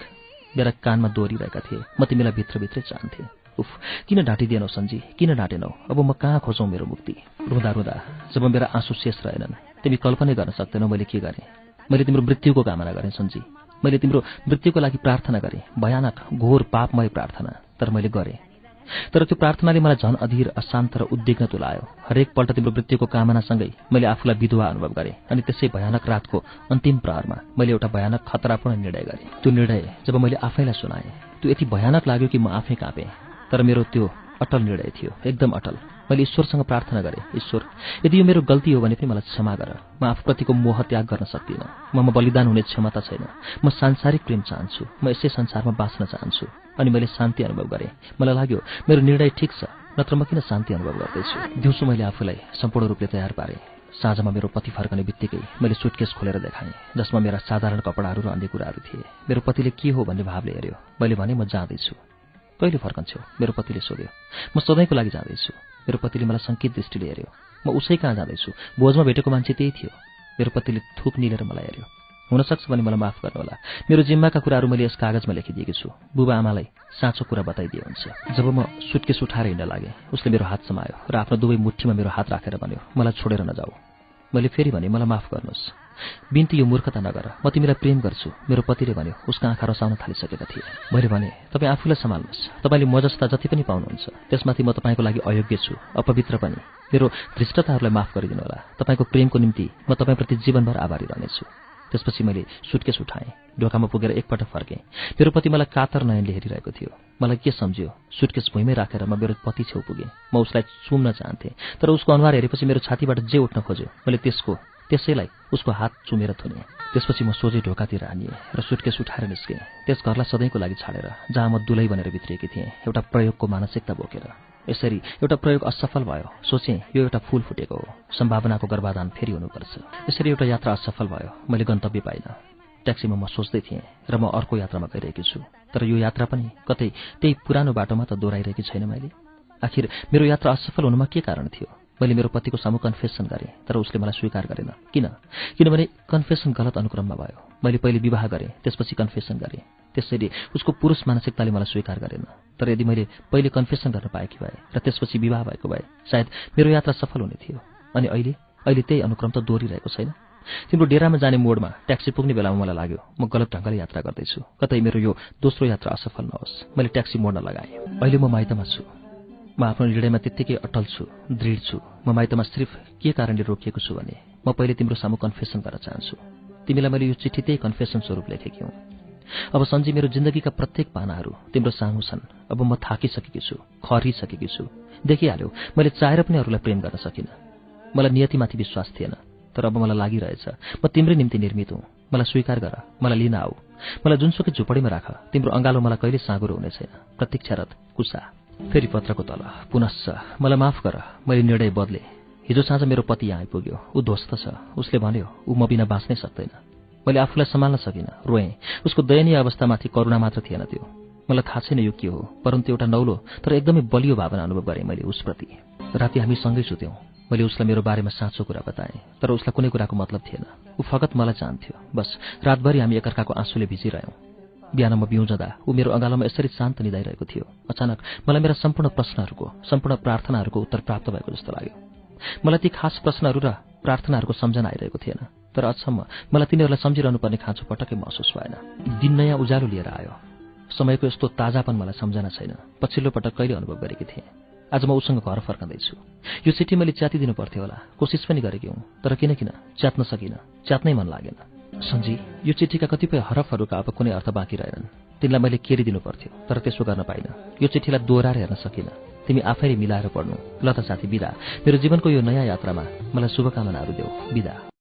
मेरा कानमा दोहोरिरहेका थिए। म तिमीलाई भित्रभित्रै चाहन्थेँ। उफ, किन ढाँटिदिएनौ सन्जी, किन ढाँटेनौ? अब म कहाँ खोजौँ मेरो मुक्ति? रुँदा रुँदा जब मेरा आँसु शेष रहेनन्, तिमी कल्पनै गर्न सक्दैनौ मैले के गरेँ। मैले तिम्रो मृत्युको कामना गरेँ सन्जी। मैले तिम्रो मृत्युको लागि प्रार्थना गरेँ। भयानक, घोर, पापमय प्रार्थना। तर मैले गरेँ। तर त्यो प्रार्थनाले मलाई झन अधीर, अशान्त र उद्विग्न तुलायो। हरेक पल्ट तिम्रो मृत्युको कामनासँगै मैले आफूलाई विधवा अनुभव गरेँ। अनि त्यसै भयानक रातको अन्तिम प्रहरमा मैले एउटा भयानक खतरापूर्ण निर्णय गरेँ। त्यो निर्णय जब मैले आफैलाई सुनाएँ, त्यो यति भयानक लाग्यो कि म आफै काँपेँ। तर मेरो त्यो अटल निर्णय थियो, एकदम अटल। मैले ईश्वरसँग प्रार्थना गरेँ, ईश्वर, यदि यो मेरो गल्ती हो भने पनि मलाई क्षमा गर। म आफूप्रतिको मोह त्याग गर्न सक्दिनँ। ममा बलिदान हुने क्षमता छैन। म सांसारिक प्रेम चाहन्छु। म यसै संसारमा बाँच्न चाहन्छु। अनि मैले शान्ति अनुभव गरेँ। मलाई लाग्यो मेरो निर्णय ठिक छ, नत्र म किन शान्ति अनुभव गर्दैछु। दिउँसो मैले आफूलाई सम्पूर्ण रूपले तयार पारेँ। साँझमा मेरो पति फर्कने बित्तिकै मैले सुटकेस खोलेर देखाएँ, जसमा मेरा साधारण कपडाहरू र अन्य कुराहरू थिए। मेरो पतिले के हो भन्ने भावले हेऱ्यो। मैले भने, म जाँदैछु। कहिले फर्कन्छौ? मेरो पतिले सोध्यो। म सधैँको लागि जाँदैछु। मेरो पतिले मलाई सङ्कित दृष्टिले हेऱ्यो। म उसै कहाँ जाँदैछु? भोजमा भेटेको मान्छे त्यही थियो। मेरो पतिले थुक निलेर मलाई हेऱ्यो। हुनसक्छ भने मलाई माफ गर्नुहोला। मेरो जिम्माका कुराहरू मैले यस कागजमा लेखिदिएकी छु। बुबा आमालाई साँचो कुरा बताइदिए हुन्छ। जब म सुटकेस उठाएर हिँड्न लागेँ, उसले मेरो हात समायो र आफ्नो दुवै मुठ्ठीमा मेरो हात राखेर भन्यो, मलाई छोडेर नजाऊ। मैले फेरि भने, मलाई माफ गर्नुहोस्। बिन्ती, यो मूर्खता नगर। म तिमीलाई प्रेम गर्छु। मेरो पतिले भन्यो। उसका आँखा रसाउन थालिसकेका थिए। मैले भने, तपाईँ आफूलाई सम्हाल्नुहोस्। तपाईँले म जस्ता जति पनि पाउनुहुन्छ, त्यसमाथि म तपाईँको लागि अयोग्य छु, अपवित्र पनि। मेरो धृष्टताहरूलाई माफ गरिदिनु होला। तपाईँको प्रेमको निम्ति म तपाईँप्रति जीवनभर आभारी रहनेछु। त्यसपछि मैले सुटकेस उठाएँ। ढोकामा पुगेर एकपटक फर्केँ। मेरो पति मलाई कातर नयनले हेरिरहेको थियो। मलाई के सम्झ्यो, सुटकेस भुइँमै राखेर म मेरो पति छेउ पुगेँ। म उसलाई चुम्न चाहन्थेँ, तर उसको अनुहार हेरेपछि मेरो छातीबाट जे उठ्न खोज्यो, मैले त्यसैलाई उसको हात चुमेर थुनेँ। त्यसपछि म सोझै ढोकातिर हानिएँ र सुटकेस उठाएर निस्केँ, त्यस घरलाई सधैँको लागि छाडेर, जहाँ म दुलै बनेर भित्रिएकी थिएँ, एउटा प्रयोगको मानसिकता बोकेर। यसरी एउटा प्रयोग असफल भयो। सोचेँ, यो एउटा फूल फुटेको हो, सम्भावनाको गर्भाधान फेरि हुनुपर्छ। यसरी एउटा यात्रा असफल भयो। मैले गन्तव्य पाइनँ। ट्याक्सीमा म सोच्दै थिएँ र म अर्को यात्रामा गइरहेकी छु। तर यो यात्रा पनि कतै त्यही पुरानो बाटोमा त दोहोऱ्याइरहेकी छैन मैले। आखिर मेरो यात्रा असफल हुनुमा के कारण थियो? मैले मेरो पतिको सामु कन्फेसन गरेँ, तर उसले मलाई स्वीकार गरेन। किनभने कन्फेसन गलत अनुक्रममा भयो। मैले पहिले विवाह गरेँ, त्यसपछि कन्फेसन गरेँ। त्यसैले उसको पुरुष मानसिकताले मलाई स्वीकार गरेन। तर यदि मैले पहिले कन्फेसन गर्न पाएकी भए र त्यसपछि विवाह भएको भए, सायद मेरो यात्रा सफल हुने थियो। अनि अहिले त्यही अनुक्रम त दोहोरिरहेको छैन। तिम्रो डेरामा जाने मोडमा ट्याक्सी पुग्ने बेलामा मलाई लाग्यो म गलत ढङ्गले यात्रा गर्दैछु। कतै मेरो यो दोस्रो यात्रा असफल नहोस्। मैले ट्याक्सी मोड्न लगाएँ। अहिले म माइतमा छु। म आफ्नो निर्णयमा त्यत्तिकै अटल छु, दृढ छु। म माइतमा सिर्फ के कारणले रोकिएको छु भने, म पहिले तिम्रो सामु कन्फेसन गर्न चाहन्छु। तिमीलाई मैले यो चिठी त्यही कन्फेसन स्वरूप लेखेकी हुँ। अब सन्जी, मेरो जिन्दगीका प्रत्येक पानाहरू तिम्रो सामु छन्। अब म थाकिसकेकी छु, खरिसकेकी छु। देखिहाल्यो, मैले चाहेर पनि अरूलाई प्रेम गर्न सकिनँ। मलाई नियतिमाथि विश्वास थिएन, तर अब मलाई लागिरहेछ म तिम्रै निम्ति निर्मित हुँ। मलाई स्वीकार गर, मलाई लिन आऊ। मलाई जुनसुकै झुपडीमा राख, तिम्रो अँगालो मलाई कहिले साँगुरो हुने छैन। प्रतीक्षारत, कुसा। फेरि पत्रको तल, पुनश्च मलाई माफ गर, मैले निर्णय बदले। हिजो साँझ मेरो पति यहाँ आइपुग्यो। ऊ ध्वस्त छ। उसले भन्यो, ऊ म बिना बाँच्नै सक्दैन। मैले आफूलाई सम्हाल्न सकिनँ, रोएँ। उसको दयनीय अवस्थामाथि करुणा मात्र थिएन त्यो। मलाई थाहा छैन यो के हो, परन्तु एउटा नौलो तर एकदमै बलियो भावना अनुभव गरेँ मैले उसप्रति। राति हामी सँगै सुत्यौँ। मैले उसलाई मेरो बारेमा साँचो कुरा बताएँ, तर उसलाई कुनै कुराको मतलब थिएन। ऊ फगत मलाई चाहन्थ्यो। बस रातभरि हामी एकअर्काको आँसुले भिजिरह्यौँ। बिहान म बिउँझदा ऊ मेरो अँगालोमा यसरी शान्त निदाइरहेको थियो। अचानक मलाई मेरा सम्पूर्ण प्रश्नहरूको, सम्पूर्ण प्रार्थनाहरूको उत्तर प्राप्त भएको जस्तो लाग्यो। मलाई ती खास प्रश्नहरू र प्रार्थनाहरूको सम्झना आइरहेको थिएन, तर अचम्म मलाई तिनीहरूलाई सम्झिरहनु पर्ने खाँचो पटक्कै महसुस भएन। दिन नयाँ उज्यालो लिएर आयो। समयको यस्तो ताजापन मलाई सम्झना छैन। पछिल्लो पटक कहिले अनुभव गरेकी थिएँ। आज म उसँग घर फर्कँदैछु। यो चिठी मैले च्यातिदिनु पर्थ्यो होला, कोसिस पनि गरेकी हुँ, तर किन च्यात्न सकिनँ, च्यात्नै मन लागेन। सञ्जी, यो चिठीका कतिपय हरफहरूका अब कुनै अर्थ बाँकी रहेनन्। तिनलाई मैले केरिदिनु पर्थ्यो, तर त्यसो गर्न पाइनँ। यो चिठीलाई दोहोऱ्याएर हेर्न सकिनँ। तिमी आफैले मिलाएर पढ्नु। ल त साथी, बिदा। मेरो जीवनको यो नयाँ यात्रामा मलाई शुभकामनाहरू देऊ। बिदा।